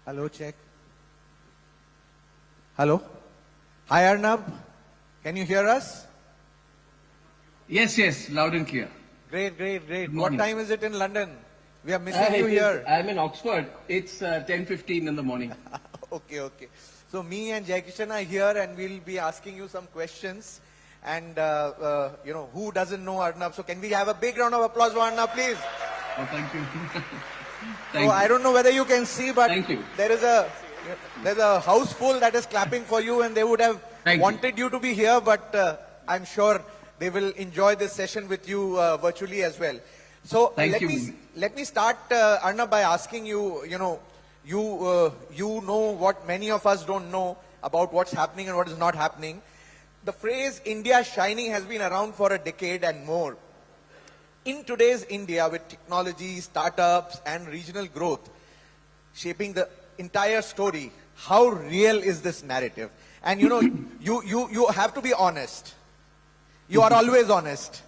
Hello, check. Hello. Hi, Arnab. Can you hear us? Yes, loud and clear. Great. What time is it in London? We are missing you here. I'm in Oxford. It's 10:15 in the morning. Okay. So me and Jaikishan are here and we'll be asking you some questions. And, who doesn't know Arnab? So can we have a big round of applause for Arnab, please? Oh, thank you. I don't know whether you can see, but Thank you. there's a house full that is clapping for you, and they would have wanted you to be here, but I'm sure they will enjoy this session with you virtually as well. So let me start, Arnab, by asking you, you know what many of us don't know about what's happening and what is not happening. The phrase India shining has been around for a decade and more. In today's India, with technology, startups, and regional growth shaping the entire story, how real is this narrative? And you have to be honest. You are always honest.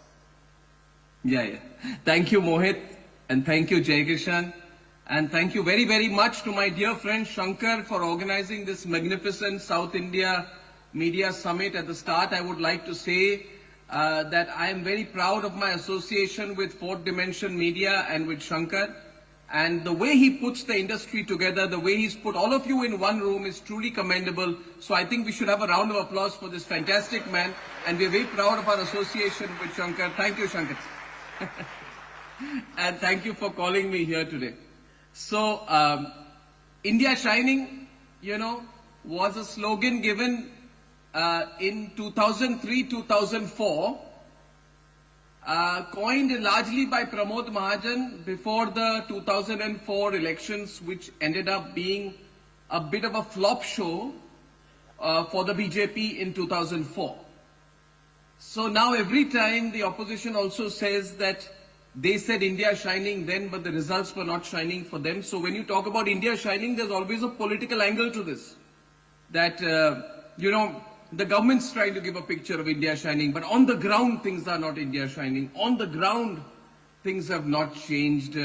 Yeah. Thank you, Mohit, and thank you, Jaikishan, and thank you very, very much to my dear friend Shankar for organizing this magnificent South India Media Summit. At the start, I would like to say that I am very proud of my association with Fourth Dimension Media and with Shankar. And the way he puts the industry together, the way he's put all of you in one room is truly commendable. So I think we should have a round of applause for this fantastic man. And we're very proud of our association with Shankar. Thank you, Shankar. And thank you for calling me here today. So, India Shining, was a slogan given in 2003-2004, coined largely by Pramod Mahajan before the 2004 elections, which ended up being a bit of a flop show for the BJP in 2004. So now every time the opposition also says that they said India shining then, but the results were not shining for them. So when you talk about India shining, there's always a political angle to this. That, the government's trying to give a picture of India shining, but on the ground, things are not India shining. On the ground, things have not changed.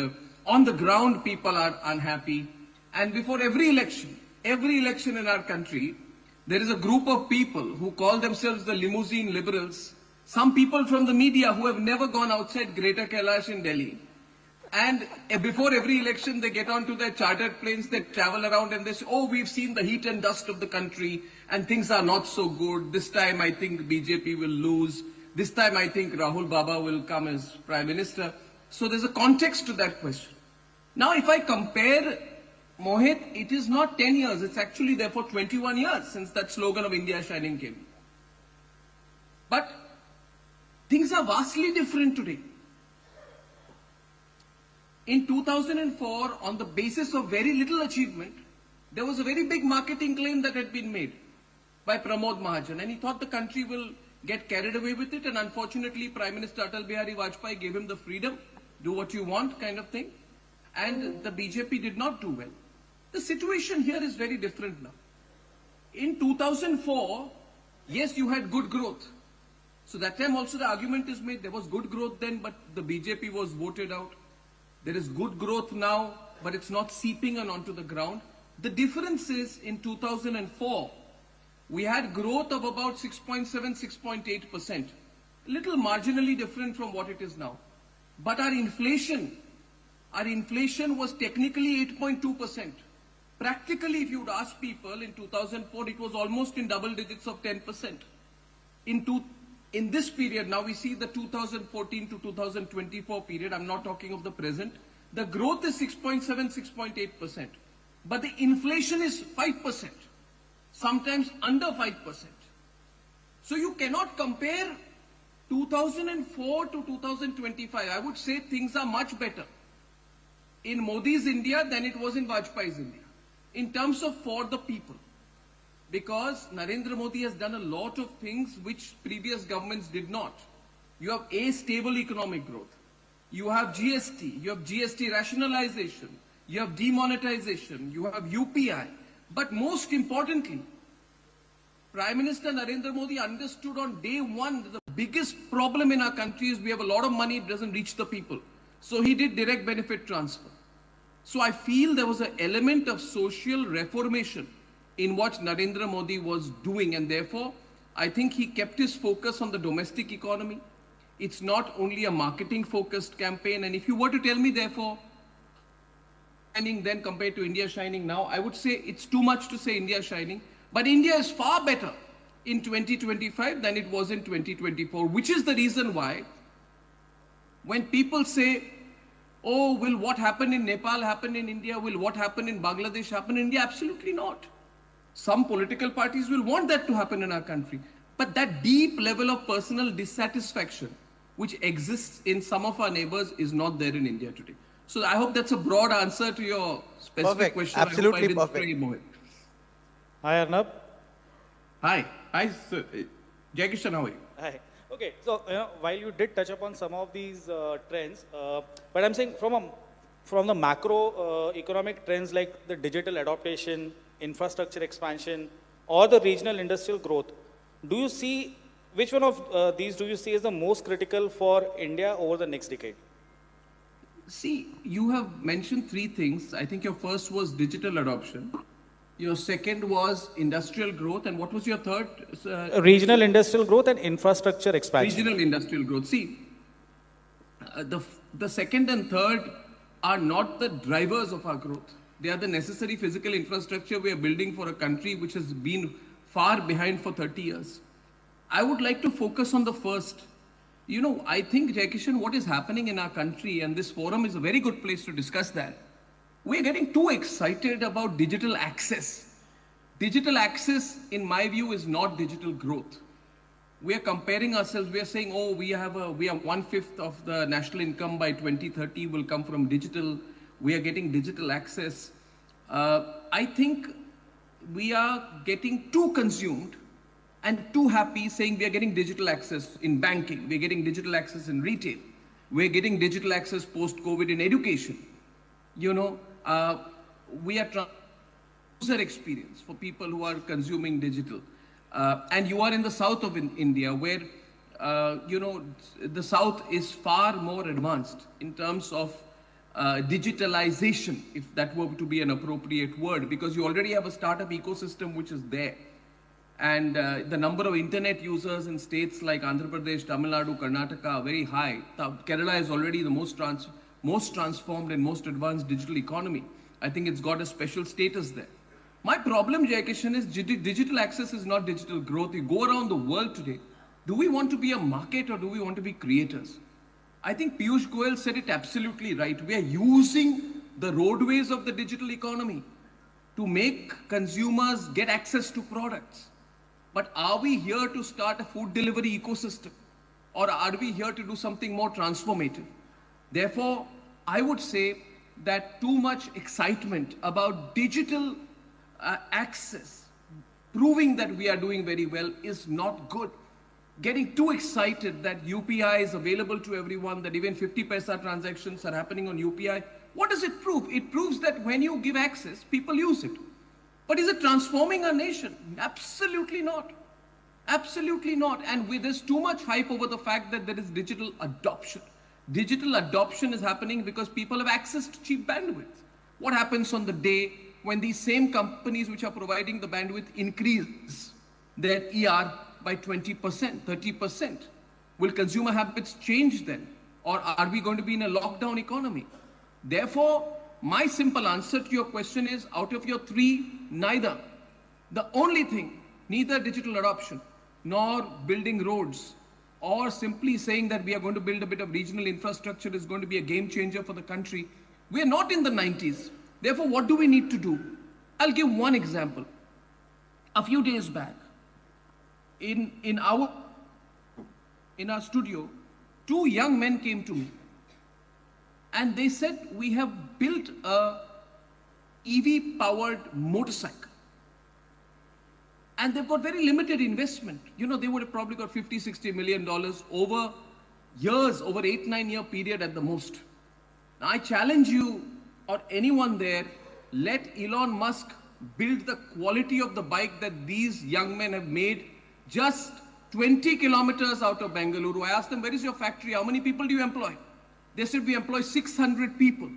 On the ground, people are unhappy. And before every election in our country, there is a group of people who call themselves the limousine liberals. Some people from the media who have never gone outside Greater Kailash in Delhi. And before every election, they get onto their chartered planes, they travel around and they say, oh, we've seen the heat and dust of the country and things are not so good. This time I think BJP will lose. This time I think Rahul Baba will come as Prime Minister. So there's a context to that question. Now if I compare, Mohit, it is not 10 years, it's actually therefore 21 years since that slogan of India Shining came. But things are vastly different today. In 2004, on the basis of very little achievement, there was a very big marketing claim that had been made by Pramod Mahajan, and he thought the country will get carried away with it, and unfortunately Prime Minister Atal Bihari Vajpayee gave him the freedom, do what you want kind of thing, and the BJP did not do well. The situation here is very different now. In 2004, yes, you had good growth. So that time also the argument is made, there was good growth then, but the BJP was voted out. There is good growth now, but it's not seeping onto the ground. The difference is in 2004, we had growth of about 6.7, 6.8%. A little marginally different from what it is now. But our inflation was technically 8.2%. Practically, if you would ask people, in 2004, it was almost in double digits of 10%. In this period, now we see the 2014 to 2024 period, I'm not talking of the present, the growth is 6.7, 6.8%. But the inflation is 5%, sometimes under 5%. So you cannot compare 2004 to 2025. I would say things are much better in Modi's India than it was in Vajpayee's India, in terms of for the people. Because Narendra Modi has done a lot of things which previous governments did not. You have stable economic growth. You have GST. You have GST rationalization. You have demonetization. You have UPI. But most importantly, Prime Minister Narendra Modi understood on day one that the biggest problem in our country is we have a lot of money, it doesn't reach the people. So he did direct benefit transfer. So I feel there was an element of social reformation in what Narendra Modi was doing, and therefore I think he kept his focus on the domestic economy. It's not only a marketing focused campaign, and if you were to tell me therefore shining then compared to India shining now, I would say it's too much to say India shining, but India is far better in 2025 than it was in 2024, which is the reason why when people say, oh, will what happened in Nepal happen in India? Will what happened in Bangladesh happen in India? Absolutely not. Some political parties will want that to happen in our country. But that deep level of personal dissatisfaction, which exists in some of our neighbors, is not there in India today. So I hope that's a broad answer to your specific question. Absolutely perfect. Hi, Arnab. Hi. Hi, sir. Jai Kishan, how are you? Hi. Okay, so while you did touch upon some of these trends, but I'm saying from the macro economic trends like the digital adaptation, infrastructure expansion, or the regional industrial growth, do you see, which one of these do you see as the most critical for India over the next decade? See, you have mentioned three things. I think your first was digital adoption. Your second was industrial growth. And what was your third? Regional industrial growth and infrastructure expansion. Regional industrial growth. See, the second and third are not the drivers of our growth. They are the necessary physical infrastructure we are building for a country which has been far behind for 30 years. I would like to focus on the first. You know, I think, Jai Kishan, what is happening in our country, and this forum is a very good place to discuss that. We're getting too excited about digital access. Digital access, in my view, is not digital growth. We are comparing ourselves. We are saying, oh, we are 1/5 of the national income by 2030 will come from digital. We are getting digital access. I think we are getting too consumed and too happy saying we are getting digital access in banking. We're getting digital access in retail. We're getting digital access post-COVID in education. You know, we are trying user experience for people who are consuming digital. And you are in the south of India where, you know, the south is far more advanced in terms of digitalization, if that were to be an appropriate word, because you already have a startup ecosystem which is there. And the number of internet users in states like Andhra Pradesh, Tamil Nadu, Karnataka are very high. Kerala is already the most transformed and most advanced digital economy. I think it's got a special status there. My problem, Jai Kishan, is digital access is not digital growth. You go around the world today. Do we want to be a market or do we want to be creators? I think Piyush Goyal said it absolutely right. We are using the roadways of the digital economy to make consumers get access to products. But are we here to start a food delivery ecosystem? Or are we here to do something more transformative? Therefore, I would say that too much excitement about digital access, proving that we are doing very well, is not good. Getting too excited that UPI is available to everyone, that even 50 paisa transactions are happening on UPI, what does it prove? It proves that when you give access, people use it. But is it transforming our nation? Absolutely not. Absolutely not. And there's too much hype over the fact that there is digital adoption. Digital adoption is happening because people have access to cheap bandwidth. What happens on the day when these same companies which are providing the bandwidth increase their ER by 20%, 30%? Will consumer habits change then? Or are we going to be in a lockdown economy? Therefore, my simple answer to your question is, out of your three, neither. The only thing, neither digital adoption, nor building roads, or simply saying that we are going to build a bit of regional infrastructure is going to be a game changer for the country. We are not in the 90s. Therefore, what do we need to do? I'll give one example. A few days back, in our studio, two young men came to me. And they said, we have built a EV-powered motorcycle. And they've got very limited investment. You know, they would have probably got $50, $60 million over years, over 8-9 year period at the most. Now, I challenge you or anyone there, let Elon Musk build the quality of the bike that these young men have made just 20 kilometers out of Bengaluru. I asked them, where is your factory? How many people do you employ? They said, we employ 600 people.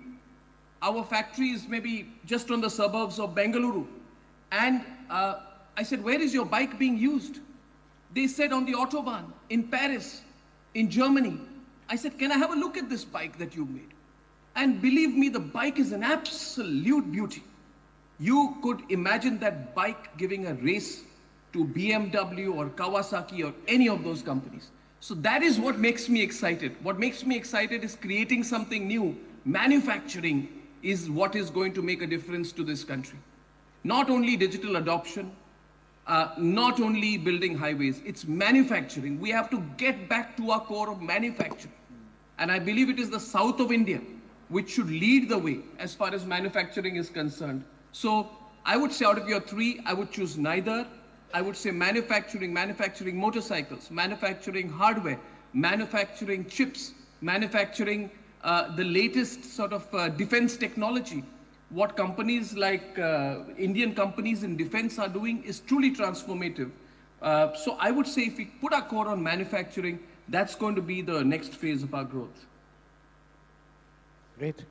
our factory is maybe just on the suburbs of Bengaluru. And I said, where is your bike being used? They said on the Autobahn, in Paris, in Germany. I said, can I have a look at this bike that you made? And believe me, the bike is an absolute beauty. You could imagine that bike giving a race to BMW or Kawasaki or any of those companies. So that is what makes me excited. What makes me excited is creating something new. Manufacturing is what is going to make a difference to this country. Not only digital adoption, not only building highways, it's manufacturing. We have to get back to our core of manufacturing. And I believe it is the south of India which should lead the way as far as manufacturing is concerned. So I would say out of your three, I would choose neither. I would say manufacturing motorcycles, manufacturing hardware, manufacturing chips, manufacturing the latest sort of defense technology. What companies like Indian companies in defense are doing is truly transformative. So I would say if we put our core on manufacturing, that's going to be the next phase of our growth. Great.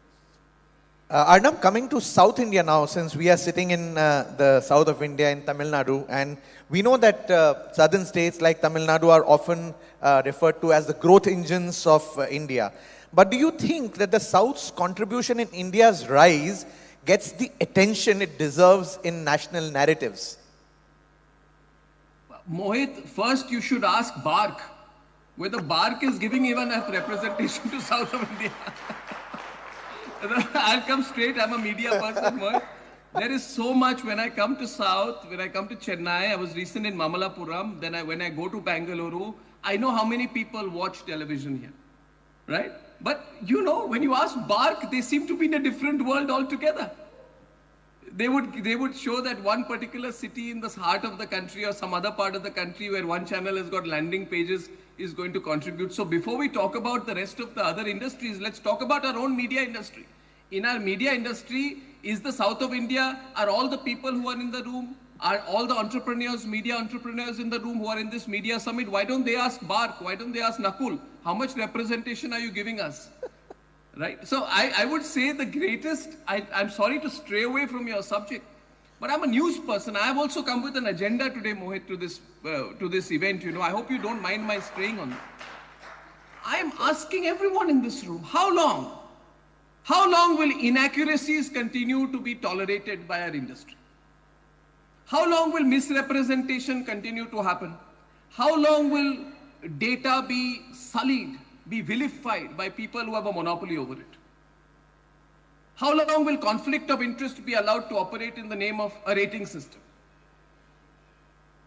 Arnab, coming to South India now, since we are sitting in the south of India in Tamil Nadu, and we know that southern states like Tamil Nadu are often referred to as the growth engines of India. But do you think that the South's contribution in India's rise gets the attention it deserves in national narratives? Mohit, first you should ask BARC, whether BARC is giving even a representation to south of India. I'll come straight, I'm a media person, Mohit. There is so much when I come to South, when I come to Chennai, I was recent in Mamalapuram, then when I go to Bengaluru, I know how many people watch television here, right? But you know, when you ask BARC, they seem to be in a different world altogether. They would show that one particular city in the heart of the country or some other part of the country where one channel has got landing pages is going to contribute. So before we talk about the rest of the other industries, let's talk about our own media industry. In our media industry, is the south of India, are all the people who are in the room, are all the entrepreneurs, media entrepreneurs in the room who are in this media summit, why don't they ask BARC, why don't they ask Nakul, how much representation are you giving us? Right? So I would say the greatest, I'm sorry to stray away from your subject, but I'm a news person. I have also come with an agenda today, Mohit, to this event. You know, I hope you don't mind my straying on that. I am asking everyone in this room, how long? How long will inaccuracies continue to be tolerated by our industry? How long will misrepresentation continue to happen? How long will data be sullied, be vilified by people who have a monopoly over it? How long will conflict of interest be allowed to operate in the name of a rating system?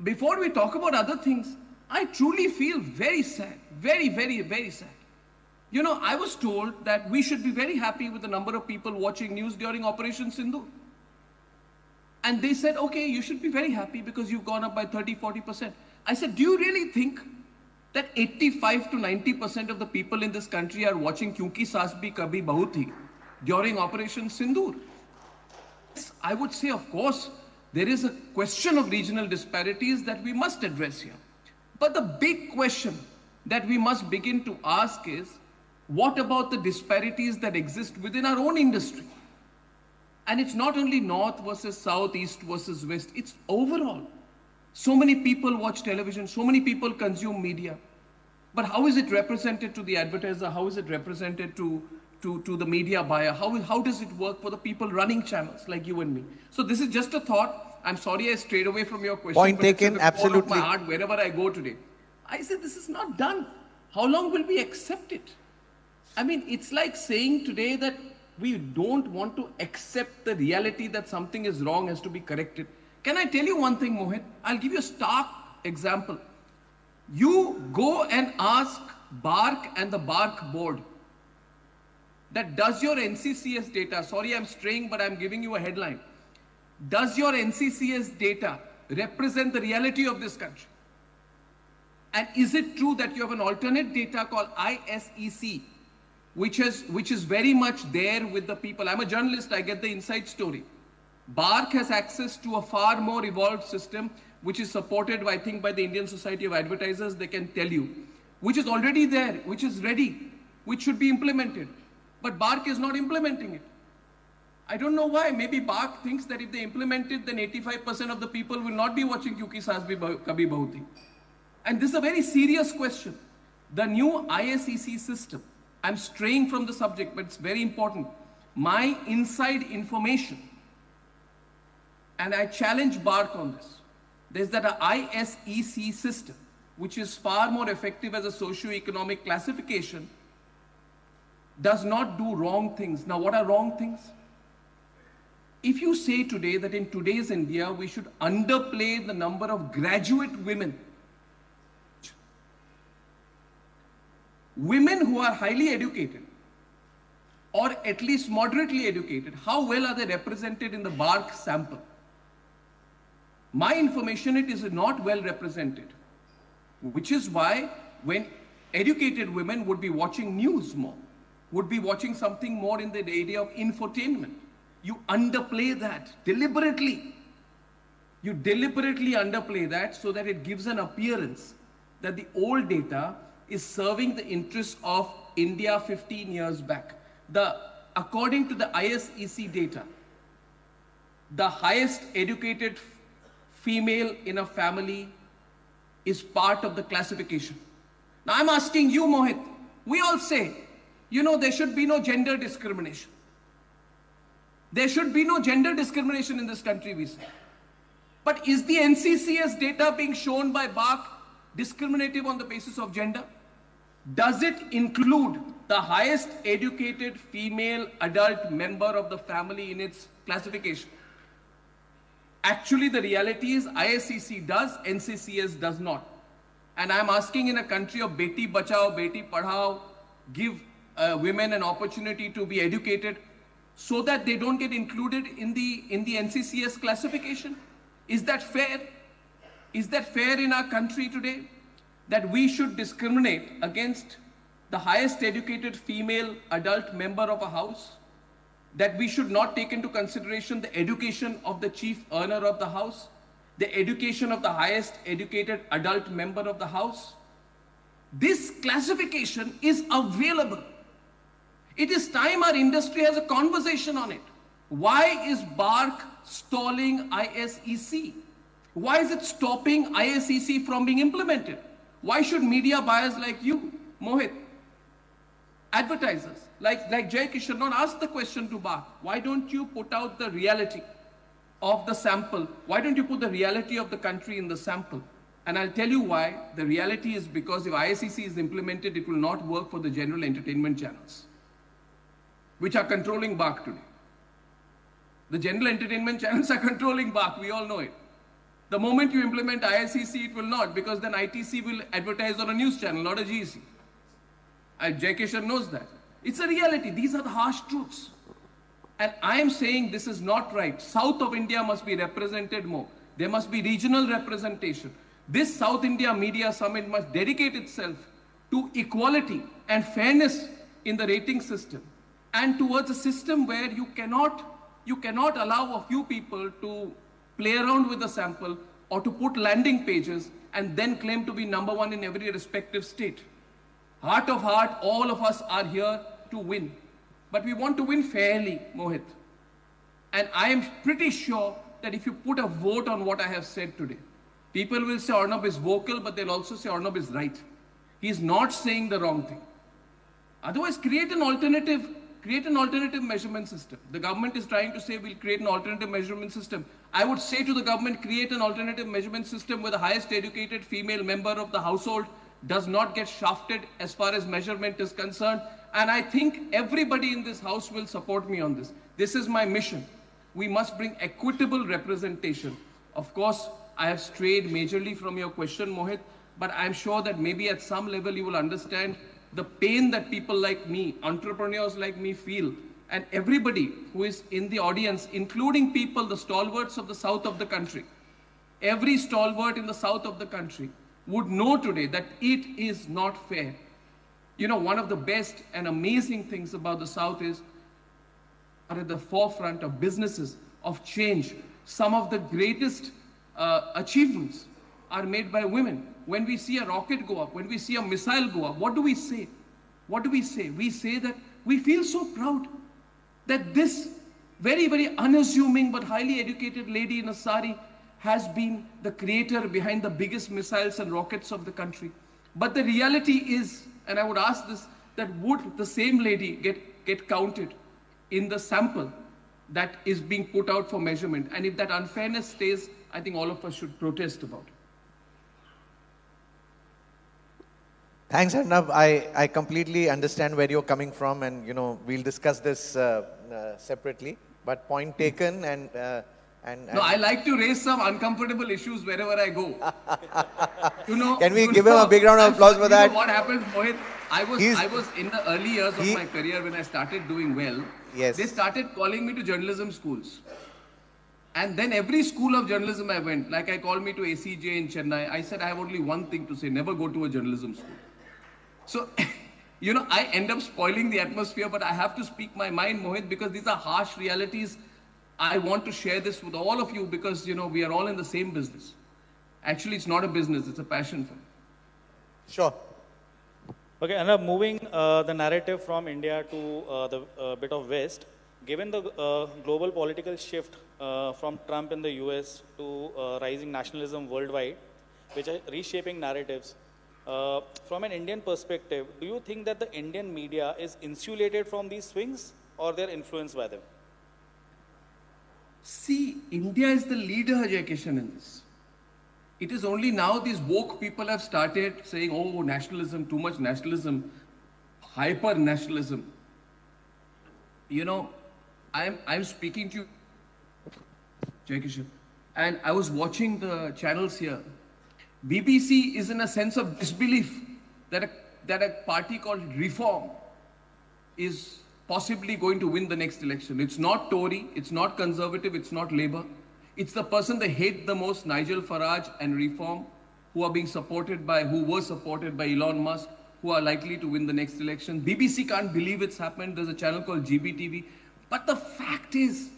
Before we talk about other things, I truly feel very sad, very, very, very sad. You know, I was told that we should be very happy with the number of people watching news during Operation Sindoor. And they said, okay, you should be very happy because you've gone up by 30-40%. I said, do you really think that 85 to 90% of the people in this country are watching Kyunki Saas Bhi Kabhi Bahu Thi during Operation Sindoor? I would say, of course, there is a question of regional disparities that we must address here. But the big question that we must begin to ask is, what about the disparities that exist within our own industry? And it's not only north versus south, east versus west, it's overall. So many people watch television, so many people consume media. But how is it represented to the advertiser? How is it represented to the media buyer? How does it work for the people running channels like you and me? So this is just a thought. I'm sorry I strayed away from your question. Point taken, absolutely. My heart, wherever I go today. I said, this is not done. How long will we accept it? I mean, it's like saying today that we don't want to accept the reality that something is wrong, has to be corrected. Can I tell you one thing, Mohit? I'll give you a stark example. You go and ask BARC and the BARC board that does your NCCS data, sorry I'm straying, but I'm giving you a headline. Does your NCCS data represent the reality of this country? And is it true that you have an alternate data called ISEC, which is very much there with the people? I'm a journalist, I get the inside story. BARC has access to a far more evolved system, which is supported, I think, by the Indian Society of Advertisers, they can tell you, which is already there, which is ready, which should be implemented. But BARC is not implementing it. I don't know why. Maybe BARC thinks that if they implement it, then 85% of the people will not be watching Kyunki Saas Bhi Kabhi Bahu Thi. And this is a very serious question. The new ISEC system, I'm straying from the subject, but it's very important. My inside information, and I challenge BARC on this, there's that ISEC system, which is far more effective as a socio-economic classification, does not do wrong things. Now, what are wrong things? If you say today that in today's India, we should underplay the number of graduate women, women who are highly educated, or at least moderately educated, how well are they represented in the BARC sample? My information, it is not well represented, which is why when educated women would be watching news more, would be watching something more in the area of infotainment, you underplay that deliberately. You deliberately underplay that so that it gives an appearance that the old data is serving the interests of India 15 years back. According to the ISEC data, the highest educated female in a family is part of the classification. Now I'm asking you, Mohit, we all say, you know, there should be no gender discrimination. There should be no gender discrimination in this country, we say. But is the NCCS data being shown by BARC discriminative on the basis of gender? Does it include the highest educated female adult member of the family in its classification? Actually, the reality is ISEC does, NCCS does not. And I'm asking, in a country of Beti Bachao, Beti Padhao, give women an opportunity to be educated so that they don't get included in the NCCS classification. Is that fair? Is that fair in our country today? That we should discriminate against the highest educated female adult member of a house? That we should not take into consideration the education of the chief earner of the house, the education of the highest educated adult member of the house? This classification is available. It is time our industry has a conversation on it. Why is BARC stalling ISEC? Why is it stopping ISEC from being implemented? Why should media buyers like you, Mohit, advertisers like Jay Kishan not ask the question to BARC? Why don't you put out the reality of the sample? Why don't you put the reality of the country in the sample? And I'll tell you why. The reality is because if ISEC is implemented, it will not work for the general entertainment channels, which are controlling BARC today. The general entertainment channels are controlling BARC, we all know it. The moment you implement ISEC, it will not, because then ITC will advertise on a news channel, not a GEC. And Jay Kishan knows that. It's a reality. These are the harsh truths. And I am saying this is not right. South of India must be represented more. There must be regional representation. This South India Media Summit must dedicate itself to equality and fairness in the rating system, and towards a system where you cannot allow a few people to play around with the sample or to put landing pages and then claim to be number one in every respective state. Heart of heart, all of us are here to win. But we want to win fairly, Mohit. And I am pretty sure that if you put a vote on what I have said today, people will say Arnab is vocal, but they'll also say Arnab is right. He's not saying the wrong thing. Otherwise, create an alternative measurement system. The government is trying to say we'll create an alternative measurement system. I would say to the government, create an alternative measurement system where the highest educated female member of the household does not get shafted as far as measurement is concerned. And I think everybody in this house will support me on this. This is my mission. We must bring equitable representation. Of course, I have strayed majorly from your question, Mohit, but I'm sure that maybe at some level you will understand the pain that people like me, entrepreneurs like me feel, and everybody who is in the audience, including people, the stalwarts of the south of the country. Every stalwart in the south of the country would know today that it is not fair. You know, one of the best and amazing things about the South is are at the forefront of businesses, of change. Some of the greatest achievements are made by women. When we see a rocket go up, when we see a missile go up, what do we say? What do we say? We say that we feel so proud that this very, very unassuming but highly educated lady in a sari has been the creator behind the biggest missiles and rockets of the country. But the reality is, and I would ask this, that would the same lady get counted in the sample that is being put out for measurement? And if that unfairness stays, I think all of us should protest about it. Thanks, Arnab. I completely understand where you're coming from, and we'll discuss this separately. But point taken, and no, I like to raise some uncomfortable issues wherever I go. Can we give him a big round of applause for that? What happened, Mohit? I was in the early years of my career when I started doing well. Yes. They started calling me to journalism schools. And then every school of journalism I went, like I called me to ACJ in Chennai, I said I have only one thing to say, never go to a journalism school. So, I end up spoiling the atmosphere, but I have to speak my mind, Mohit, because these are harsh realities. I want to share this with all of you because, we are all in the same business. Actually, it's not a business, it's a passion for me. Sure. Okay, and now moving the narrative from India to the bit of West, given the global political shift from Trump in the US to rising nationalism worldwide, which are reshaping narratives, from an Indian perspective, do you think that the Indian media is insulated from these swings or they're influenced by them? See, India is the leader, Jai Kishan, in this. It is only now these woke people have started saying, oh, nationalism, too much nationalism, hyper-nationalism. I'm speaking to you, Jai Kishan, and I was watching the channels here. BBC is in a sense of disbelief that a party called Reform is possibly going to win the next election. It's not Tory, it's not Conservative, it's not Labour. It's the person they hate the most, Nigel Farage and Reform, who were supported by Elon Musk, who are likely to win the next election. BBC can't believe it's happened. There's a channel called GBTV. But the fact is,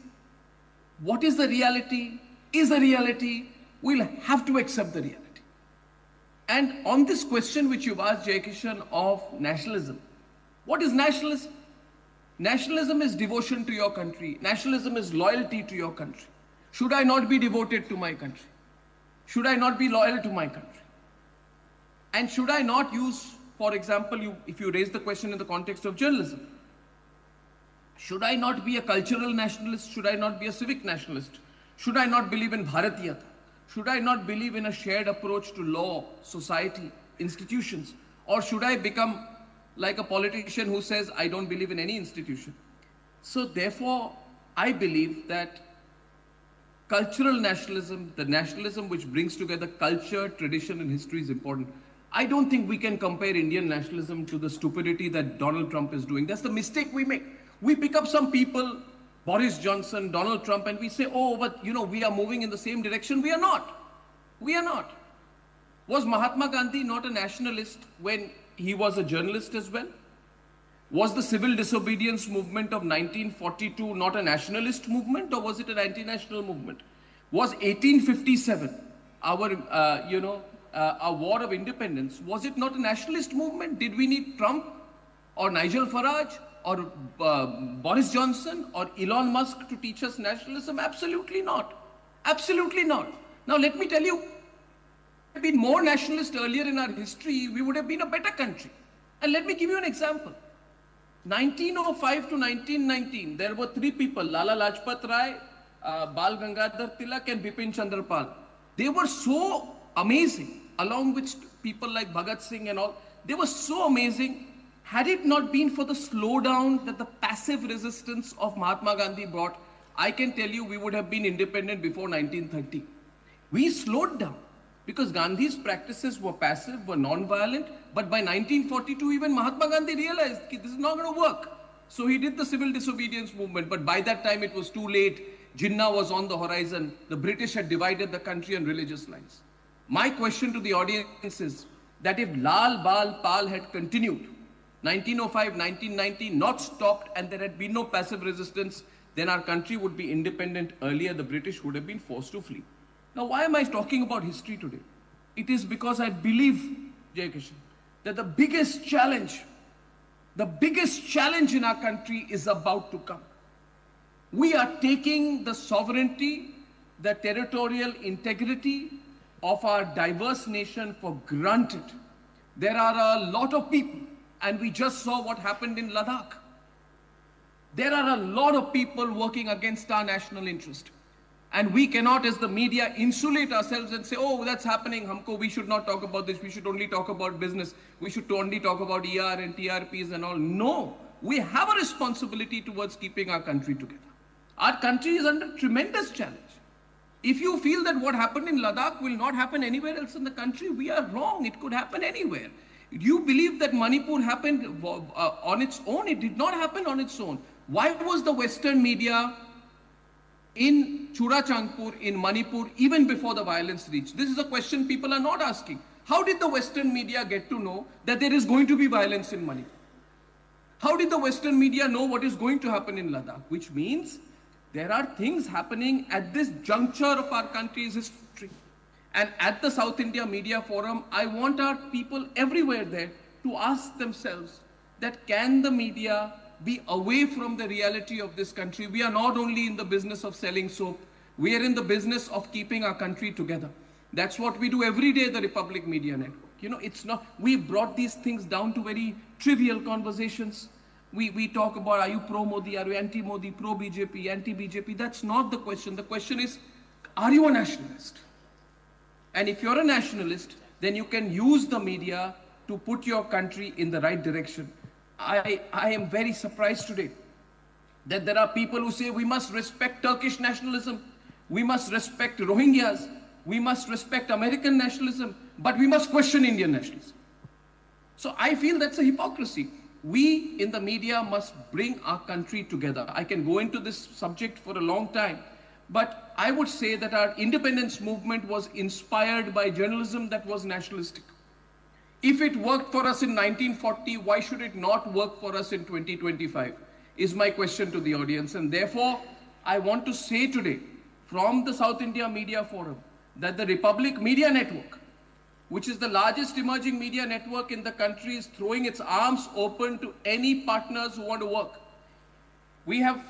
what is the reality? Is a reality. We'll have to accept the reality. And on this question which you've asked, Jai Kishan, of nationalism, what is nationalism? Nationalism is devotion to your country. Nationalism is loyalty to your country. Should I not be devoted to my country? Should I not be loyal to my country? And should I not use, for example, if you raise the question in the context of journalism, should I not be a cultural nationalist? Should I not be a civic nationalist? Should I not believe in Bharatiyata? Should I not believe in a shared approach to law, society, institutions? Or should I become like a politician who says, I don't believe in any institution? So therefore, I believe that cultural nationalism, the nationalism which brings together culture, tradition, and history is important. I don't think we can compare Indian nationalism to the stupidity that Donald Trump is doing. That's the mistake we make. We pick up some people, Boris Johnson, Donald Trump, and we say, oh, but we are moving in the same direction. We are not. We are not. Was Mahatma Gandhi not a nationalist when he was a journalist as well? Was the civil disobedience movement of 1942 not a nationalist movement, or was it an anti-national movement? Was 1857, our war of independence, was it not a nationalist movement? Did we need Trump or Nigel Farage or Boris Johnson or Elon Musk to teach us nationalism? Absolutely not. Absolutely not. Now let me tell you, if we had been more nationalist earlier in our history, we would have been a better country. And let me give you an example. 1905 to 1919, there were three people, Lala Lajpat Rai, Bal Gangadhar Tilak and Bipin Chandra Pal. They were so amazing, along with people like Bhagat Singh and all. They were so amazing. Had it not been for the slowdown that the passive resistance of Mahatma Gandhi brought, I can tell you we would have been independent before 1930. We slowed down because Gandhi's practices were passive, were non-violent. But by 1942, even Mahatma Gandhi realized that this is not going to work. So he did the civil disobedience movement. But by that time, it was too late. Jinnah was on the horizon. The British had divided the country on religious lines. My question to the audience is that if Lal Bal Pal had continued, 1905, 1990, not stopped, and there had been no passive resistance, then our country would be independent earlier. The British would have been forced to flee. Now, why am I talking about history today? It is because I believe, Jai Kishan, that the biggest challenge in our country is about to come. We are taking the sovereignty, the territorial integrity of our diverse nation for granted. There are a lot of people, and we just saw what happened in Ladakh. There are a lot of people working against our national interest. And we cannot, as the media, insulate ourselves and say, oh, that's happening, humko, we should not talk about this, we should only talk about business, we should only talk about ER and TRPs and all. No, we have a responsibility towards keeping our country together. Our country is under tremendous challenge. If you feel that what happened in Ladakh will not happen anywhere else in the country, we are wrong. It could happen anywhere. You believe that Manipur happened on its own? It did not happen on its own. Why was the Western media in Churachandpur, in Manipur, even before the violence reached? This is a question people are not asking. How did the Western media get to know that there is going to be violence in Manipur? How did the Western media know what is going to happen in Ladakh? Which means there are things happening at this juncture of our country's history. And at the South India Media Forum, I want our people everywhere there to ask themselves that can the media be away from the reality of this country? We are not only in the business of selling soap, we are in the business of keeping our country together. That's what we do every day, the Republic Media Network. You know, it's not, we brought these things down to very trivial conversations. We talk about, are you pro-Modi, are you anti-Modi, pro-BJP, anti-BJP? That's not the question. The question is, are you a nationalist? And if you're a nationalist, then you can use the media to put your country in the right direction. I am very surprised today that there are people who say we must respect Turkish nationalism, we must respect Rohingyas, we must respect American nationalism, but we must question Indian nationalism. So I feel that's a hypocrisy. We in the media must bring our country together. I can go into this subject for a long time, but I would say that our independence movement was inspired by journalism that was nationalistic. If it worked for us in 1940, why should it not work for us in 2025? Is my question to the audience. And therefore, I want to say today from the South India Media Forum that the Republic Media Network, which is the largest emerging media network in the country, is throwing its arms open to any partners who want to work. We have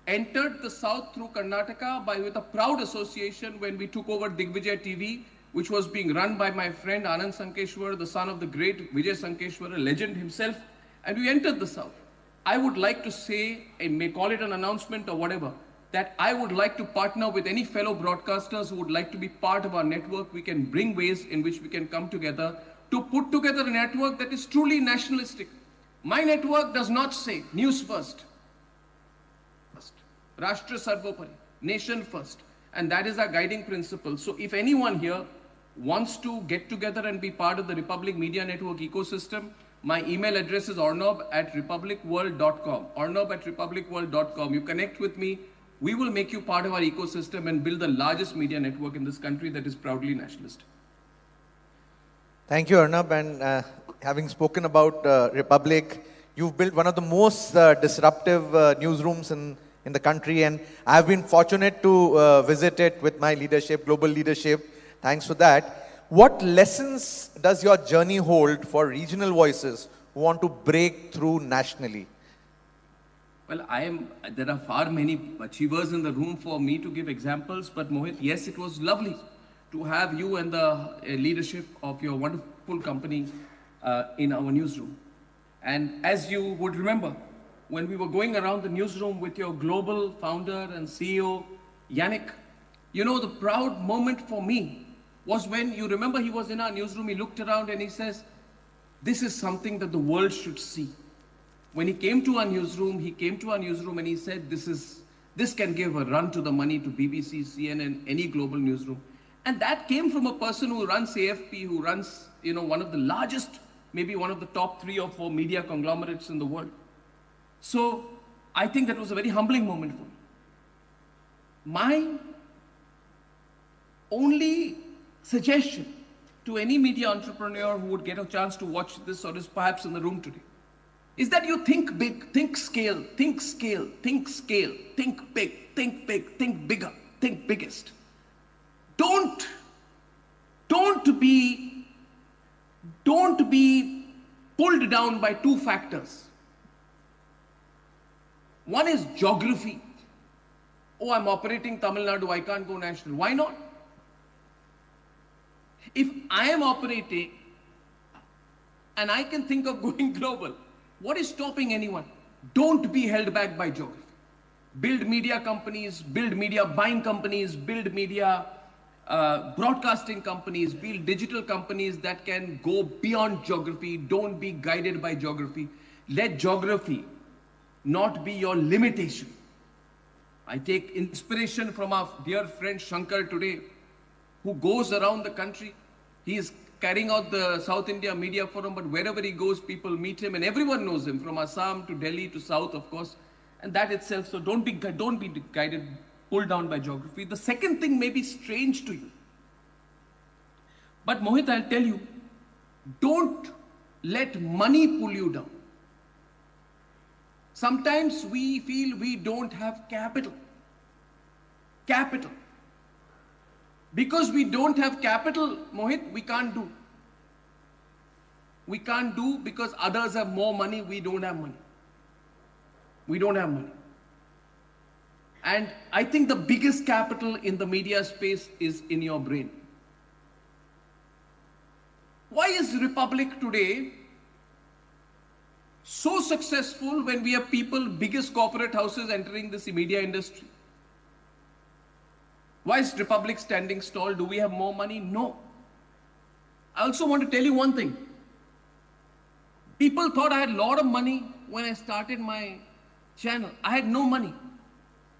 entered the South through Karnataka with a proud association when we took over Digvijay TV, which was being run by my friend Anand Sankeshwar, the son of the great Vijay Sankeshwar, a legend himself, and we entered the South. I would like to say, and may call it an announcement or whatever, that I would like to partner with any fellow broadcasters who would like to be part of our network. We can bring ways in which we can come together to put together a network that is truly nationalistic. My network does not say news first, Rashtra Sarvopari, nation first. And that is our guiding principle. So if anyone here wants to get together and be part of the Republic Media Network ecosystem, my email address is ornob@republicworld.com. ornob@republicworld.com. You connect with me. We will make you part of our ecosystem and build the largest media network in this country that is proudly nationalist. Thank you, Arnab. And having spoken about Republic, you've built one of the most disruptive newsrooms in the country. And I've been fortunate to visit it with my leadership, global leadership. Thanks for that. What lessons does your journey hold for regional voices who want to break through nationally? Well, there are far many achievers in the room for me to give examples, but Mohit, yes, it was lovely to have you and the leadership of your wonderful company in our newsroom. And as you would remember, when we were going around the newsroom with your global founder and CEO, Yannick, you know, the proud moment for me was when, you remember, he was in our newsroom, he looked around and he says, this is something that the world should see. When he came to our newsroom, and he said, this can give a run to the money to BBC, CNN, any global newsroom. And that came from a person who runs AFP, who runs, you know, one of the largest, maybe one of the top 3 or 4 media conglomerates in the world. So I think that was a very humbling moment for me. My only suggestion to any media entrepreneur who would get a chance to watch this or is perhaps in the room today is that you think big, think scale, think scale, think scale, think big, think big, think bigger, think biggest. Don't be pulled down by 2 factors. One is geography. oh, I'm operating Tamil Nadu, I can't go national. Why not? If I am operating and I can think of going global, what is stopping anyone? Don't be held back by geography. Build media companies, build media buying companies, build media broadcasting companies, build digital companies that can go beyond geography. Don't be guided by geography. Let geography not be your limitation. I take inspiration from our dear friend Shankar today, who goes around the country. He is carrying out the South India Media Forum, but wherever he goes, people meet him and everyone knows him, from Assam to Delhi to South, of course. And that itself, so don't be guided, pulled down by geography. The second thing may be strange to you. But Mohit, I'll tell you, don't let money pull you down. Sometimes we feel we don't have capital. Capital. Because we don't have capital, Mohit, we can't do. We can't do because others have more money, we don't have money. We don't have money. And I think the biggest capital in the media space is in your brain. Why is Republic today so successful when we have people, biggest corporate houses entering this media industry? Why is Republic standing stall? Do we have more money? No. I also want to tell you one thing. People thought I had a lot of money when I started my channel. I had no money.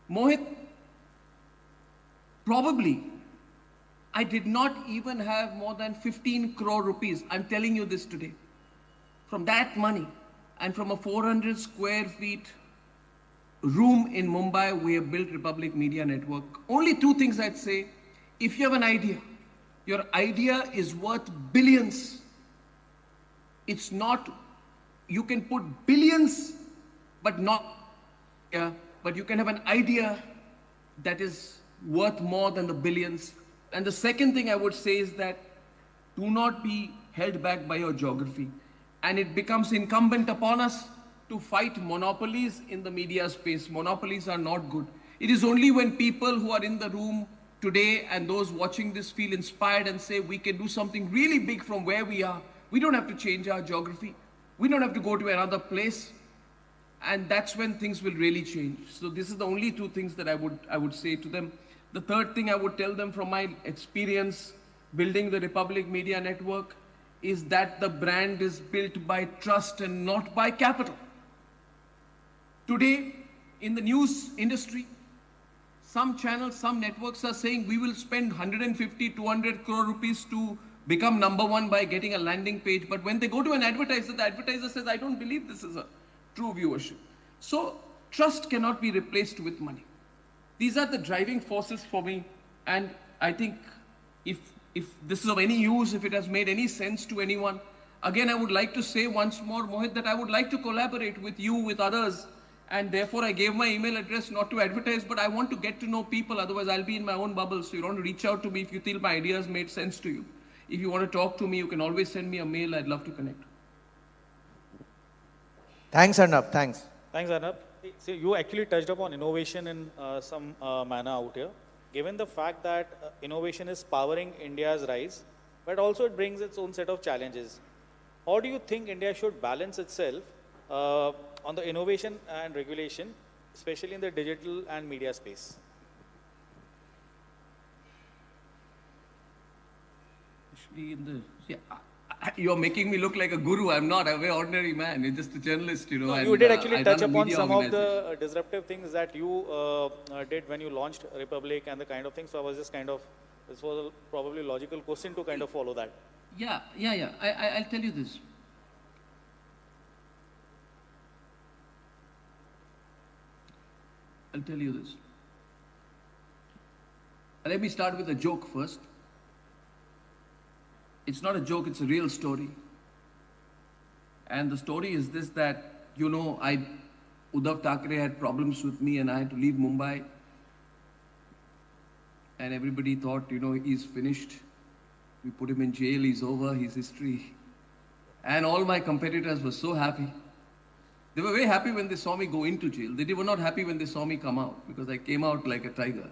Mohit, probably I did not even have more than 15 crore rupees. I'm telling you this today. From that money and from a 400 square feet room in Mumbai, we have built Republic Media Network. Only two things I'd say. If you have an idea, your idea is worth billions. It's not, you can put billions, but not, but you can have an idea that is worth more than the billions. And the second thing I would say is that do not be held back by your geography. And it becomes incumbent upon us to fight monopolies in the media space. Monopolies are not good. It is only when people who are in the room today and those watching this feel inspired and say we can do something really big from where we are. We don't have to change our geography. We don't have to go to another place. And that's when things will really change. So this is the only two things that I would say to them. The third thing I would tell them from my experience building the Republic Media Network is that the brand is built by trust and not by capital. Today, in the news industry, some channels, some networks are saying we will spend 150, 200 crore rupees to become number one by getting a landing page. But when they go to an advertiser, the advertiser says, I don't believe this is a true viewership. So trust cannot be replaced with money. These are the driving forces for me. And I think if this is of any use, if it has made any sense to anyone, again, I would like to say once more, Mohit, that I would like to collaborate with you, with others. And therefore, I gave my email address not to advertise, but I want to get to know people. Otherwise, I'll be in my own bubble. So you want to reach out to me if you feel my ideas made sense to you. If you want to talk to me, you can always send me a mail. I'd love to connect. Thanks, Arnab. Thanks. Thanks, Arnab. So you actually touched upon innovation in some manner out here. Given the fact that innovation is powering India's rise, but also it brings its own set of challenges. How do you think India should balance itself on the innovation and regulation, especially in the digital and media space? You're making me look like a guru. I'm not. I'm a very ordinary man. It's just a journalist, you know. No, you did actually touch upon some of the disruptive things that you did when you launched Republic and the kind of things. So I was just this was a probably logical question to kind of follow that. Yeah. I'll tell you this. Let me start with a joke first. It's not a joke, it's a real story. And the story is this, that, you know, Uddhav Thackeray had problems with me and I had to leave Mumbai. And everybody thought, you know, he's finished. We put him in jail, he's over, he's history. And all my competitors were so happy. They were very happy when they saw me go into jail. They were not happy when they saw me come out, because I came out like a tiger.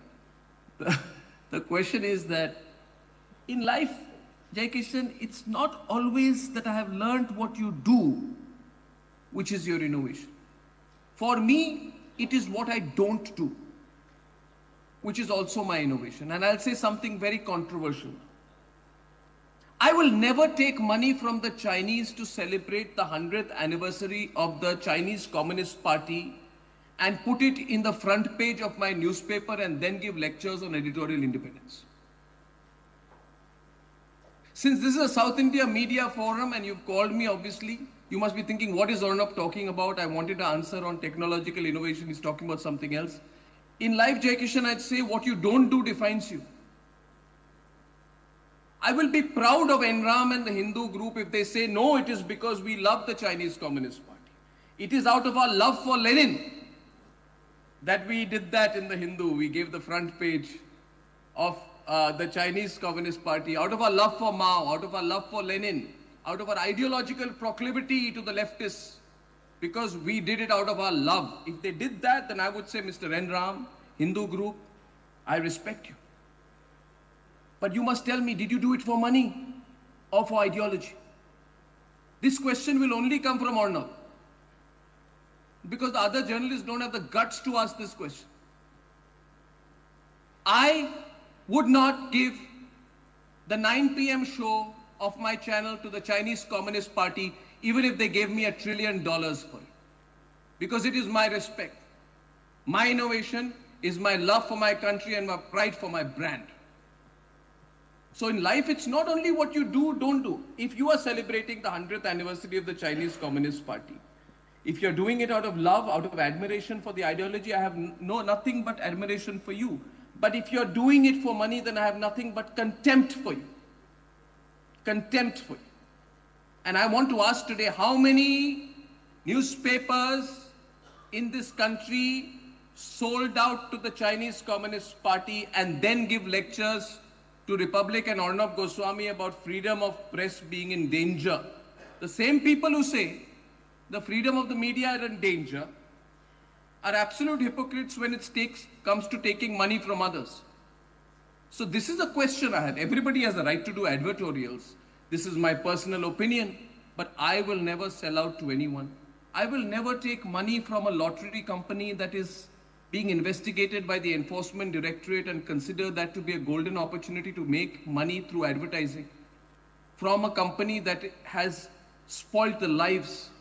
The question is that in life, Jai Kishan, it's not always that I have learned what you do, which is your innovation. For me, it is what I don't do, which is also my innovation. And I'll say something very controversial. I will never take money from the Chinese to celebrate the 100th anniversary of the Chinese Communist Party and put it in the front page of my newspaper and then give lectures on editorial independence. Since this is a South India media forum and you've called me, obviously, you must be thinking, what is Arnab talking about? I wanted to answer on technological innovation. He's talking about something else. In life, Jai Kishan, I'd say what you don't do defines you. I will be proud of Enram and the Hindu group if they say, no, it is because we love the Chinese Communist Party. It is out of our love for Lenin that we did that in the Hindu. We gave the front page of the Chinese Communist Party, out of our love for Mao, out of our love for Lenin, out of our ideological proclivity to the leftists, because we did it out of our love. If they did that, then I would say, Mr. Enram, Hindu group, I respect you. But you must tell me, did you do it for money or for ideology? This question will only come from Arnab, because the other journalists don't have the guts to ask this question. I would not give the 9 p.m. show of my channel to the Chinese Communist Party, even if they gave me $1 trillion for it, because it is my respect. My innovation is my love for my country and my pride for my brand. So in life, it's not only what you do, don't do. If you are celebrating the 100th anniversary of the Chinese Communist Party, if you're doing it out of love, out of admiration for the ideology, I have nothing but admiration for you. But if you're doing it for money, then I have nothing but contempt for you. Contempt for you. And I want to ask today, how many newspapers in this country sold out to the Chinese Communist Party and then give lectures to Republic and Arnab Goswami about freedom of press being in danger? The same people who say the freedom of the media are in danger are absolute hypocrites when it comes to taking money from others. So this is a question I have. Everybody has the right to do advertorials. This is my personal opinion, but I will never sell out to anyone. I will never take money from a lottery company that is being investigated by the Enforcement Directorate and consider that to be a golden opportunity to make money through advertising, from a company that has spoiled the lives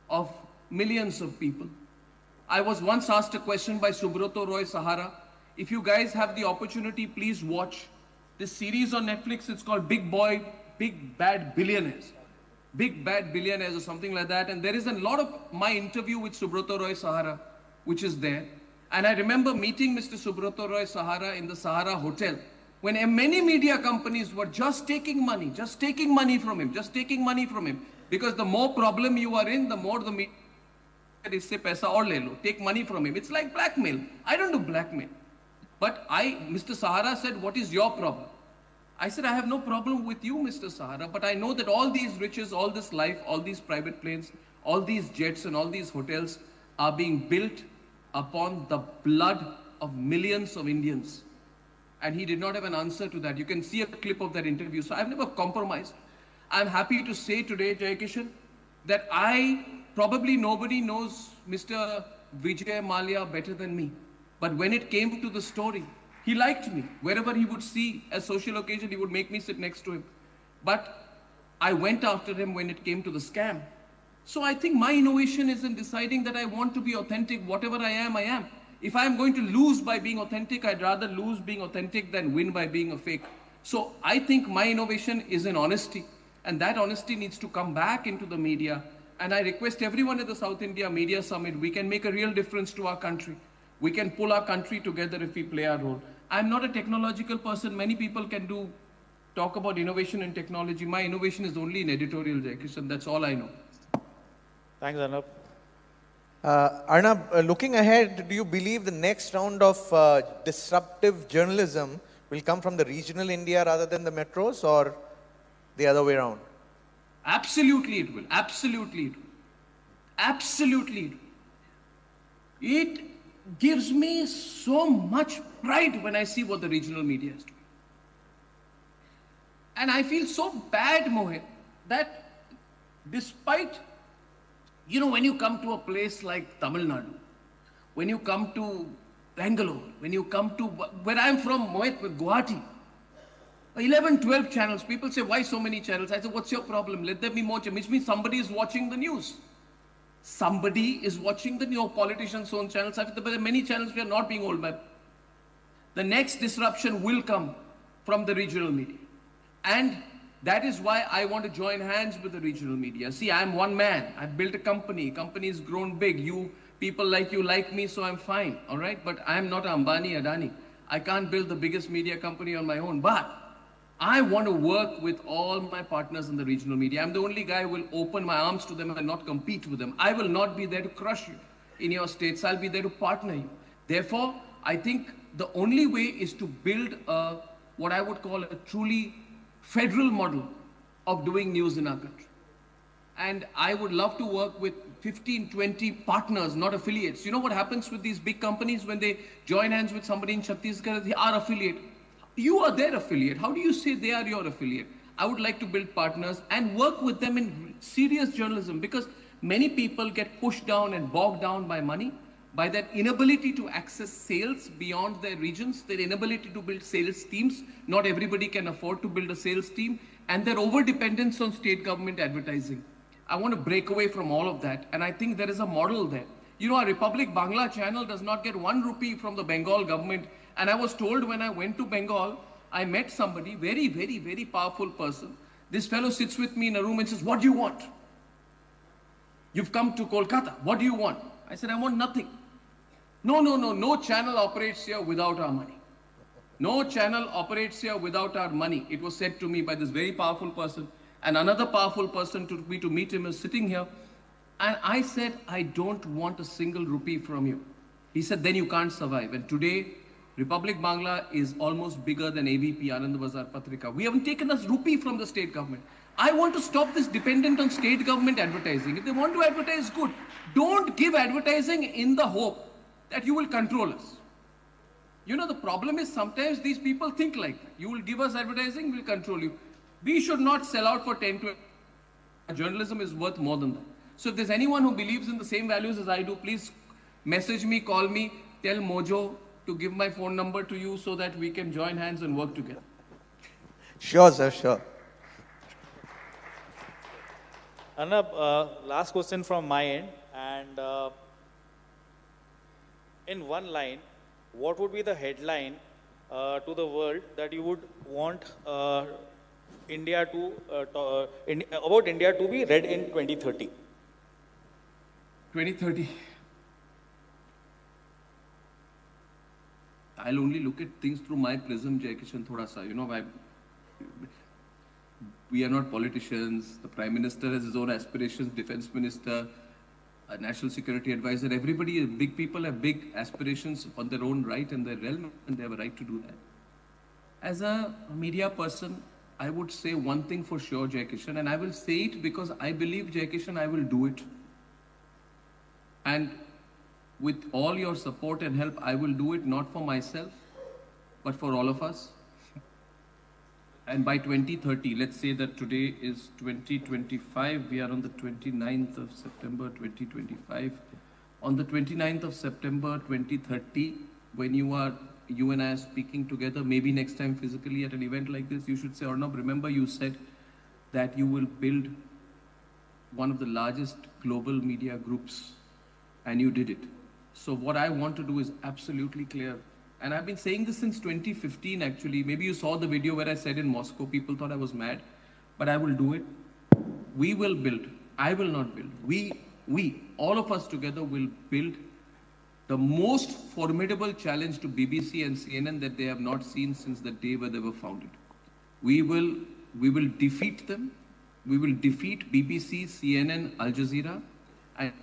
of millions of people. I was once asked a question by Subrata Roy Sahara. If you guys have the opportunity, please watch this series on Netflix. It's called Big Bad Billionaires. Big Bad Billionaires or something like that. And there is a lot of my interview with Subrata Roy Sahara, which is there. And I remember meeting Mr. Subrata Roy Sahara in the Sahara Hotel when many media companies were just taking money from him. Because the more problem you are in, the more the media isse paisa aur le lo, take money from him. It's like blackmail. I don't do blackmail. But Mr. Sahara said, what is your problem? I said, I have no problem with you, Mr. Sahara, but I know that all these riches, all this life, all these private planes, all these jets and all these hotels are being built upon the blood of millions of Indians. And he did not have an answer to that. You can see a clip of that interview. So I've never compromised. I'm happy to say today, Jai Kishan, that probably nobody knows Mr. Vijay Mallya better than me. But when it came to the story, he liked me. Wherever he would see a social occasion, he would make me sit next to him. But I went after him when it came to the scam. So I think my innovation is in deciding that I want to be authentic. Whatever I am, I am. If I'm going to lose by being authentic, I'd rather lose being authentic than win by being a fake. So I think my innovation is in honesty. And that honesty needs to come back into the media. And I request everyone at the South India Media Summit, we can make a real difference to our country. We can pull our country together if we play our role. I'm not a technological person. Many people can talk about innovation and technology. My innovation is only in editorial, Jai Kishan. That's all I know. Thanks, Arnab. Arnab, looking ahead, do you believe the next round of disruptive journalism will come from the regional India rather than the metros, or the other way around? Absolutely it will. Absolutely it will. Absolutely. It gives me so much pride when I see what the regional media is doing. And I feel so bad, Mohit, that despite, when you come to a place like Tamil Nadu, when you come to Bangalore, when you come to where I'm from, Mohit, with Guwahati, 11, 12 channels. People say, why so many channels? I say, what's your problem? Let there be more channels. Which means somebody is watching the news. Somebody is watching the new politicians' own channels. There are many channels we are not being owned by. The next disruption will come from the regional media. And that is why I want to join hands with the regional media. See, I'm one man. I've built a company. Company has grown big. People like you like me, so I'm fine. All right? But I'm not Ambani, Adani. I can't build the biggest media company on my own. But I want to work with all my partners in the regional media. I'm the only guy who will open my arms to them and not compete with them. I will not be there to crush you in your states. I'll be there to partner you. Therefore, I think the only way is to build what I would call a truly federal model of doing news in our country. And I would love to work with 15, 20 partners, not affiliates. You know what happens with these big companies when they join hands with somebody in Chhattisgarh, they are affiliate. You are their affiliate. How do you say they are your affiliate? I would like to build partners and work with them in serious journalism, because many people get pushed down and bogged down by money, by their inability to access sales beyond their regions, their inability to build sales teams. Not everybody can afford to build a sales team, and their over-dependence on state government advertising. I want to break away from all of that, and I think there is a model there. Our Republic Bangla channel does not get 1 rupee from the Bengal government. And I was told when I went to Bengal, I met somebody, very, very, very powerful person. This fellow sits with me in a room and says, what do you want? You've come to Kolkata. What do you want? I said, I want nothing. No channel operates here without our money. No channel operates here without our money. It was said to me by this very powerful person. And another powerful person took me to meet him is sitting here. And I said, I don't want a single rupee from you. He said, then you can't survive. And today, Republic Bangla is almost bigger than ABP, Anand Bazar Patrika. We haven't taken a rupee from the state government. I want to stop this dependent on state government advertising. If they want to advertise, good. Don't give advertising in the hope that you will control us. The problem is sometimes these people think like that. You will give us advertising, we'll control you. We should not sell out for 10 to... Journalism is worth more than that. So if there's anyone who believes in the same values as I do, please message me, call me, tell Mojo to give my phone number to you so that we can join hands and work together. Sure, sir, sure. Arnab, last question from my end. And in one line, what would be the headline to the world that you would want about India to be read in 2030? 2030. I'll only look at things through my prism, Jai Kishan, thoda sa. We are not politicians. The Prime Minister has his own aspirations, Defense Minister, a National Security Advisor. Everybody, big people have big aspirations on their own right and their realm, and they have a right to do that. As a media person, I would say one thing for sure, Jai Kishan, and I will say it because I believe, Jai Kishan, I will do it. And with all your support and help, I will do it not for myself, but for all of us. And by 2030, let's say that today is 2025, we are on the 29th of September 2025. On the 29th of September 2030, when you and I are speaking together, maybe next time physically at an event like this, you should say, Arnab, remember you said that you will build one of the largest global media groups, and you did it. So what I want to do is absolutely clear. And I've been saying this since 2015, actually. Maybe you saw the video where I said in Moscow, people thought I was mad, but I will do it. We will build. I will not build. We, all of us together will build the most formidable challenge to BBC and CNN that they have not seen since the day where they were founded. We will defeat them. We will defeat BBC, CNN, Al Jazeera, and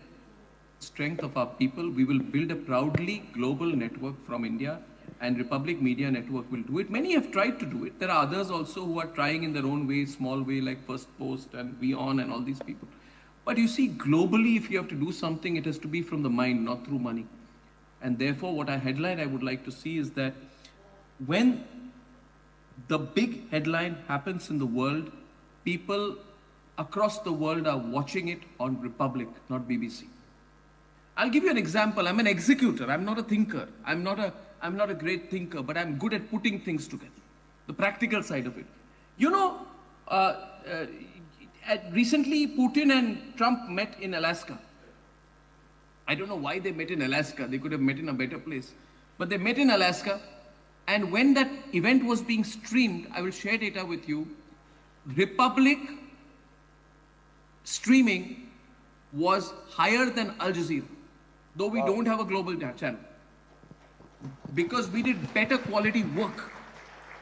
strength of our people. We will build a proudly global network from India, and Republic Media Network will do it. Many have tried to do it. There are others also who are trying in their own way, small way, like First Post and WeOn and all these people. But you see, globally, if you have to do something, it has to be from the mind, not through money. And therefore, what headline I would like to see is that when the big headline happens in the world, people across the world are watching it on Republic, not BBC. I'll give you an example. I'm an executor. I'm not a thinker. I'm not a great thinker, but I'm good at putting things together. The practical side of it. You know, recently Putin and Trump met in Alaska. I don't know why they met in Alaska. They could have met in a better place. But they met in Alaska. And when that event was being streamed, I will share data with you. Republic streaming was higher than Al Jazeera, though we don't have a global channel, because we did better quality work.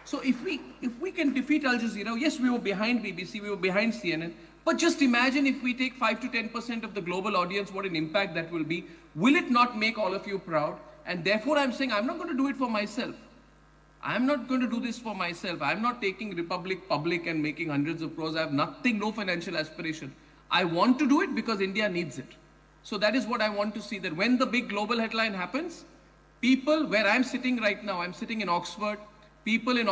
So if we can defeat Al Jazeera, yes, we were behind BBC, we were behind CNN, but just imagine if we take 5 to 10% of the global audience, what an impact that will be. Will it not make all of you proud? And therefore I'm saying I'm not going to do it for myself. I'm not going to do this for myself. I'm not taking Republic public and making hundreds of crores. I have nothing, no financial aspiration. I want to do it because India needs it. So that is what I want to see, that when the big global headline happens, people, where I'm sitting right now, I'm sitting in Oxford, people in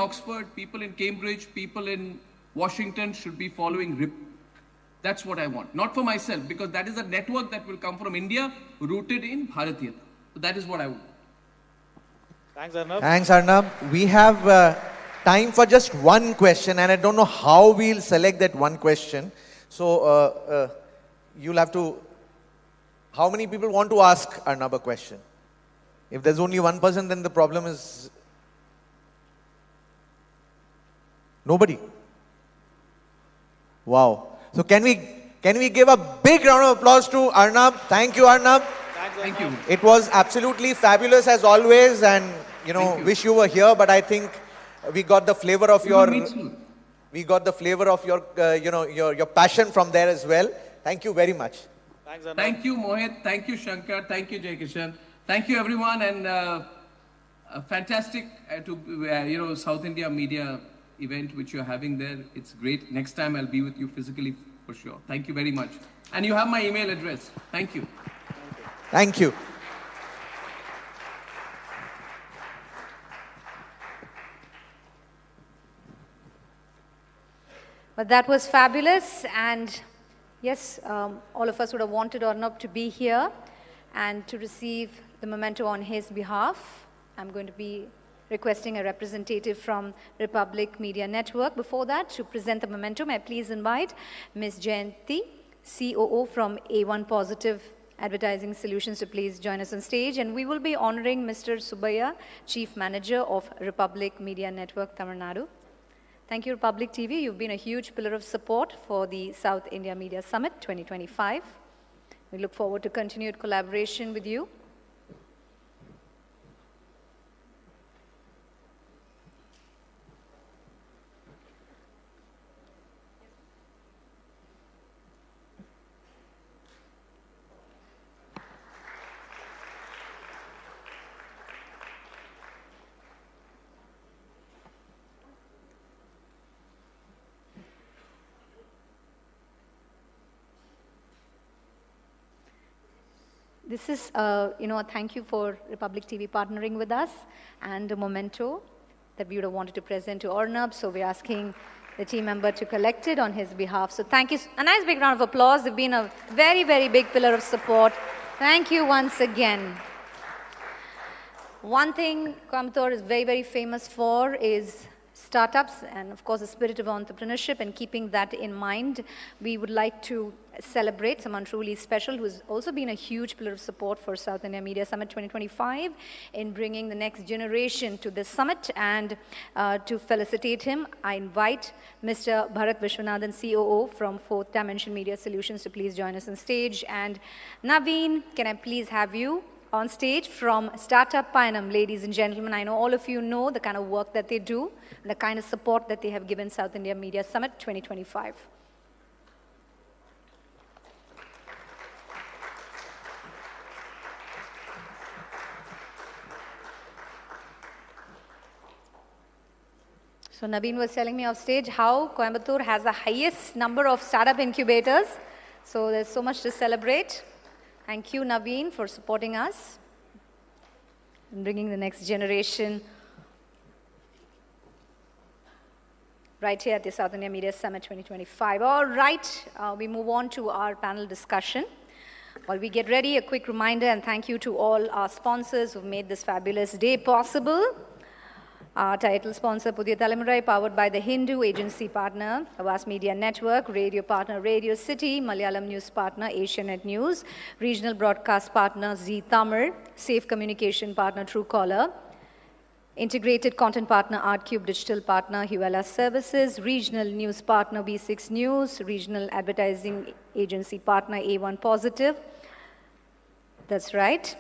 Cambridge, people in Washington should be following RIP. That's what I want. Not for myself, because that is a network that will come from India, rooted in Bharatiyata. So that is what I want. Thanks, Arnab. Thanks, Arnab. We have time for just one question, and I don't know how we'll select that one question. So you'll have to... How many people want to ask Arnab a question? If there's only one person, then the problem is... Nobody. Wow. So can we give a big round of applause to Arnab? Thank you, Arnab. Thank you. It was absolutely fabulous as always, and wish you were here, but I think we got the flavor of your your passion from there as well. Thank you very much. Thanks, Arnab. Thank you, Mohit. Thank you, Shankar. Thank you, Jaykishan. Thank you, everyone, and fantastic South India media event which you're having there. It's great. Next time I'll be with you physically for sure. Thank you very much. And you have my email address. Thank you. Thank you. But that was fabulous, and yes, all of us would have wanted Arnab to be here and to receive the memento on his behalf. I'm going to be requesting a representative from Republic Media Network. Before that, to present the memento, may I please invite Ms. Jayanti, COO from A1 Positive Advertising Solutions, to please join us on stage. And we will be honoring Mr. Subbiah, Chief Manager of Republic Media Network, Tamil Nadu. Thank you, Republic TV. You've been a huge pillar of support for the South India Media Summit 2025. We look forward to continued collaboration with you. This is, a thank you for Republic TV partnering with us, and a memento that we would have wanted to present to Arnab. So we're asking the team member to collect it on his behalf. So thank you. A nice big round of applause. They've been a very, very big pillar of support. Thank you once again. One thing Coimbatore is very, very famous for is startups and, of course, the spirit of entrepreneurship, and keeping that in mind, we would like to celebrate someone truly special who has also been a huge pillar of support for South India Media Summit 2025 in bringing the next generation to this summit. And to felicitate him, I invite Mr. Bharat Vishwanathan, COO from Fourth Dimension Media Solutions, to please join us on stage. And Naveen, can I please have you on stage from Startup Payanam? Ladies and gentlemen, I know all of you know the kind of work that they do, the kind of support that they have given South India Media Summit 2025. So Naveen was telling me off stage how Coimbatore has the highest number of startup incubators. So there's so much to celebrate. Thank you, Naveen, for supporting us and bringing the next generation right here at the South India Media Summit 2025. All right, we move on to our panel discussion. While we get ready, a quick reminder and thank you to all our sponsors who've made this fabulous day possible. Our title sponsor, PuthuYugamTV, powered by The Hindu, agency partner, Havas Media Network, radio partner, Radio City, Malayalam news partner, Asianet News, regional broadcast partner, Zee Tamil, safe communication partner, Truecaller, integrated content partner, ArtCube, digital partner, Huela Services, regional news partner, B6 News, regional advertising agency partner, A1 Positive. That's right.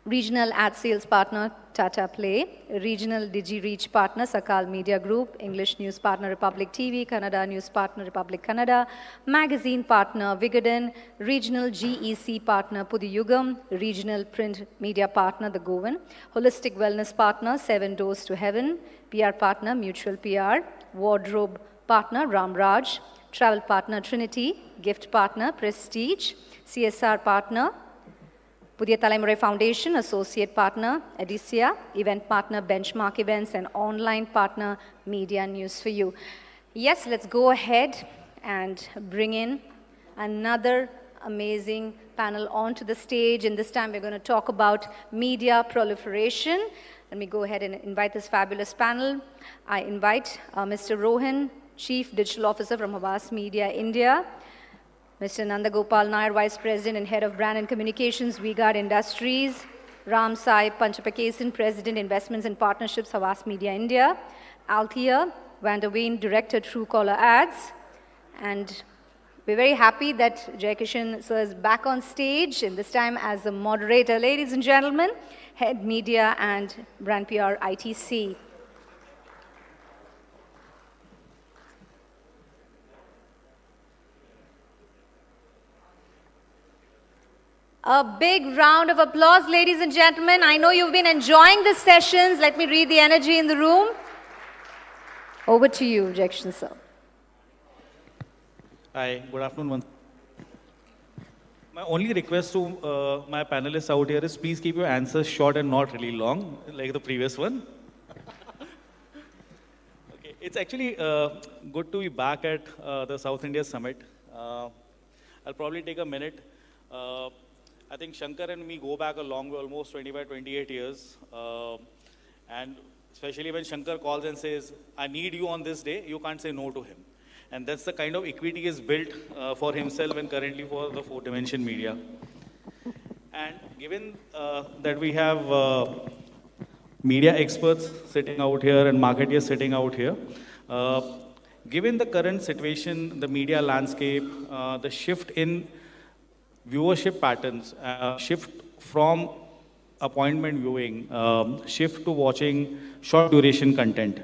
Regional ad sales partner, Tata Play. Regional Digi-Reach partner, Sakal Media Group. English news partner, Republic TV. Kannada news partner, Republic Kannada. Magazine partner, Vigadan. Regional GEC partner, PuthuYugam. Regional print media partner, The Govan. Holistic wellness partner, 7 Doors to Heaven. PR partner, Mutual PR. Wardrobe partner, Ramraj. Travel partner, Trinity. Gift partner, Prestige. CSR partner, Pudhiya Thalaimurai Foundation, associate partner, Edicia, event partner, Benchmark Events, and online partner, Media News for You. Yes, let's go ahead and bring in another amazing panel onto the stage, and this time we're going to talk about media proliferation. Let me go ahead and invite this fabulous panel. I invite Mr. Rohan, Chief Digital Officer from Havas Media India, Mr. Nandagopal Nair, Vice President and Head of Brand and Communications, V-Guard Industries, Ram Sai Panchapakesan, President, Investments and Partnerships, Havas Media India, Althea Vanderveen, Director, Truecaller Ads, and we're very happy that Jayakishan sir is back on stage, and this time as a moderator. Ladies and gentlemen, Head Media and Brand PR, ITC. A big round of applause, ladies and gentlemen. I know you've been enjoying the sessions. Let me read the energy in the room. Over to you, Jayakishan sir. Hi, good afternoon. My only request to my panelists out here is please keep your answers short and not really long, like the previous one. Okay, it's actually good to be back at the South India Summit. I'll probably take a minute. I think Shankar and me go back a long way, almost 25, 28 years. And especially when Shankar calls and says, I need you on this day, you can't say no to him. And that's the kind of equity he's built for himself and currently for the 4th Dimension Media. And given that we have media experts sitting out here and marketeers sitting out here, given the current situation, the media landscape, the shift in viewership patterns, shift from appointment viewing, shift to watching short duration content.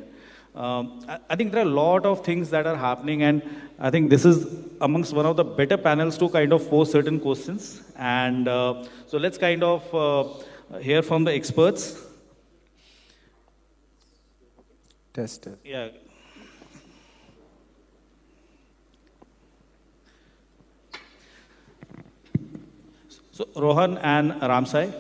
I think there are a lot of things that are happening, and I think this is amongst one of the better panels to kind of pose certain questions. And so let's kind of hear from the experts. Test it. Yeah. So Rohan and Ramsai.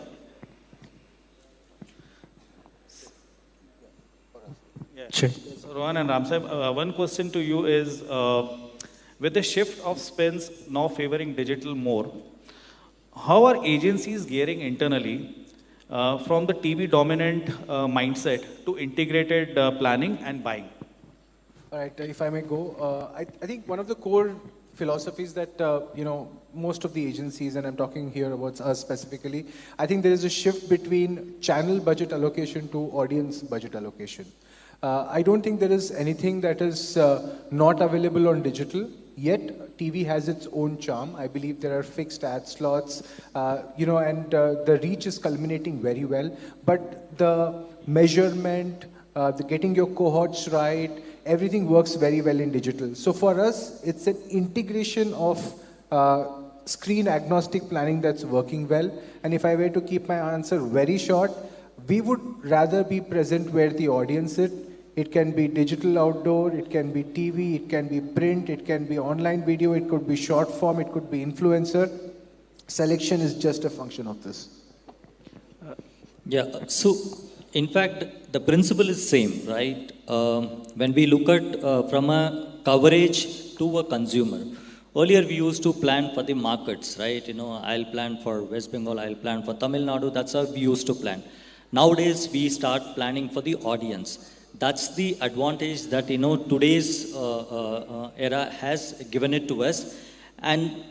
Yeah. Sure. So Rohan and Ramsai, one question to you is, with the shift of spends now favoring digital more, how are agencies gearing internally from the TV dominant mindset to integrated planning and buying? All right, if I may go, I think one of the core philosophies that, most of the agencies, and I'm talking here about us specifically, I think there is a shift between channel budget allocation to audience budget allocation. I don't think there is anything that is not available on digital, yet TV has its own charm. I believe there are fixed ad slots, and the reach is culminating very well. But the measurement, the getting your cohorts right, everything works very well in digital. So for us, it's an integration of screen agnostic planning that's working well. And if I were to keep my answer very short, we would rather be present where the audience is, it can be digital outdoor, it can be TV, it can be print, it can be online video, it could be short form, it could be influencer. Selection is just a function of this. Yeah, so in fact, the principle is same, right? When we look at from a coverage to a consumer, earlier we used to plan for the markets, right? You know, I'll plan for West Bengal, I'll plan for Tamil Nadu, that's how we used to plan. Nowadays, we start planning for the audience. That's the advantage that, you know, today's era has given it to us. And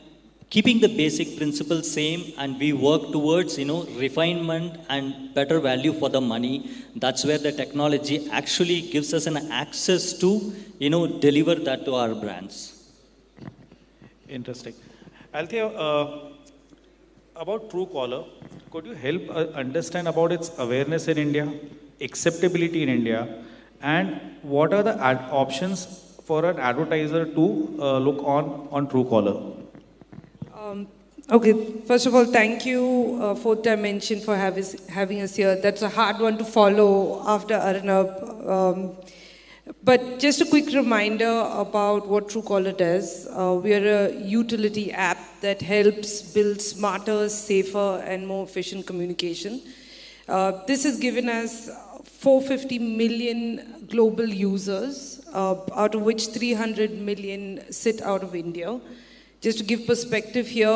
keeping the basic principles same, and we work towards, you know, refinement and better value for the money. That's where the technology actually gives us an access to, you know, deliver that to our brands. Interesting. Althea, about Truecaller, could you help understand about its awareness in India, acceptability in India, and what are the options for an advertiser to look on Truecaller? Okay, first of all, thank you, Fourth Dimension, for having us here. That's a hard one to follow after Arnab. But just a quick reminder about what Truecaller does. We are a utility app that helps build smarter, safer, and more efficient communication. This has given us 450 million global users, out of which 300 million sit out of India. Just to give perspective here,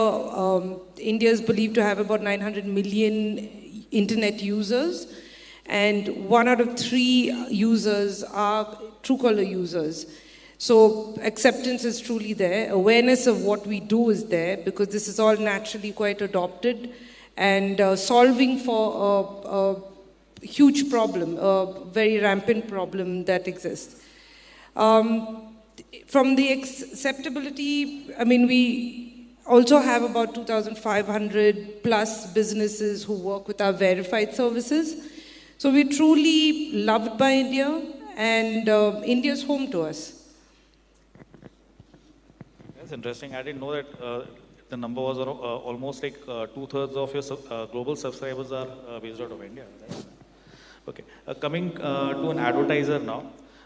India is believed to have about 900 million internet users, and 1 out of 3 users are Truecaller users. So acceptance is truly there. Awareness of what we do is there, because this is all naturally quite adopted, and solving for a huge problem, a very rampant problem that exists. From the acceptability, I mean, we also have about 2,500 plus businesses who work with our verified services. So we're truly loved by India, and India's home to us. That's interesting. I didn't know that the number was almost like 2/3 of your global subscribers are based out of India. Okay, coming to an advertiser now.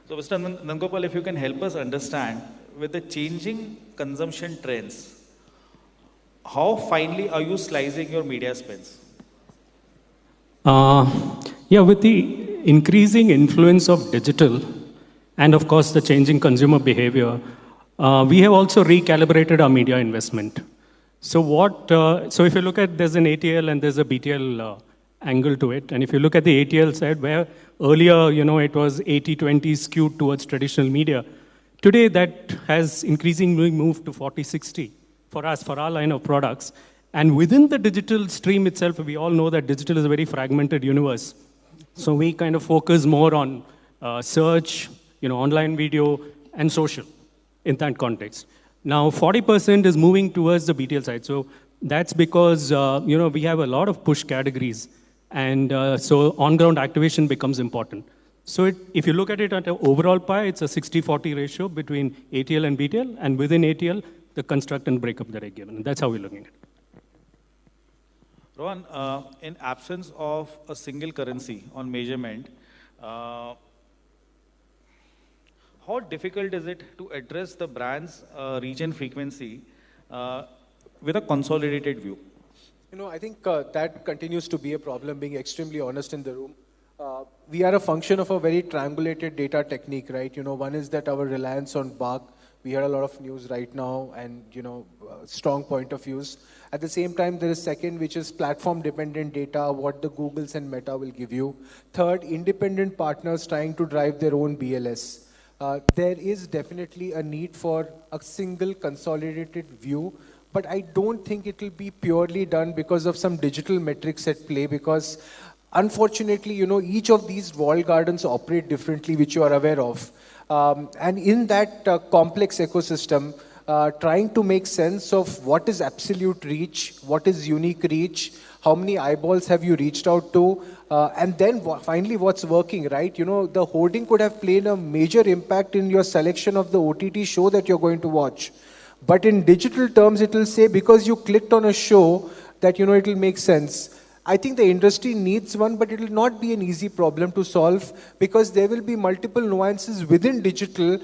So Mr. Nandgopal, if you can help us understand, with the changing consumption trends, how finely are you slicing your media spends? Yeah, with the increasing influence of digital and of course the changing consumer behavior, we have also recalibrated our media investment. So so if you look at, there's an ATL and there's a BTL angle to it. And if you look at the ATL side, where earlier, you know, it was 80-20 skewed towards traditional media, today that has increasingly moved to 40-60 for us, for our line of products. And within the digital stream itself, we all know that digital is a very fragmented universe. So we kind of focus more on search, you know, online video, and social in that context. Now, 40% is moving towards the BTL side. So that's because, you know, we have a lot of push categories. And so on-ground activation becomes important. So if you look at it at an overall pie, it's a 60-40 ratio between ATL and BTL. And within ATL, the construct and breakup that I given. And that's how we're looking at it. Rohan, in absence of a single currency on measurement, how difficult is it to address the brand's reach and frequency with a consolidated view? You know, I think that continues to be a problem, being extremely honest in the room. We are a function of a very triangulated data technique, right? You know, one is that our reliance on BARC. We hear a lot of news right now and, you know, strong point of views. At the same time, there is second, which is platform-dependent data, what the Googles and Meta will give you. Third, independent partners trying to drive their own BLS. There is definitely a need for a single consolidated view, but I don't think it will be purely done because of some digital metrics at play, because unfortunately, you know, each of these walled gardens operate differently, which you are aware of. And in that complex ecosystem, trying to make sense of what is absolute reach, what is unique reach, how many eyeballs have you reached out to, and then finally what's working, right? You know, the hoarding could have played a major impact in your selection of the OTT show that you're going to watch. But in digital terms, it will say, because you clicked on a show, that, you know, it will make sense. I think the industry needs one, but it will not be an easy problem to solve because there will be multiple nuances within digital.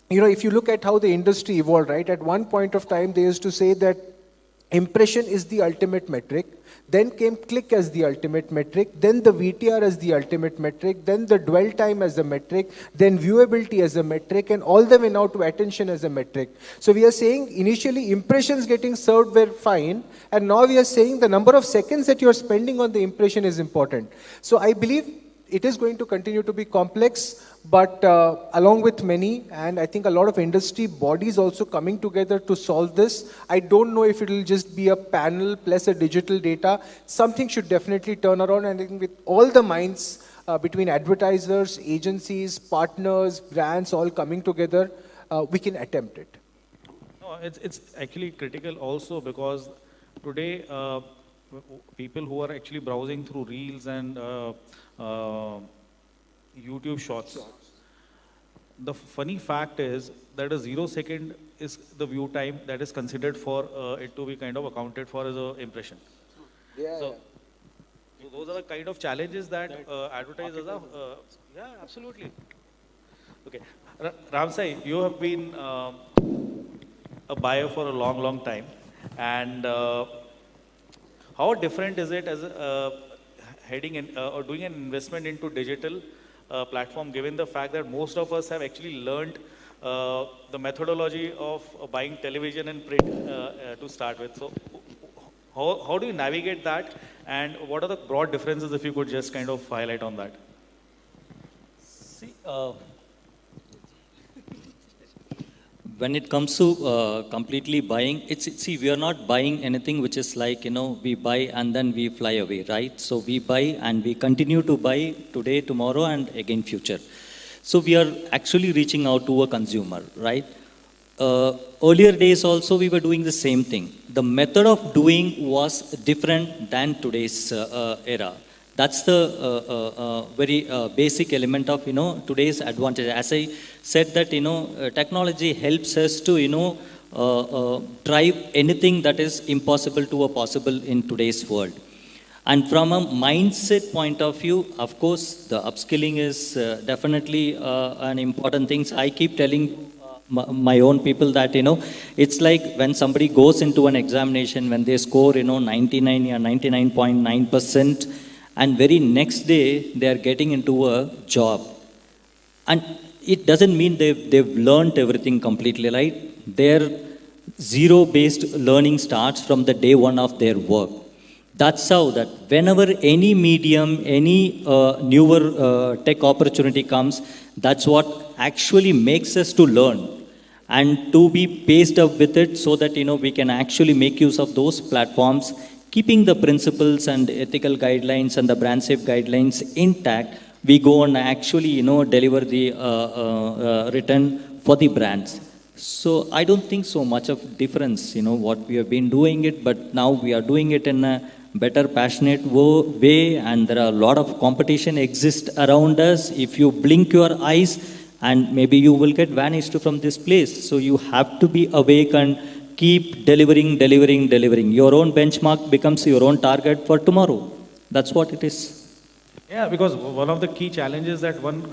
If you look at how the industry evolved, right? At one point of time, they used to say that impression is the ultimate metric. Then came click as the ultimate metric, then the VTR as the ultimate metric, then the dwell time as a metric, then viewability as a metric, and all the way now to attention as a metric. So we are saying initially impressions getting served were fine, and now we are saying the number of seconds that you are spending on the impression is important. So I believe it is going to continue to be complex, but along with many, and I think a lot of industry bodies also coming together to solve this. I don't know if it will just be a panel plus a digital data. Something should definitely turn around, and I think with all the minds between advertisers, agencies, partners, brands all coming together, we can attempt it. No, it's actually critical also because today people who are actually browsing through reels and YouTube shorts. The funny fact is that a 0 second is the view time that is considered for it to be kind of accounted for as an impression. Yeah. So those are the kind of challenges that advertisers are. Yeah, absolutely. Okay, Ramsai, you have been a buyer for a long, long time, and how different is it as heading in or doing an investment into digital platform, given the fact that most of us have actually learned the methodology of buying television and print to start with. So how do you navigate that, and what are the broad differences, if you could just kind of highlight on that? See, when it comes to completely buying, see, we are not buying anything which is like, we buy and then we fly away, right? So we buy and we continue to buy today, tomorrow, and again future. So we are actually reaching out to a consumer, right? Earlier days also we were doing the same thing. The method of doing was different than today's era. That's the very basic element of, today's advantage. As I said that, technology helps us to, drive anything that is impossible to a possible in today's world. And from a mindset point of view, of course, the upskilling is definitely an important thing. I keep telling my own people that, it's like when somebody goes into an examination, when they score, 99 or 99.9%, and very next day they are getting into a job. And it doesn't mean they've learned everything completely, right? Their zero-based learning starts from the day one of their work. That's how that whenever any medium, any newer tech opportunity comes, that's what actually makes us to learn and to be paced up with it so that, we can actually make use of those platforms, keeping the principles and ethical guidelines and the brand safe guidelines intact. We go and actually, deliver the return for the brands. So I don't think so much of difference, what we have been doing it, but now we are doing it in a better, passionate way, and there are a lot of competition exists around us. If you blink your eyes, and maybe you will get vanished from this place. So you have to be awake and keep delivering. Your own benchmark becomes your own target for tomorrow. That's what it is. Yeah, because one of the key challenges that one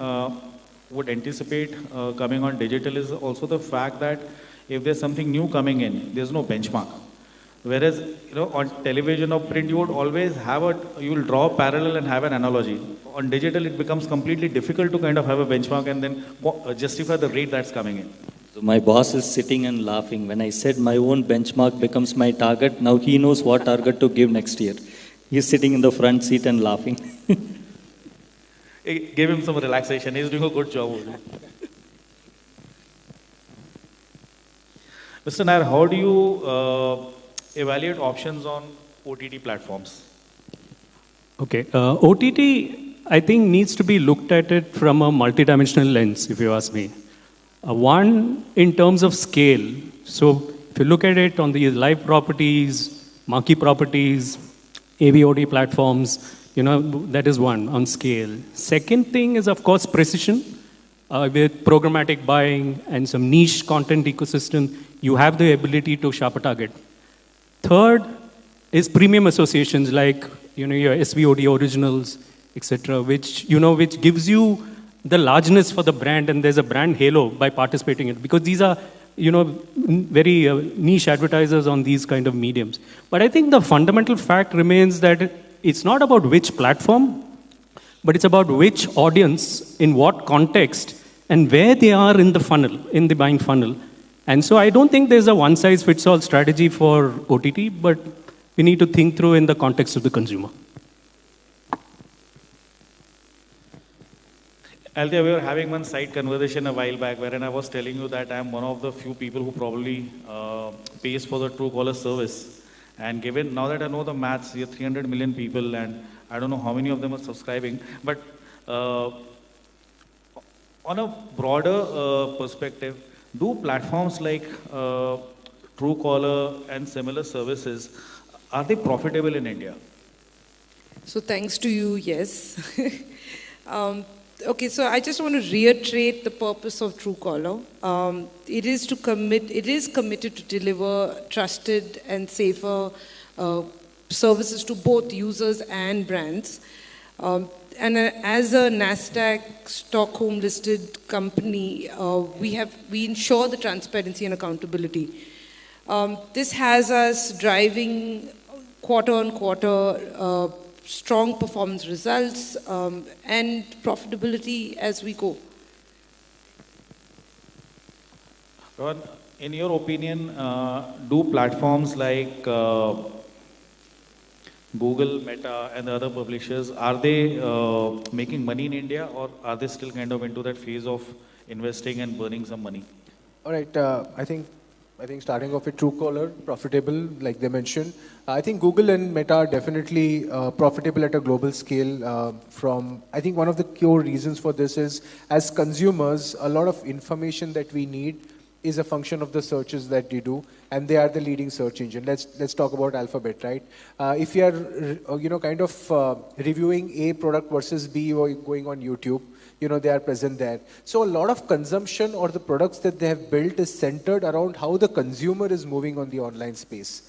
would anticipate coming on digital is also the fact that if there's something new coming in, there's no benchmark. Whereas, on television or print, you would always have you will draw a parallel and have an analogy. On digital, it becomes completely difficult to kind of have a benchmark and then justify the rate that's coming in. So my boss is sitting and laughing. When I said my own benchmark becomes my target, now he knows what target to give next year. He's sitting in the front seat and laughing. Give him some relaxation. He's doing a good job. Mr. Nair, how do you evaluate options on OTT platforms? Okay, OTT, I think, needs to be looked at it from a multidimensional lens, if you ask me. One, in terms of scale. So if you look at it on the live properties, marquee properties, AVOD platforms, that is one on scale. Second thing is, of course, precision. With programmatic buying and some niche content ecosystem, you have the ability to sharp a target. Third, is premium associations like, your SVOD originals, etc., which gives you the largeness for the brand, and there's a brand halo by participating in it, because these are, very niche advertisers on these kind of mediums. But I think the fundamental fact remains that it's not about which platform, but it's about which audience, in what context, and where they are in the funnel, in the buying funnel. And so I don't think there's a one-size-fits-all strategy for OTT, but we need to think through in the context of the consumer. Althea, we were having one side conversation a while back wherein I was telling you that I'm one of the few people who probably pays for the Truecaller service. And given, now that I know the maths, we have 300 million people and I don't know how many of them are subscribing. But on a broader perspective, do platforms like Truecaller and similar services, are they profitable in India? So thanks to you, yes. Okay, so I just want to reiterate the purpose of Truecaller. It is committed to deliver trusted and safer services to both users and brands. And as a NASDAQ Stockholm listed company, we ensure the transparency and accountability. This has us driving quarter on quarter strong performance results and profitability as we go. Rohan, in your opinion, do platforms like Google, Meta, and the other publishers, are they making money in India, or are they still kind of into that phase of investing and burning some money? All right, I think starting off with Truecaller, profitable, like they mentioned. I think Google and Meta are definitely profitable at a global scale. I think one of the core reasons for this is, as consumers, a lot of information that we need is a function of the searches that they do, and they are the leading search engine. Let's talk about Alphabet, right? If you are, kind of reviewing a product versus B, or going on YouTube, they are present there. So a lot of consumption or the products that they have built is centered around how the consumer is moving on the online space.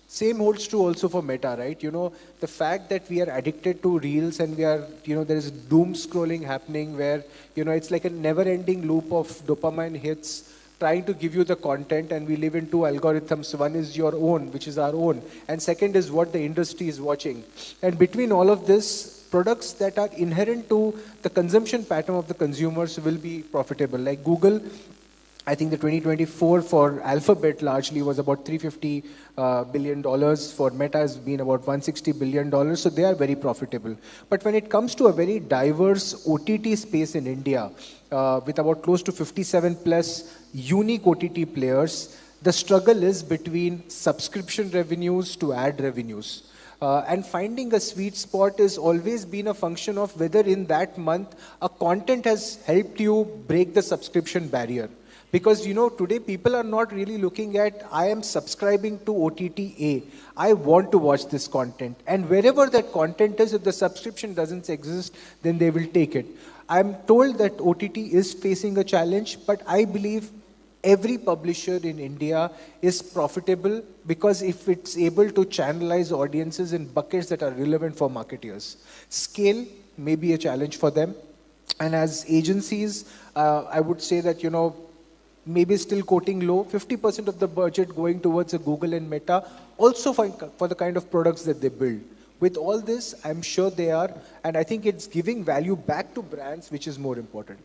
Same holds true also for Meta, right? The fact that we are addicted to reels and we are, there is doom scrolling happening where, it's like a never-ending loop of dopamine hits trying to give you the content, and we live in two algorithms. One is your own, which is our own, and second is what the industry is watching. And between all of this, products that are inherent to the consumption pattern of the consumers will be profitable. Like Google, I think the 2024 for Alphabet largely was about $350 billion. For Meta has been about $160 billion. So they are very profitable. But when it comes to a very diverse OTT space in India, with about close to 57 plus unique OTT players, the struggle is between subscription revenues to ad revenues. And finding a sweet spot has always been a function of whether in that month a content has helped you break the subscription barrier. Because, today people are not really looking at, I am subscribing to OTT A. I want to watch this content. And wherever that content is, if the subscription doesn't exist, then they will take it. I'm told that OTT is facing a challenge, but I believe every publisher in India is profitable because if it's able to channelize audiences in buckets that are relevant for marketers. Scale may be a challenge for them. And as agencies, I would say that, maybe still quoting low, 50% of the budget going towards a Google and Meta, also for the kind of products that they build. With all this, I'm sure they are, and I think it's giving value back to brands, which is more important.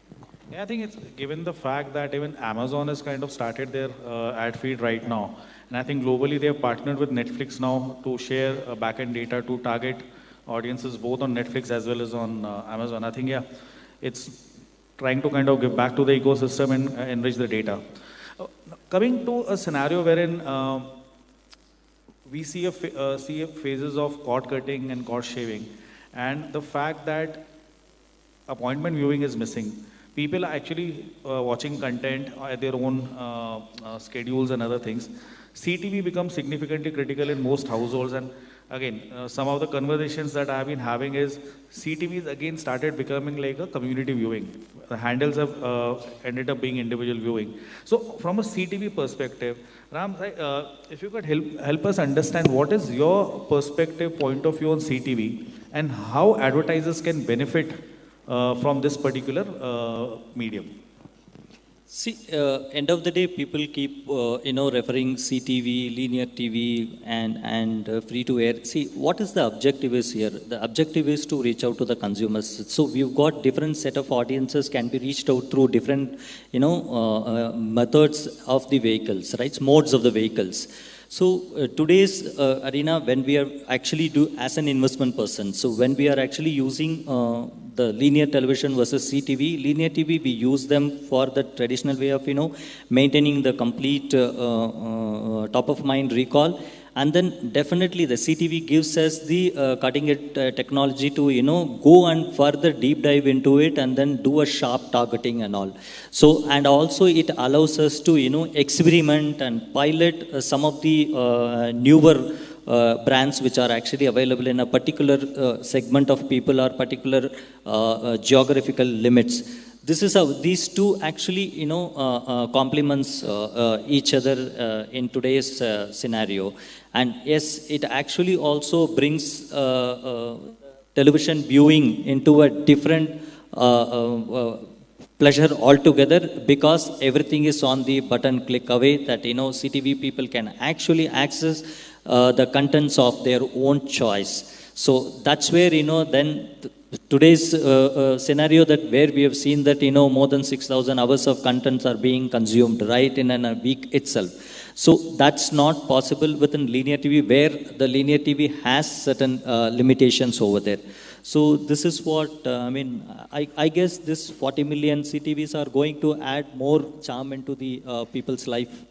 Yeah, I think it's given the fact that even Amazon has kind of started their ad feed right now. And I think globally they have partnered with Netflix now to share backend data to target audiences both on Netflix as well as on Amazon. I think, yeah, it's trying to kind of give back to the ecosystem and enrich the data. Coming to a scenario wherein we see phases of cord cutting and cord shaving, and the fact that appointment viewing is missing. People are actually watching content at their own schedules and other things. CTV becomes significantly critical in most households, and again, some of the conversations that I have been having is CTVs again started becoming like a community viewing. The handles have ended up being individual viewing. So from a CTV perspective, Ram, if you could help us understand what is your perspective, point of view on CTV and how advertisers can benefit from this particular medium. See, end of the day, people keep, referring CTV, linear TV, and free to air. See, what is the objective is here? The objective is to reach out to the consumers. So we've got different set of audiences can be reached out through different, methods of the vehicles, right? Modes of the vehicles. So today's arena, when we are actually as an investment person, so when we are actually using the linear television versus CTV, linear TV, we use them for the traditional way of, maintaining the complete top of mind recall. And then definitely the CTV gives us the cutting edge technology to, go and further deep dive into it and then do a sharp targeting and all. So, and also it allows us to, experiment and pilot some of the newer brands which are actually available in a particular segment of people or particular geographical limits. This is how these two actually, complements each other in today's scenario. And yes, it actually also brings television viewing into a different pleasure altogether, because everything is on the button click away that, CTV people can actually access the contents of their own choice. So that's where, then today's scenario that where we have seen that, more than 6,000 hours of contents are being consumed right in a week itself. So that's not possible within linear TV, where the linear TV has certain limitations over there. So this is what, I guess this 40 million CTVs are going to add more charm into the people's life.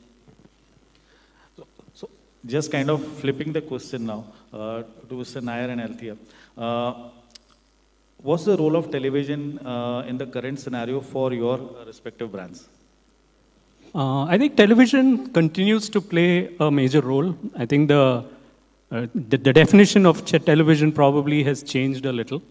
So just kind of flipping the question now to Mr. Nair and Althea. What's the role of television in the current scenario for your respective brands? I think television continues to play a major role. I think the definition of television probably has changed a little.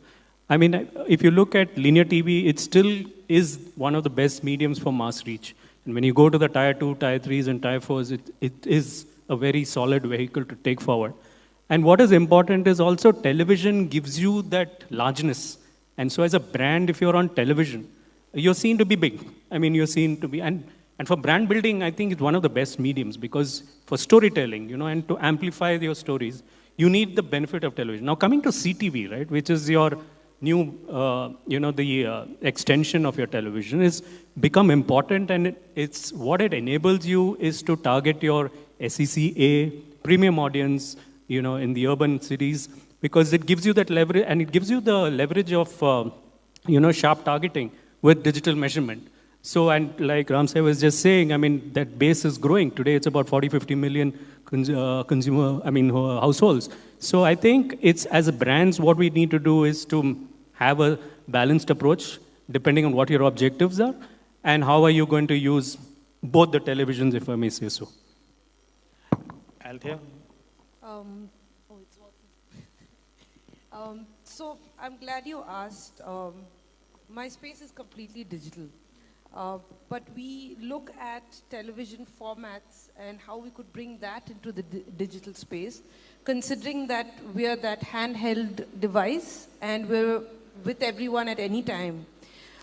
I mean, if you look at linear TV, it still is one of the best mediums for mass reach. And when you go to the tier 2, tier 3s and tier 4s, it is a very solid vehicle to take forward. And what is important is also television gives you that largeness. And so as a brand, if you're on television, you're seen to be big. I mean, you're seen to be, and for brand building, I think it's one of the best mediums, because for storytelling, and to amplify your stories, you need the benefit of television. Now coming to CTV, right, which is your new, the extension of your television, is become important, and it's what it enables you is to target your SECA premium audience, in the urban cities, because it gives you that leverage, and it gives you the leverage of, sharp targeting with digital measurement. So, and like Ramsay was just saying, I mean, that base is growing. Today, it's about 40-50 million households. So I think it's, as a brands, what we need to do is to have a balanced approach, depending on what your objectives are, and how are you going to use both the televisions, if I may say so. Althea? It's working. So I'm glad you asked. My space is completely digital. But we look at television formats and how we could bring that into the digital space, considering that we are that handheld device and we're with everyone at any time.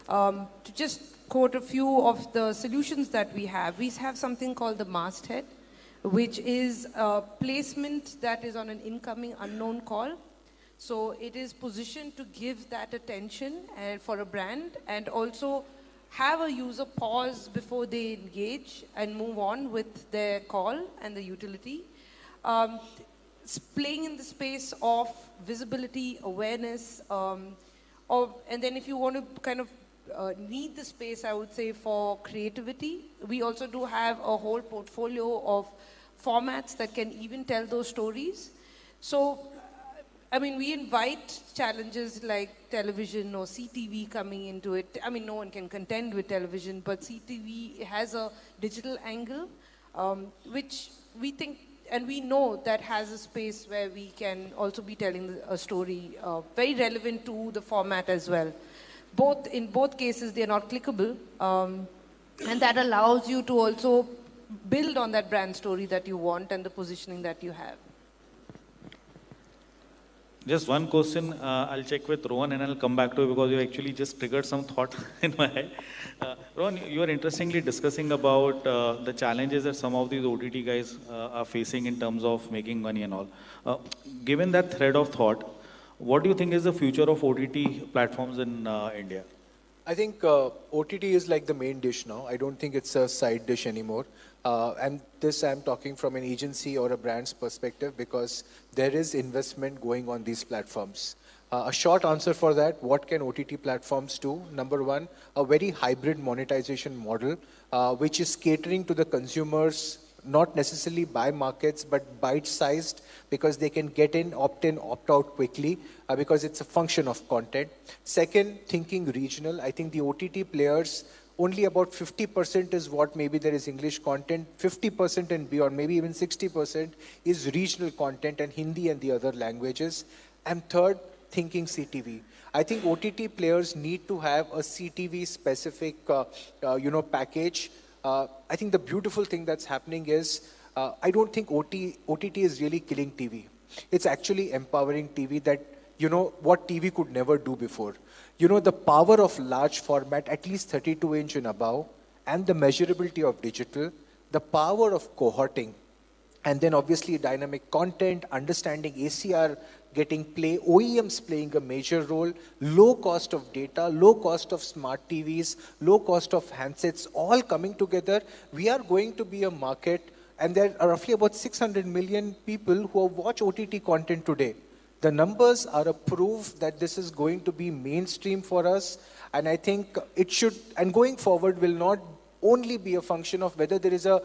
To just quote a few of the solutions that we have something called the masthead, which is a placement that is on an incoming unknown call. So it is positioned to give that attention for a brand, and also have a user pause before they engage and move on with their call and the utility. Playing in the space of visibility, awareness, and then if you want to kind of need the space, I would say, for creativity, we also do have a whole portfolio of formats that can even tell those stories. So, I mean, we invite challenges like television or CTV coming into it. I mean, no one can contend with television, but CTV has a digital angle, which we think and we know that has a space where we can also be telling a story very relevant to the format as well. In both cases, they are not clickable, and that allows you to also build on that brand story that you want and the positioning that you have. Just one question, I'll check with Rohan and I'll come back to you because you actually just triggered some thought in my head. Rohan, you are interestingly discussing about the challenges that some of these OTT guys are facing in terms of making money and all. Given that thread of thought, what do you think is the future of OTT platforms in India? I think OTT is like the main dish now. I don't think it's a side dish anymore. And this I'm talking from an agency or a brand's perspective because there is investment going on these platforms. A short answer for that, what can OTT platforms do? Number one, a very hybrid monetization model, which is catering to the consumers, not necessarily by markets, but bite-sized because they can get in, opt out quickly because it's a function of content. Second, thinking regional. I think the OTT players, only about 50% is what maybe there is English content, 50% and beyond, maybe even 60% is regional content and Hindi and the other languages. And third, thinking CTV. I think OTT players need to have a CTV specific, package. I think the beautiful thing that's happening is, I don't think OTT is really killing TV. It's actually empowering TV that, what TV could never do before. The power of large format, at least 32-inch and above, and the measurability of digital, the power of cohorting, and then obviously dynamic content, understanding ACR, getting play, OEMs playing a major role, low cost of data, low cost of smart TVs, low cost of handsets, all coming together. We are going to be a market, and there are roughly about 600 million people who watch OTT content today. The numbers are a proof that this is going to be mainstream for us, and I think it should, and going forward will not only be a function of whether there is a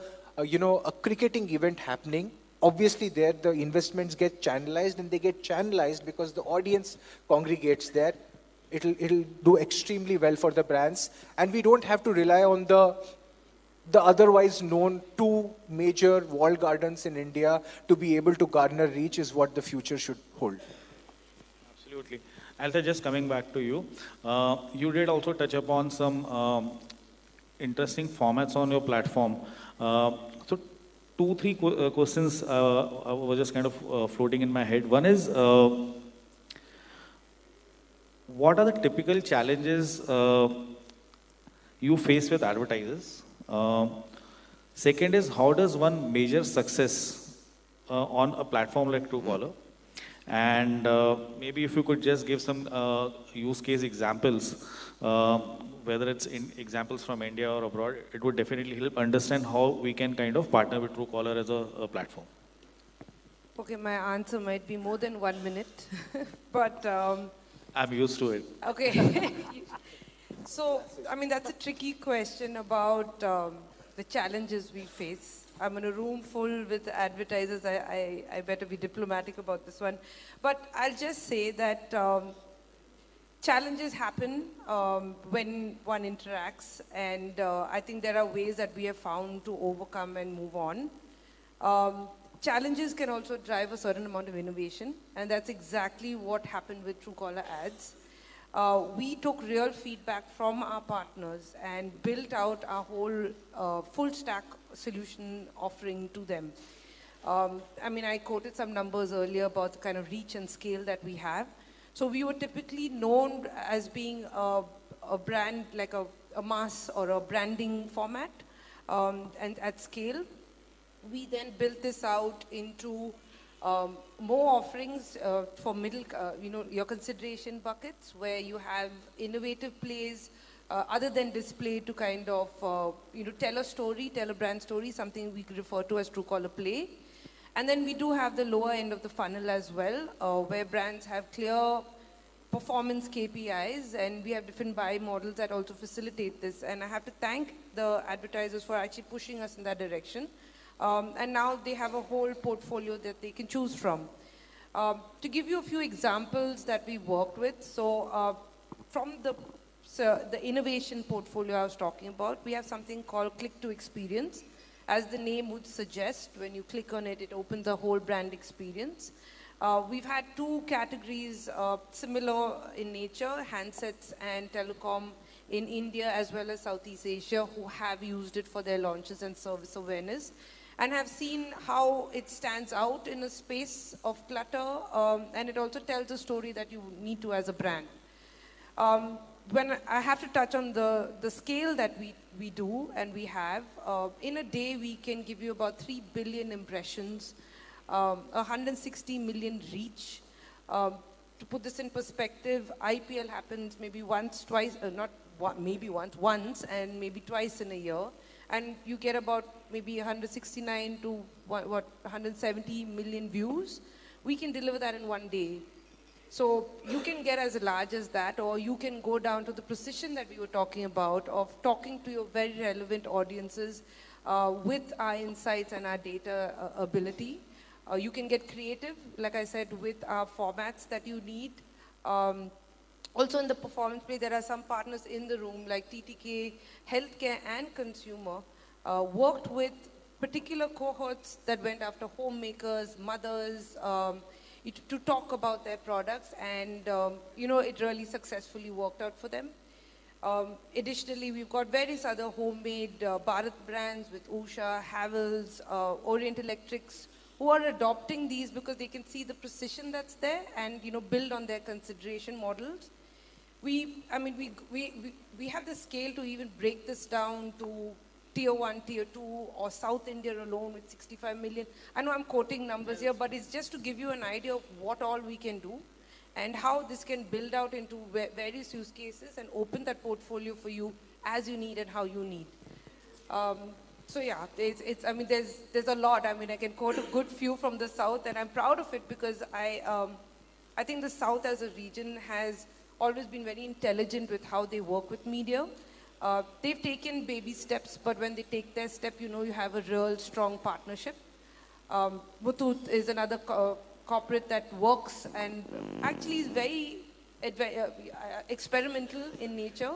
cricketing event happening. Obviously there the investments get channelized, and they get channelized because the audience congregates there. It'll do extremely well for the brands, and we don't have to rely on the otherwise known two major walled gardens in India to be able to garner reach is what the future should hold. Absolutely. Alta, just coming back to you. You did also touch upon some interesting formats on your platform. So 2-3 questions were just kind of floating in my head. One is, what are the typical challenges you face with advertisers? Second is, how does one measure success on a platform like Truecaller? And maybe if you could just give some use case examples, whether it's in examples from India or abroad, it would definitely help understand how we can kind of partner with Truecaller as a platform. Okay, my answer might be more than 1 minute, but... I'm used to it. Okay. So, I mean, that's a tricky question about the challenges we face. I'm in a room full with advertisers. I better be diplomatic about this one. But I'll just say that challenges happen when one interacts. And I think there are ways that we have found to overcome and move on. Challenges can also drive a certain amount of innovation. And that's exactly what happened with Truecaller ads. We took real feedback from our partners and built out our whole full stack solution offering to them. I mean, I quoted some numbers earlier about the kind of reach and scale that we have. So we were typically known as being a brand, like a mass or a branding format, and at scale. We then built this out into more offerings for middle, your consideration buckets, where you have innovative plays other than display to kind of, tell a story, tell a brand story, something we could refer to as Truecaller Play. And then we do have the lower end of the funnel as well, where brands have clear performance KPIs, and we have different buy models that also facilitate this. And I have to thank the advertisers for actually pushing us in that direction. And now they have a whole portfolio that they can choose from. To give you a few examples that we worked with, so from the innovation portfolio I was talking about, we have something called Click to Experience. As the name would suggest, when you click on it, it opens a whole brand experience. We've had two categories similar in nature, handsets and telecom in India as well as Southeast Asia, who have used it for their launches and service awareness, and have seen how it stands out in a space of clutter, and it also tells a story that you need to as a brand. When I have to touch on the scale that we do and we have, in a day we can give you about 3 billion impressions, 160 million reach. To put this in perspective, IPL happens maybe once, twice, once and maybe twice in a year. And you get about maybe 169 to 170 million views. We can deliver that in one day. So you can get as large as that, or you can go down to the precision that we were talking about of talking to your very relevant audiences with our insights and our data ability. You can get creative, like I said, with our formats that you need. Also in the performance play, there are some partners in the room like TTK, healthcare and consumer, worked with particular cohorts that went after homemakers, mothers, to talk about their products, and it really successfully worked out for them. Additionally, we've got various other homemade Bharat brands with Usha, Havells, Orient Electrics, who are adopting these because they can see the precision that's there and build on their consideration models. We have the scale to even break this down to Tier 1, Tier 2, or South India alone with 65 million. I know I'm quoting numbers here, but it's just to give you an idea of what all we can do and how this can build out into various use cases and open that portfolio for you as you need and how you need. So yeah, there's a lot. I can quote a good few from the South, and I'm proud of it because I think the South as a region has always been very intelligent with how they work with media. They've taken baby steps, but when they take their step, you have a real strong partnership. Muthu is another corporate that works and actually is very experimental in nature.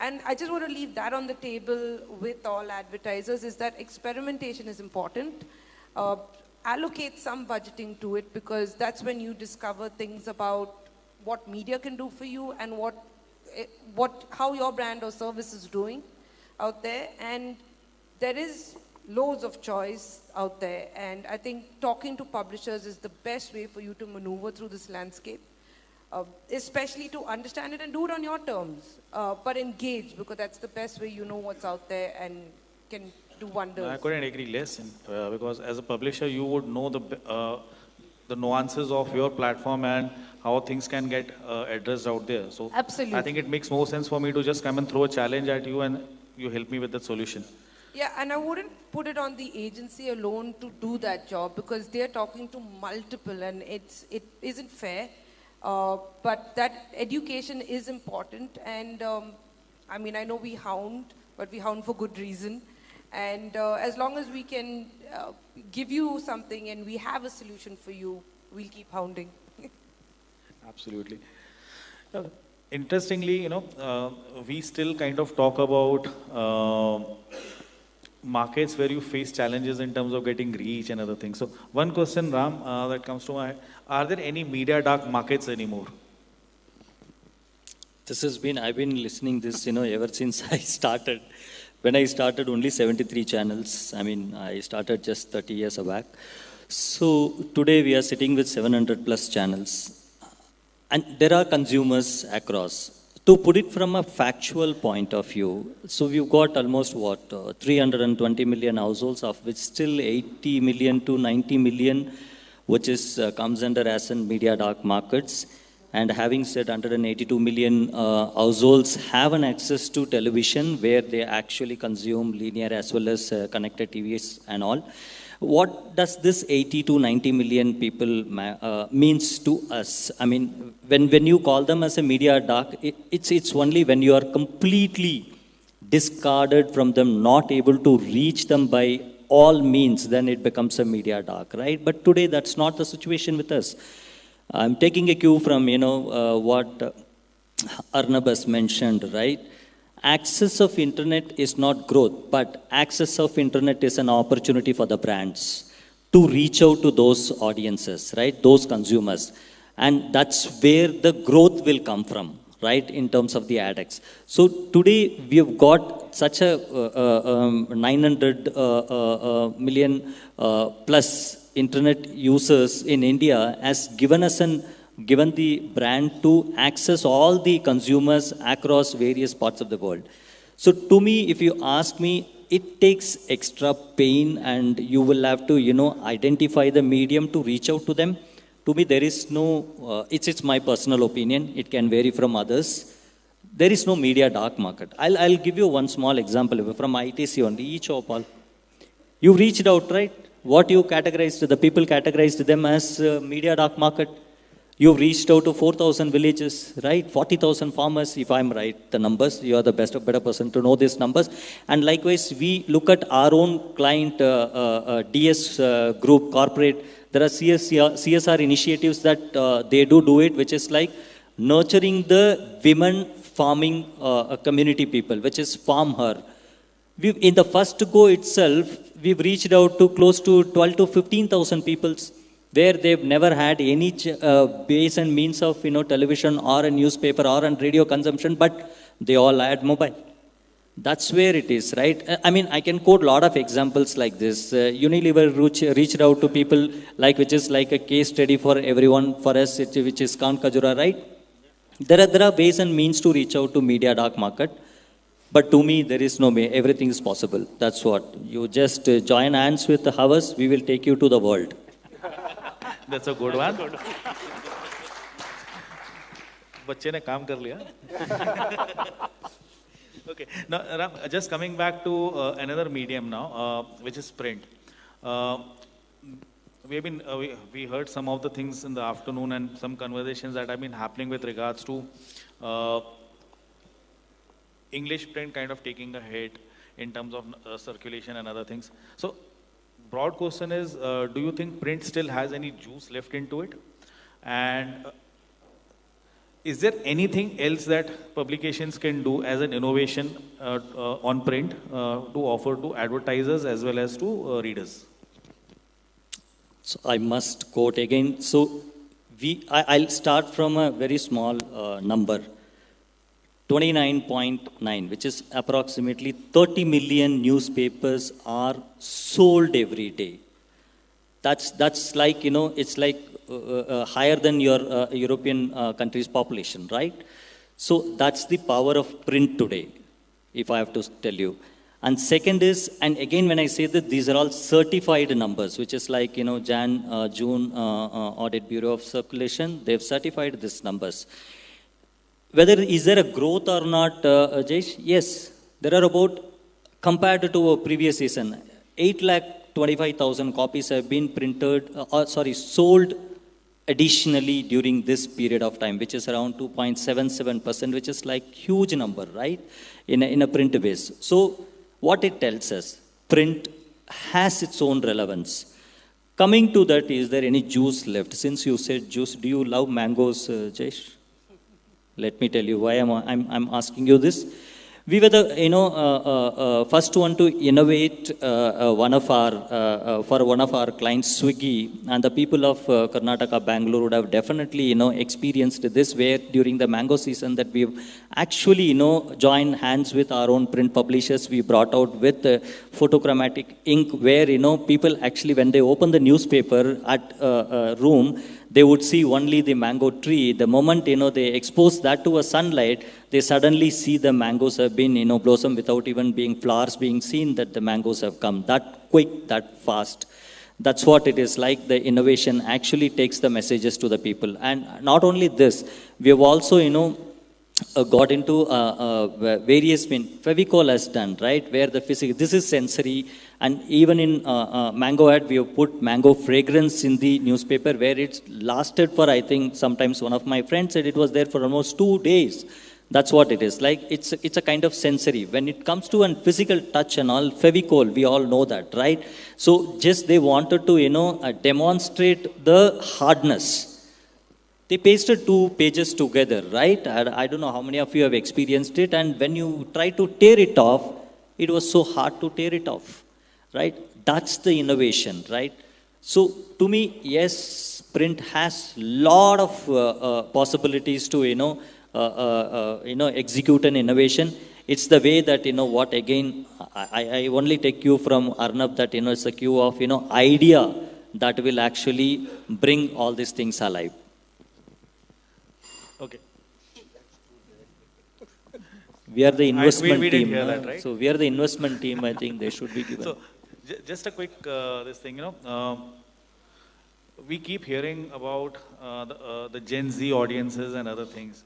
And I just want to leave that on the table with all advertisers, is that experimentation is important. Allocate some budgeting to it, because that's when you discover things about what media can do for you and how your brand or service is doing out there. And there is loads of choice out there, and I think talking to publishers is the best way for you to maneuver through this landscape, especially to understand it and do it on your terms, but engage, because that's the best way you know what's out there and can do wonders. I couldn't agree less, because as a publisher you would know the nuances of your platform and how things can get addressed out there. So absolutely, I think it makes more sense for me to just come and throw a challenge at you and you help me with the solution. Yeah, and I wouldn't put it on the agency alone to do that job, because they're talking to multiple, and it isn't fair. But that education is important, and I know we hound, but we hound for good reason. And as long as we can give you something and we have a solution for you, we'll keep hounding. Absolutely. Interestingly, we still kind of talk about markets where you face challenges in terms of getting reach and other things. So one question, Ram, that comes to my head: are there any media dark markets anymore? I've been listening this, ever since I started. When I started, only 73 channels. I started just 30 years back. So today we are sitting with 700 plus channels. And there are consumers across. To put it from a factual point of view, so we've got almost 320 million households, of which still 80 million to 90 million, which comes under as in media dark markets. And having said 182 million households have an access to television where they actually consume linear as well as connected TVs and all. What does this 80 to 90 million people means to us? When you call them as a media dark, it's only when you are completely discarded from them, not able to reach them by all means, then it becomes a media dark, right? But today that's not the situation with us. I'm taking a cue from, what Arnab has mentioned, right? access of internet is not growth, but access of internet is an opportunity for the brands to reach out to those audiences, right? Those consumers. And that's where the growth will come from, right? In terms of the ADX. So today we have got such a 900 million plus internet users in India has given us given the brand to access all the consumers across various parts of the world. So to me, if you ask me, it takes extra pain and you will have to, identify the medium to reach out to them. To me, there is no, it's my personal opinion. It can vary from others. There is no media dark market. I'll give you one small example from ITC only. Each of all. You reached out, right? What you categorized, the people categorized them as media dark market. You've reached out to 4,000 villages, right? 40,000 farmers, if I'm right, the numbers. You are the better person to know these numbers. And likewise, we look at our own client, DS group, corporate. There are CSR initiatives that they do it, which is like nurturing the women farming community people, which is Farm Her. In the first go itself, we've reached out to close to 12 to 15,000 people where they've never had any base and means of television or a newspaper or a radio consumption, but they all had mobile. That's where it is, right? I mean, I can quote a lot of examples like this. Unilever reached out to people which is like a case study for everyone, for us, which is Count Kajura, right? There are ways and means to reach out to media dark market. But to me, there is no way. Everything is possible. That's what. You just join hands with ours, we will take you to the world. That's a good one. बच्चे ने काम कर लिया. Okay. Now, Ram, just coming back to another medium now, which is print. We heard some of the things in the afternoon and some conversations that have been happening with regards to English print kind of taking a hit in terms of circulation and other things. So, broad question is, do you think print still has any juice left into it? And is there anything else that publications can do as an innovation on print to offer to advertisers as well as to readers? So I must quote again. So I'll start from a very small number. 29.9, which is approximately 30 million newspapers are sold every day. That's like, it's like higher than your European country's population, right? So that's the power of print today, if I have to tell you. And second is, and again when I say that these are all certified numbers, which is like, June Audit Bureau of Circulation, they've certified these numbers. Whether is there a growth or not, Jayesh? Yes, there are about, compared to a previous season, 8,25,000 copies have been printed, sold additionally during this period of time, which is around 2.77%, which is like huge number, right? In a print base. So what it tells us, print has its own relevance. Coming to that, is there any juice left? Since you said juice, do you love mangoes, Jayesh? Let me tell you why I'm asking you this. We were the first one to innovate for one of our clients, Swiggy, and the people of Karnataka, Bangalore would have definitely experienced this, where during the mango season that we've actually joined hands with our own print publishers. We brought out with photochromatic ink, where people actually, when they open the newspaper at a room, they would see only the mango tree. The moment, they expose that to a sunlight, they suddenly see the mangoes have been, blossom without even being flowers being seen, that the mangoes have come that quick, that fast. That's what it is like. The innovation actually takes the messages to the people. And not only this, we have also, got into various, Fevicol has done, right? Where the physics, this is sensory. And even in Mango ad, we have put mango fragrance in the newspaper, where it's lasted for, I think, sometimes one of my friends said it was there for almost 2 days. That's what it is. Like, it's a kind of sensory. When it comes to a physical touch and all, Fevicol, we all know that, right? So just they wanted to, demonstrate the hardness. they pasted two pages together, right? I don't know how many of you have experienced it. And when you try to tear it off, it was so hard to tear it off, right? That's the innovation, right? So to me, yes, print has lot of possibilities to, execute an innovation. It's the way that, what again, I only take you from Arnab that, it's a cue of, idea that will actually bring all these things alive. Okay. We are the investment we team. didn't hear that, right? So we are the investment team. I think they should be given. So just a quick this thing, we keep hearing about the Gen Z audiences and other things.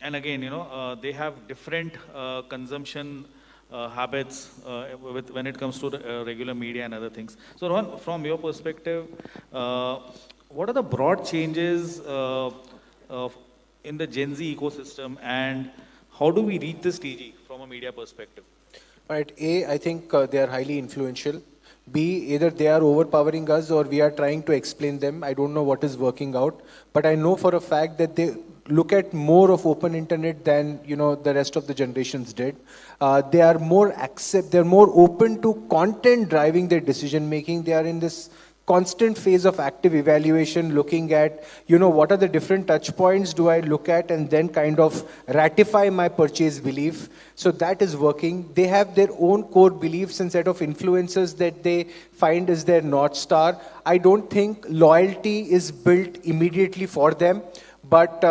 And again, they have different consumption habits when it comes to the, regular media and other things. So Rohan, from your perspective, what are the broad changes in the Gen Z ecosystem, and how do we reach this TG from a media perspective? Right. A, I think they are highly influential. B, either they are overpowering us or we are trying to explain them. I don't know what is working out, but I know for a fact that they look at more of open internet than the rest of the generations did. They are they're more open to content driving their decision making. They are in this constant phase of active evaluation, looking at, what are the different touch points do I look at and then kind of ratify my purchase belief. So that is working. They have their own core beliefs and set of influences that they find is their North Star. I don't think loyalty is built immediately for them. But,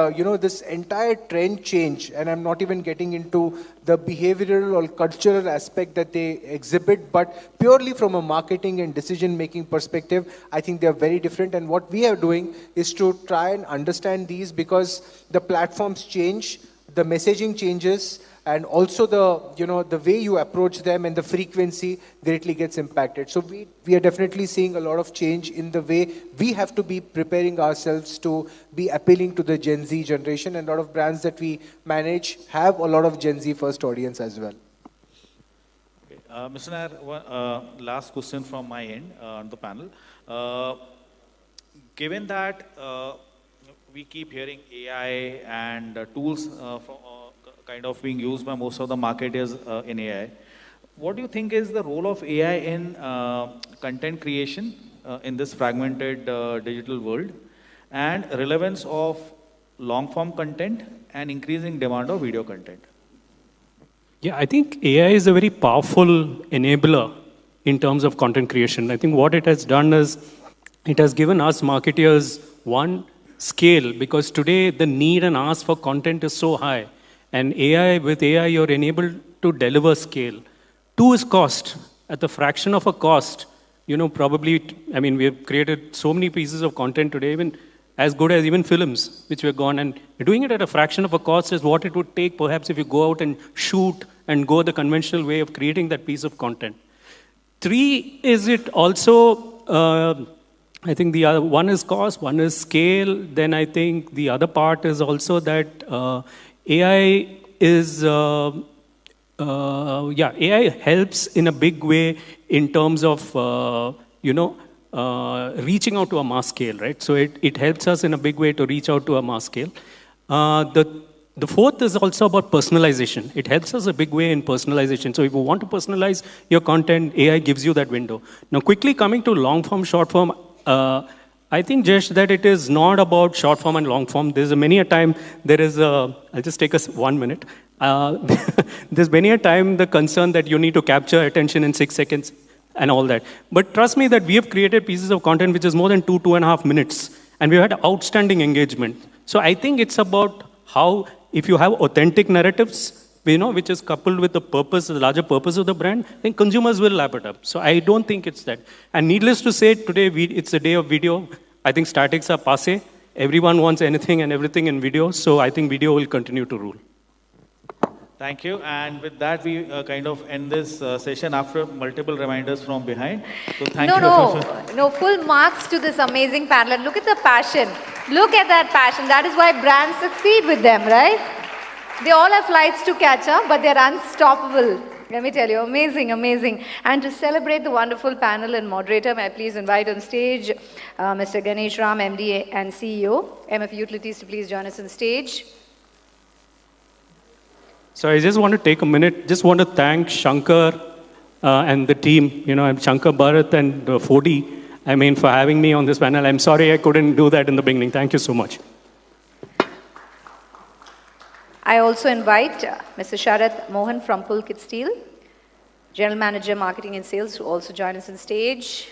this entire trend change, and I'm not even getting into the behavioral or cultural aspect that they exhibit, but purely from a marketing and decision-making perspective, I think they are very different. And what we are doing is to try and understand these, because the platforms change, the messaging changes, and also the way you approach them and the frequency greatly gets impacted. So we are definitely seeing a lot of change in the way we have to be preparing ourselves to be appealing to the Gen Z generation, and a lot of brands that we manage have a lot of Gen Z first audience as well. Okay. Mr. Nair, last question from my end on the panel. Given that we keep hearing AI and tools kind of being used by most of the marketers in AI, what do you think is the role of AI in content creation in this fragmented digital world, and relevance of long-form content and increasing demand of video content? Yeah, I think AI is a very powerful enabler in terms of content creation. I think what it has done is it has given us marketers one scale, because today the need and ask for content is so high. And with AI, you're enabled to deliver scale. Two is cost. At the fraction of a cost, probably, we have created so many pieces of content today, even as good as even films, which were gone. And doing it at a fraction of a cost is what it would take, perhaps, if you go out and shoot and go the conventional way of creating that piece of content. Three, is it also, I think the other one is cost, one is scale. Then I think the other part is also that AI is, AI helps in a big way in terms of, reaching out to a mass scale, right? So it helps us in a big way to reach out to a mass scale. The fourth is also about personalization. It helps us a big way in personalization. So if you want to personalize your content, AI gives you that window. Now, quickly coming to long form, short form, I think, Jesh, that it is not about short form and long form. There's many a time I'll just take us 1 minute. There's many a time the concern that you need to capture attention in 6 seconds and all that. But trust me that we have created pieces of content which is more than 2.5 minutes. And we've had outstanding engagement. So I think it's about how, if you have authentic narratives, which is coupled with the purpose, the larger purpose of the brand, then consumers will lap it up. So I don't think it's that. And needless to say, today it's a day of video. I think statics are passé. Everyone wants anything and everything in video. So I think video will continue to rule. Thank you. And with that, we kind of end this session after multiple reminders from behind. So thank you. No, full marks to this amazing panel. And look at the passion. Look at that passion. That is why brands succeed with them, right? They all have flights to catch up, but they're unstoppable. Let me tell you, amazing, amazing. And to celebrate the wonderful panel and moderator, may I please invite on stage Mr. Ganesh Ram, MD and CEO, MF Utilities, to please join us on stage. So I just want to take a minute, just want to thank Shankar and the team, and Shankar Bharat and 4D, for having me on this panel. I'm sorry I couldn't do that in the beginning. Thank you so much. I also invite Mr. Sharath Mohan from Pulkit Steel, General Manager, Marketing and Sales, to also join us on stage.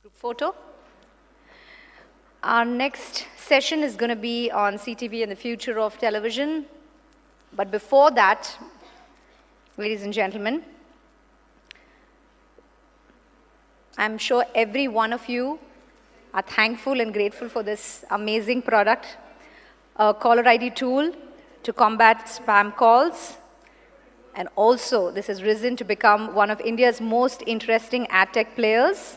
Group photo. Our next session is going to be on CTV and the future of television. But before that, ladies and gentlemen, I'm sure every one of you are thankful and grateful for this amazing product, a caller ID tool to combat spam calls. And also, this has risen to become one of India's most interesting ad tech players.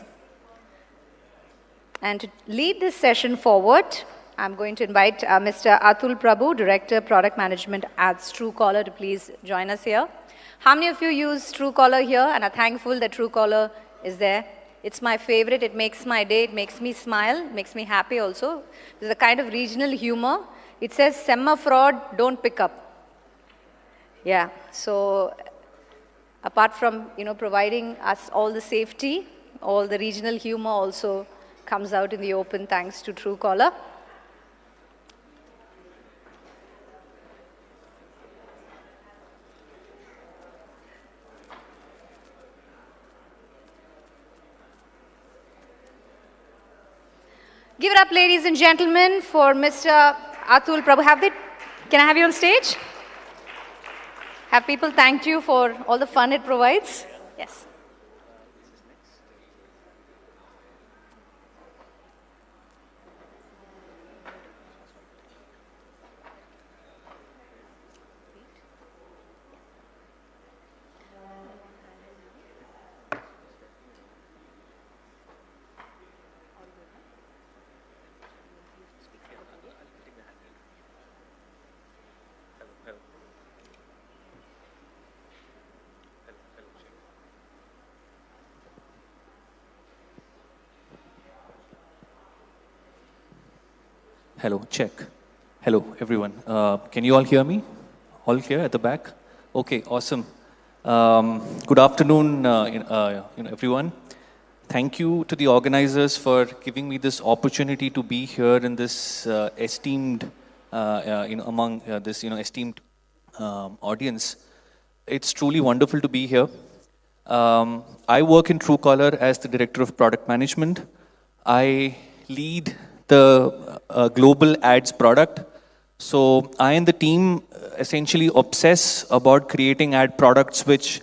And to lead this session forward, I'm going to invite Mr. Atul Prabhu, Director, Product Management at Truecaller, to please join us here. How many of you use Truecaller here and are thankful that Truecaller is there? It's my favorite. It makes my day. It makes me smile. It makes me happy also. There's a kind of regional humor. It says, Semma fraud, don't pick up. Yeah, so apart from, providing us all the safety, all the regional humor also comes out in the open thanks to Truecaller. Give it up, ladies and gentlemen, for Mr. Atul Prabhu. Can I have you on stage? Have people thanked you for all the fun it provides? Yes. Hello, check. Hello, everyone. Can you all hear me? All here at the back? Okay, awesome. Good afternoon, everyone. Thank you to the organizers for giving me this opportunity to be here in this esteemed, among this, esteemed audience. It's truly wonderful to be here. I work in Truecaller as the Director of Product Management. I lead the global ads product. So I and the team essentially obsess about creating ad products which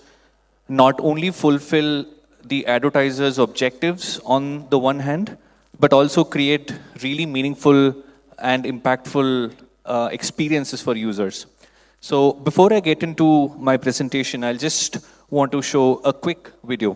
not only fulfill the advertisers' objectives on the one hand, but also create really meaningful and impactful experiences for users. So before I get into my presentation, I'll just want to show a quick video.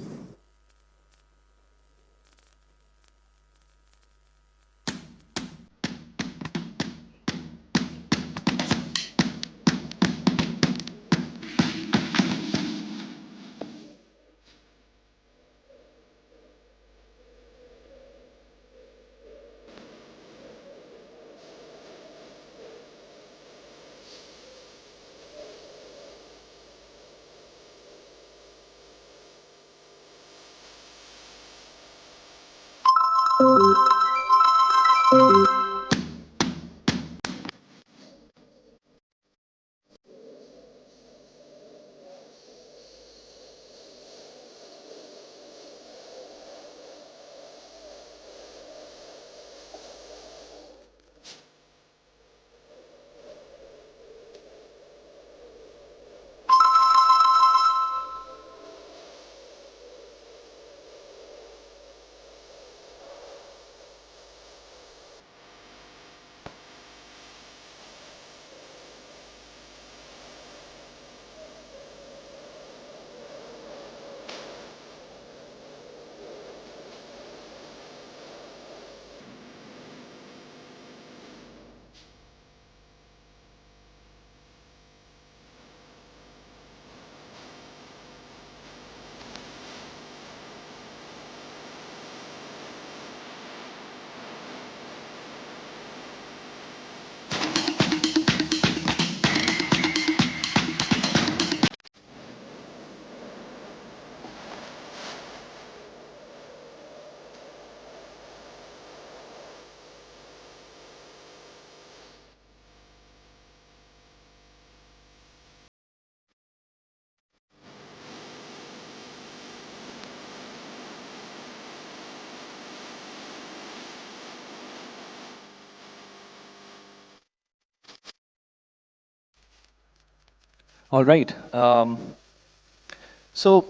All right. So,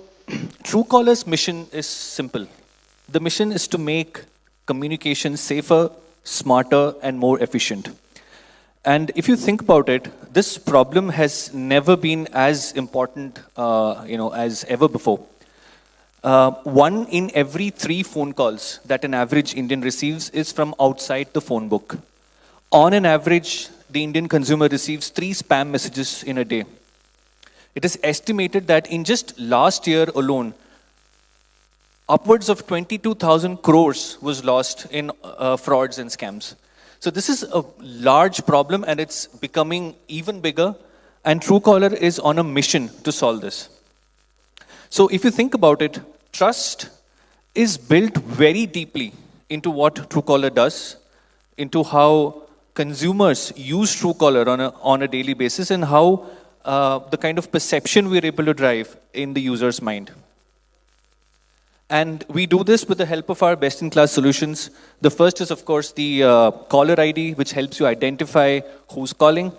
Truecaller's mission is simple. The mission is to make communication safer, smarter, and more efficient. And if you think about it, this problem has never been as important, as ever before. 1 in every 3 phone calls that an average Indian receives is from outside the phone book. On an average, the Indian consumer receives 3 spam messages in a day. It is estimated that in just last year alone, upwards of 22,000 crores was lost in frauds and scams. So this is a large problem and it's becoming even bigger, and Truecaller is on a mission to solve this. So if you think about it, trust is built very deeply into what Truecaller does, into how consumers use Truecaller on a daily basis, and how the kind of perception we're able to drive in the user's mind. And we do this with the help of our best-in-class solutions. The first is, of course, the caller ID, which helps you identify who's calling.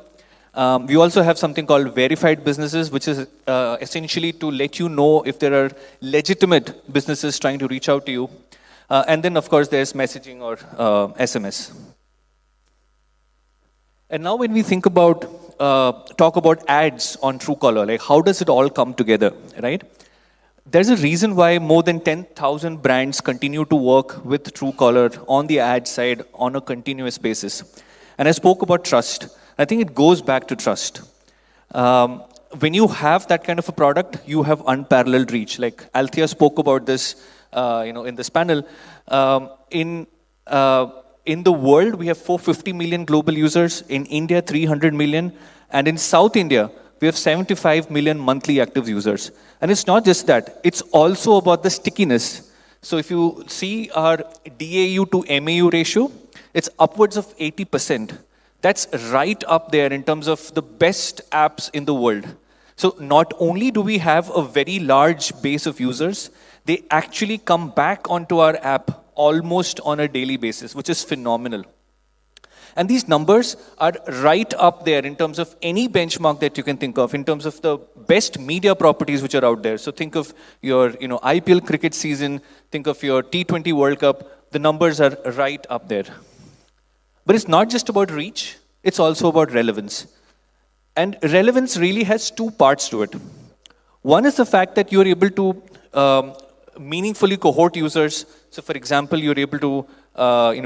We also have something called verified businesses, which is essentially to let you know if there are legitimate businesses trying to reach out to you. And then, of course, there's messaging or SMS. And now when we think about, talk about ads on Truecaller, like how does it all come together, right? There's a reason why more than 10,000 brands continue to work with Truecaller on the ad side on a continuous basis. And I spoke about trust. I think it goes back to trust. When you have that kind of a product, you have unparalleled reach. Like Althea spoke about this, in this panel. In the world, we have 450 million global users. In India, 300 million. And in South India, we have 75 million monthly active users. And it's not just that. It's also about the stickiness. So if you see our DAU to MAU ratio, it's upwards of 80%. That's right up there in terms of the best apps in the world. So not only do we have a very large base of users, they actually come back onto our app almost on a daily basis, which is phenomenal. And these numbers are right up there in terms of any benchmark that you can think of, in terms of the best media properties which are out there. So think of your IPL cricket season, think of your T20 World Cup, the numbers are right up there. But it's not just about reach, it's also about relevance. And relevance really has 2 parts to it. One is the fact that you're able to meaningfully cohort users. So for example, you're able to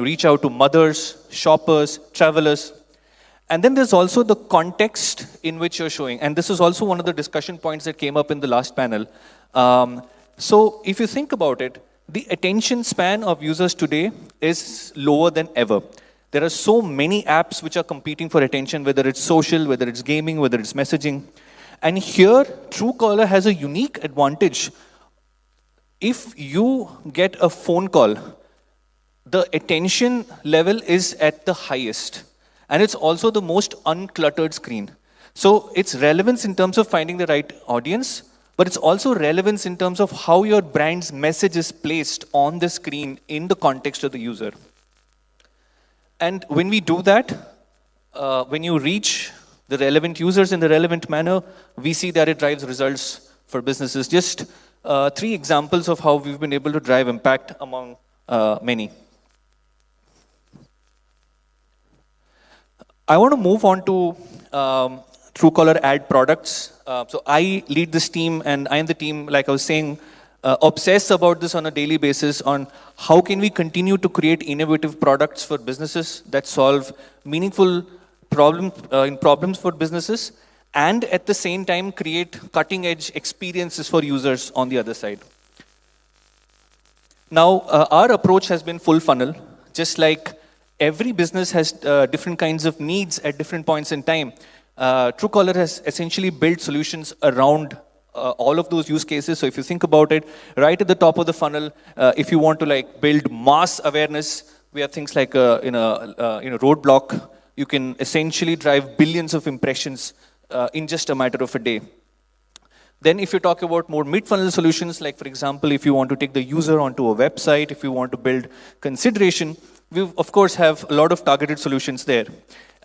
reach out to mothers, shoppers, travelers. And then there's also the context in which you're showing. And this is also one of the discussion points that came up in the last panel. So if you think about it, the attention span of users today is lower than ever. There are so many apps which are competing for attention, whether it's social, whether it's gaming, whether it's messaging. And here, Truecaller has a unique advantage. If you get a phone call, the attention level is at the highest. And it's also the most uncluttered screen. So it's relevance in terms of finding the right audience, but it's also relevance in terms of how your brand's message is placed on the screen in the context of the user. And when we do that, when you reach the relevant users in the relevant manner, we see that it drives results for businesses. Just 3 examples of how we've been able to drive impact among many. I want to move on to Truecaller ad products. So I lead this team, and I am the team, like I was saying, obsess about this on a daily basis on how can we continue to create innovative products for businesses that solve meaningful problems for businesses, and at the same time create cutting-edge experiences for users on the other side. Now, our approach has been full funnel, just like every business has different kinds of needs at different points in time. Truecaller has essentially built solutions around all of those use cases. So if you think about it, right at the top of the funnel, if you want to build mass awareness, we have things like roadblock. You can essentially drive billions of impressions in just a matter of a day. Then if you talk about more mid-funnel solutions, like for example, if you want to take the user onto a website, if you want to build consideration, we of course have a lot of targeted solutions there.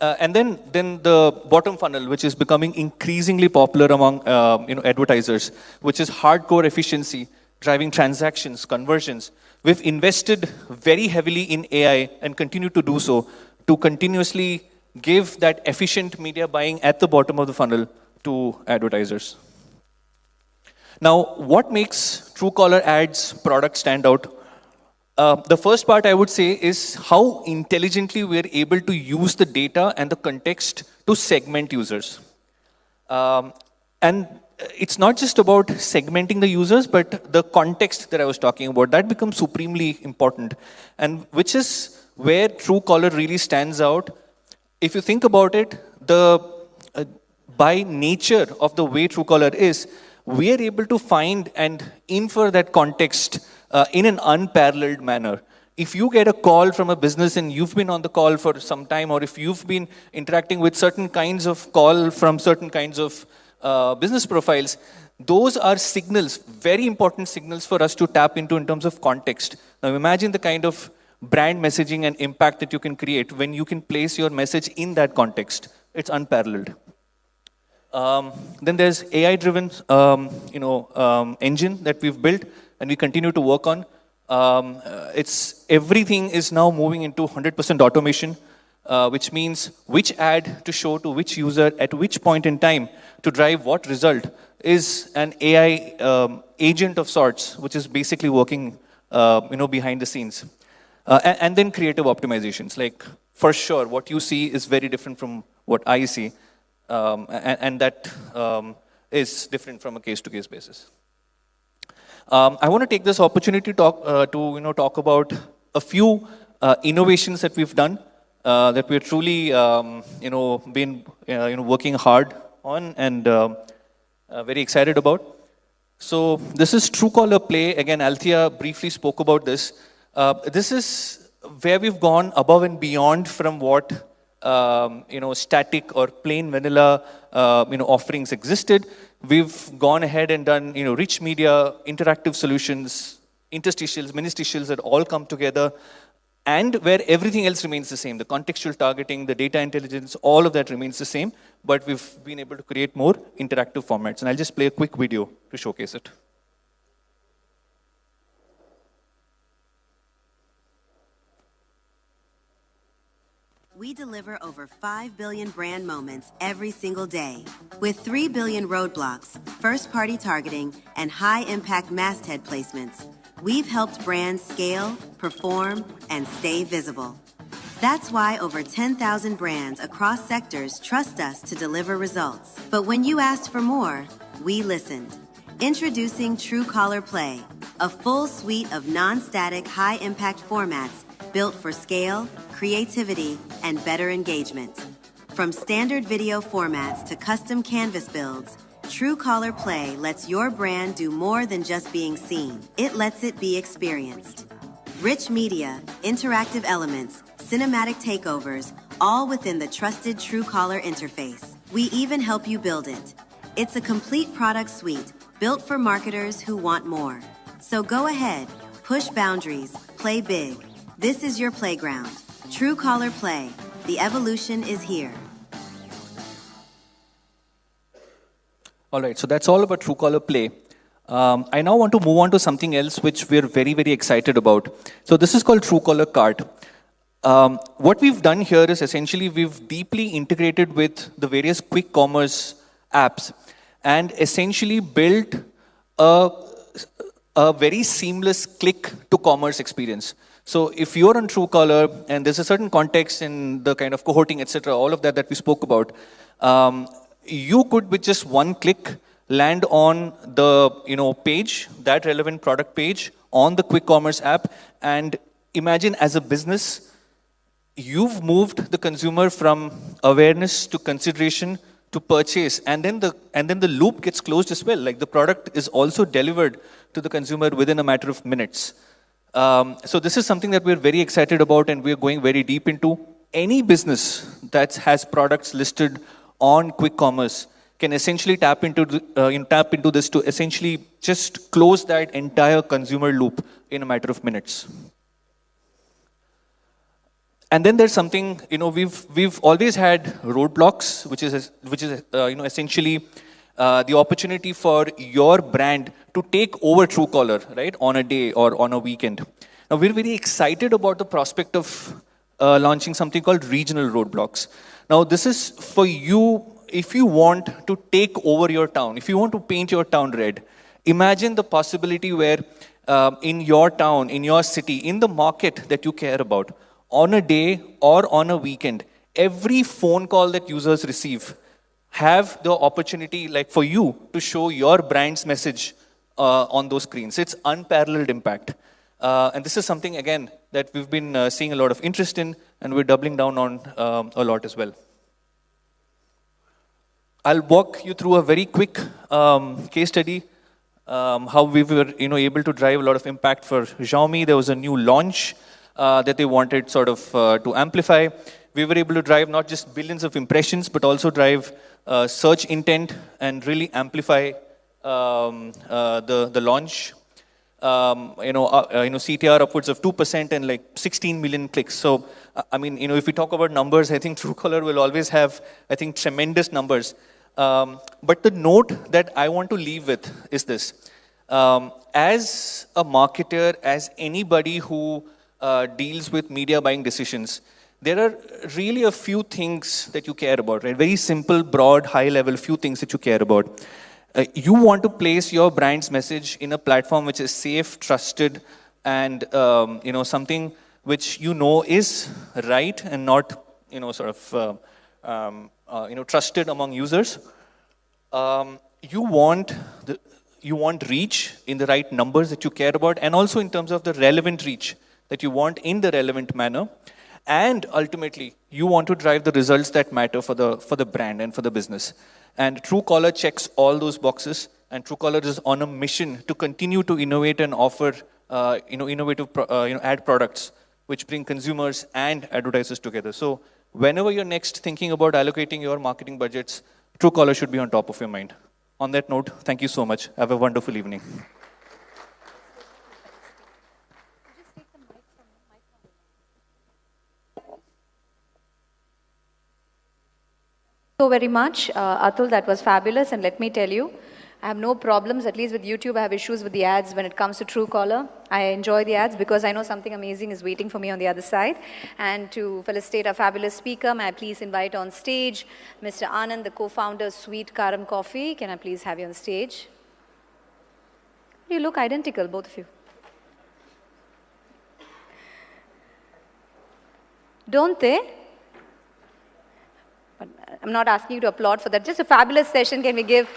And then the bottom funnel, which is becoming increasingly popular among advertisers, which is hardcore efficiency, driving transactions, conversions. We've invested very heavily in AI and continue to do so to continuously give that efficient media buying at the bottom of the funnel to advertisers. Now, what makes Truecaller ads product stand out? The first part I would say is how intelligently we're able to use the data and the context to segment users. And it's not just about segmenting the users, but the context that I was talking about, that becomes supremely important, and which is where Truecaller really stands out. If you think about it, by nature of the way Truecaller is, we are able to find and infer that context in an unparalleled manner. If you get a call from a business and you've been on the call for some time, or if you've been interacting with certain kinds of call from certain kinds of business profiles, those are signals, very important signals for us to tap into in terms of context. Now imagine the kind of brand messaging and impact that you can create when you can place your message in that context. It's unparalleled. Then there's AI-driven engine that we've built and we continue to work on. Everything is now moving into 100% automation, which means which ad to show to which user at which point in time to drive what result is an AI agent of sorts, which is basically working behind the scenes. And then creative optimizations. Like, for sure, what you see is very different from what I see. And that is different from a case-to-case basis. I want to take this opportunity to talk about a few innovations that we've done that we're truly been working hard on and very excited about. So this is Truecaller Play. Again, Althea briefly spoke about this. This is where we've gone above and beyond from what static or plain vanilla offerings existed. We've gone ahead and done rich media, interactive solutions, interstitials, ministitials that all come together, and where everything else remains the same. The contextual targeting, the data intelligence, all of that remains the same, but we've been able to create more interactive formats. And I'll just play a quick video to showcase it. We deliver over 5 billion brand moments every single day. With 3 billion roadblocks, first-party targeting, and high-impact masthead placements, we've helped brands scale, perform, and stay visible. That's why over 10,000 brands across sectors trust us to deliver results. But when you asked for more, we listened. Introducing Truecaller Play, a full suite of non-static, high-impact formats built for scale, creativity, and better engagement. From standard video formats to custom canvas builds, Truecaller Play lets your brand do more than just being seen. It lets it be experienced. Rich media, interactive elements, cinematic takeovers, all within the trusted Truecaller interface. We even help you build it. It's a complete product suite built for marketers who want more. So go ahead, push boundaries, play big. This is your playground. Truecaller Play. The evolution is here. All right, so that's all about Truecaller Play. I now want to move on to something else which we're very, very excited about. So this is called Truecaller Cart. What we've done here is essentially we've deeply integrated with the various quick commerce apps and essentially built a very seamless click to commerce experience. So if you're on Truecaller and there's a certain context in the kind of cohorting, etc., all of that we spoke about, you could with just one click land on the page, that relevant product page on the quick commerce app, and imagine as a business, you've moved the consumer from awareness to consideration to purchase, and then the loop gets closed as well. Like the product is also delivered to the consumer within a matter of minutes. So this is something that we're very excited about, and we're going very deep into. Any business that has products listed on quick commerce can essentially tap into this to essentially just close that entire consumer loop in a matter of minutes. And then there's something, we've always had roadblocks, which is essentially the opportunity for your brand to take over Truecaller, right, on a day or on a weekend. Now we're very excited about the prospect of launching something called regional roadblocks. Now this is for you if you want to take over your town, if you want to paint your town red. Imagine the possibility where in your town, in your city, in the market that you care about, on a day or on a weekend, every phone call that users receive have the opportunity, like for you, to show your brand's message on those screens. It's unparalleled impact. And this is something, again, that we've been seeing a lot of interest in, and we're doubling down on a lot as well. I'll walk you through a very quick case study, how we were able to drive a lot of impact for Xiaomi. There was a new launch that they wanted sort of to amplify. We were able to drive not just billions of impressions, but also drive search intent and really amplify the launch. CTR upwards of 2% and like 16 million clicks. So, I mean, if we talk about numbers, I think Truecaller will always have, I think, tremendous numbers. But the note that I want to leave with is this. As a marketer, as anybody who deals with media buying decisions, there are really a few things that you care about, right? Very simple, broad, high level, few things that you care about. You want to place your brand's message in a platform which is safe, trusted, and something which is right and not trusted among users. You want reach in the right numbers that you care about, and also in terms of the relevant reach that you want in the relevant manner. And ultimately, you want to drive the results that matter for the brand and for the business. And Truecaller checks all those boxes, and Truecaller is on a mission to continue to innovate and offer innovative ad products which bring consumers and advertisers together. So whenever you're next thinking about allocating your marketing budgets, Truecaller should be on top of your mind. On that note, thank you so much. Have a wonderful evening. So very much, Atul, that was fabulous, and let me tell you, I have no problems, at least with YouTube, I have issues with the ads when it comes to Truecaller. I enjoy the ads because I know something amazing is waiting for me on the other side. And to felicitate our fabulous speaker, may I please invite on stage Mr. Anand, the co-founder of Sweet Karam Coffee. Can I please have you on stage? You look identical, both of you. Don't they? But I'm not asking you to applaud for that. Just a fabulous session. Can we give?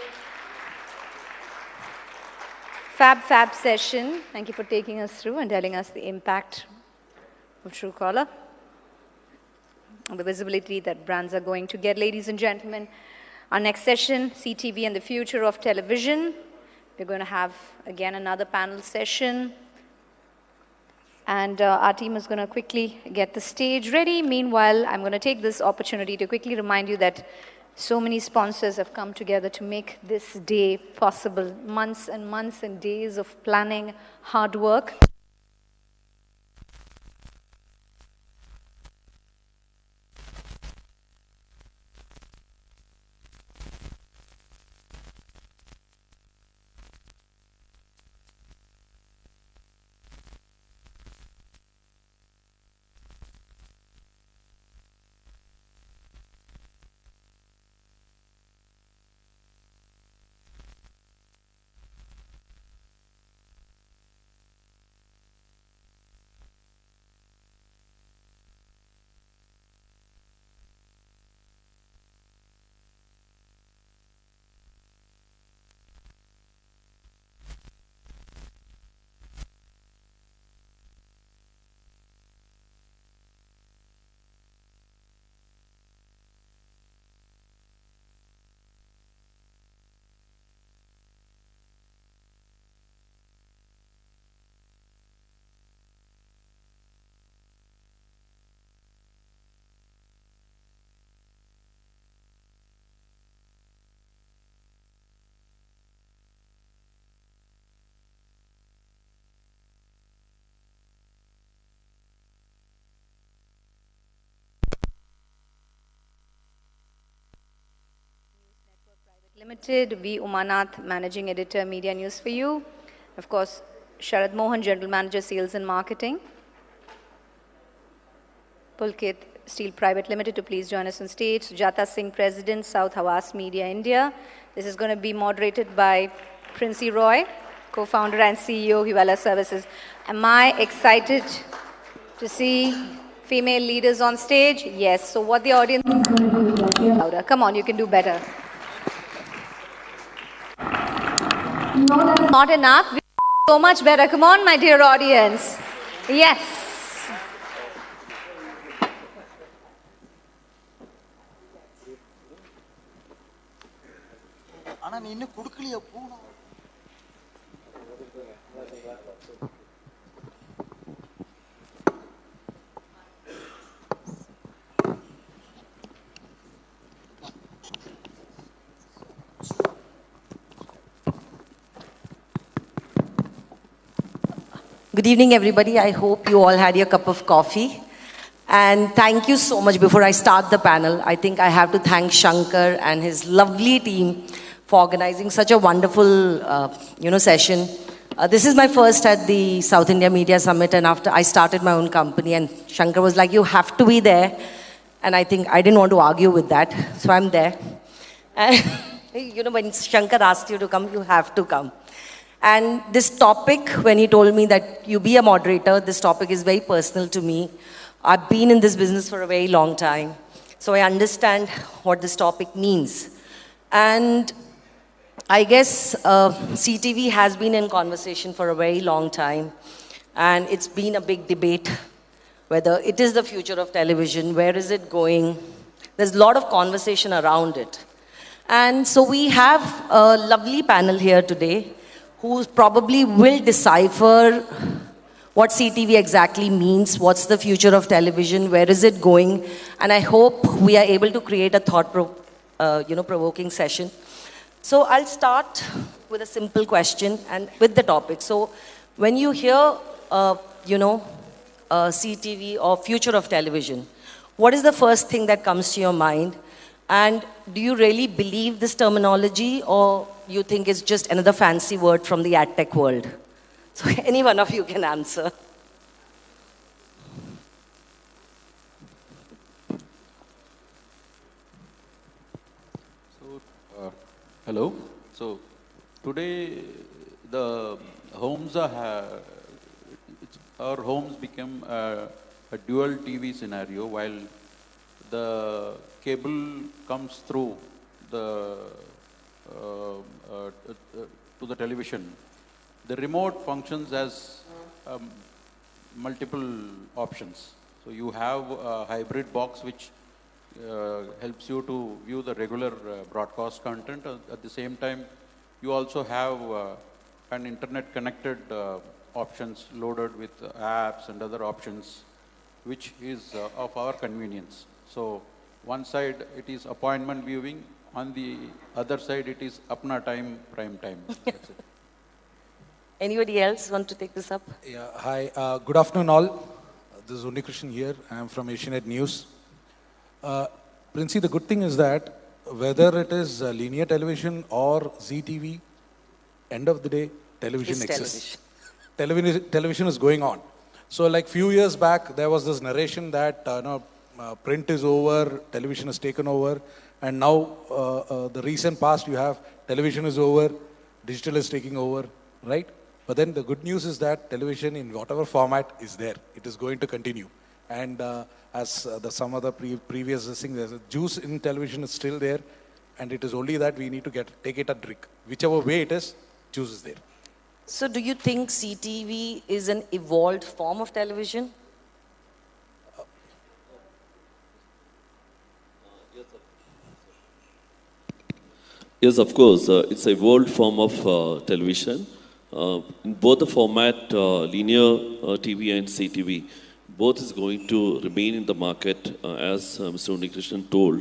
Fab session. Thank you for taking us through and telling us the impact of Truecaller and the visibility that brands are going to get. Ladies and gentlemen, our next session, CTV and the future of television. We're going to have, again, another panel session. And our team is going to quickly get the stage ready. Meanwhile, I'm going to take this opportunity to quickly remind you that so many sponsors have come together to make this day possible. Months and days of planning, hard work. Limited, V. Umanath, Managing Editor, Media News for you. Of course, Sharad Mohan, General Manager, Sales and Marketing. Pulkit Steel Private Limited to please join us on stage. Sujata Singh, President, South Hawass Media, India. This is going to be moderated by Princey Roy, co-founder and CEO, Hiwala Services. Am I excited to see female leaders on stage? Yes. So what the audience is going to do is louder. Come on, you can do better. No, that's not enough. We so much better. Come on, my dear audience. Yes. Good evening, everybody. I hope you all had your cup of coffee. And thank you so much. Before I start the panel, I think I have to thank Shankar and his lovely team for organizing such a wonderful, session. This is my first at the South India Media Summit, and after I started my own company, and Shankar was like, you have to be there. And I think I didn't want to argue with that, so I'm there. And, when Shankar asked you to come, you have to come. And this topic, when he told me that you be a moderator, this topic is very personal to me. I've been in this business for a very long time, so I understand what this topic means. And I guess CTV has been in conversation for a very long time, and it's been a big debate whether it is the future of television, where is it going? There's a lot of conversation around it. And so we have a lovely panel here today who probably will decipher what CTV exactly means, what's the future of television, where is it going, and I hope we are able to create a thought-provoking session. So I'll start with a simple question and with the topic. So when you hear, CTV or future of television, what is the first thing that comes to your mind? And do you really believe this terminology, or you think it's just another fancy word from the ad tech world? So any one of you can answer. So, hello. So today the homes our homes become a dual TV scenario, while the cable comes through the to the television. The remote functions as multiple options. So you have a hybrid box which helps you to view the regular broadcast content. At the same time, you also have an internet connected options loaded with apps and other options, which is of our convenience. So one side it is appointment viewing, on the other side it is apna time, prime time. That's it. Anybody else want to take this up? Yeah, hi. Good afternoon, all. This is Unnikrishnan here. I am from Asianet News. Princey, the good thing is that whether it is linear television or ZTV, end of the day, television It's exists. Television is going on. So like few years back, there was this narration that print is over, television is taken over, and now the recent past you have television is over, digital is taking over, right? But then the good news is that television in whatever format is there, it is going to continue. And as some of the previous things, the juice in television is still there, and it is only that we need to take it a drink. Whichever way it is, juice is there. So do you think CTV is an evolved form of television? Yes, of course. It's an evolved form of television. In both the format, linear TV and CTV, both is going to remain in the market. As Mr. Unnikrishnan told,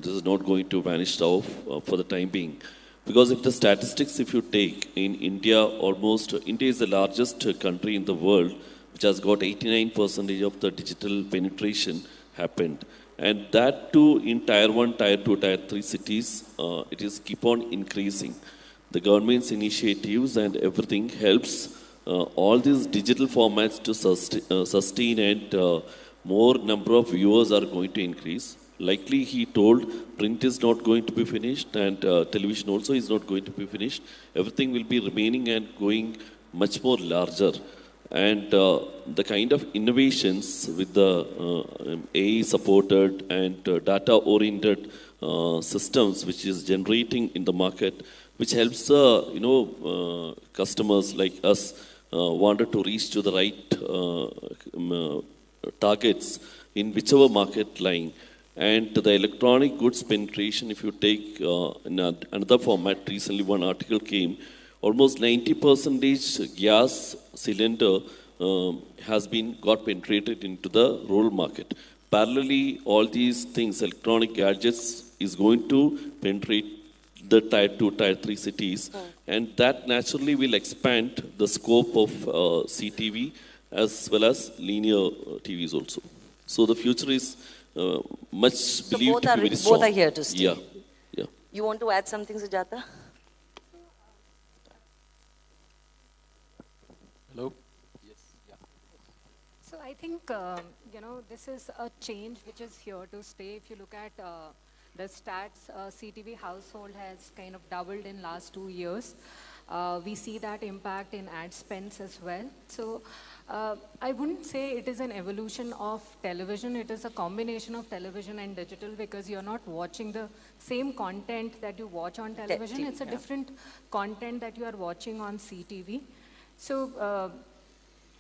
this is not going to vanish off for the time being. Because if the statistics, if you take in India, India is the largest country in the world, which has got 89% of the digital penetration happened. And that too in Tier 1, Tier 2, Tier 3 cities, it is keep on increasing. The government's initiatives and everything helps all these digital formats to sustain, and more number of viewers are going to increase. Likely he told print is not going to be finished, and television also is not going to be finished. Everything will be remaining and going much more larger. And the kind of innovations with the AI supported and data oriented systems which is generating in the market, which helps customers like us wanted to reach to the right targets in whichever market lying. And the electronic goods penetration, if you take in another format, recently one article came, almost 90% gas cylinder has got penetrated into the rural market. Parallelly, all these things, electronic gadgets, is going to penetrate the Tier 2, Tier 3 cities, and that naturally will expand the scope of CTV as well as linear TVs also. So the future is much believed to be very strong. Both are here to stay. Yeah, yeah. You want to add something, Sujata? Hello? Yes, yeah. So I think, this is a change which is here to stay. If you look at the stats, CTV household has kind of doubled in last 2 years. We see that impact in ad spends as well. So I wouldn't say it is an evolution of television. It is a combination of television and digital, because you're not watching the same content that you watch on television. It's a different content that you are watching on CTV. So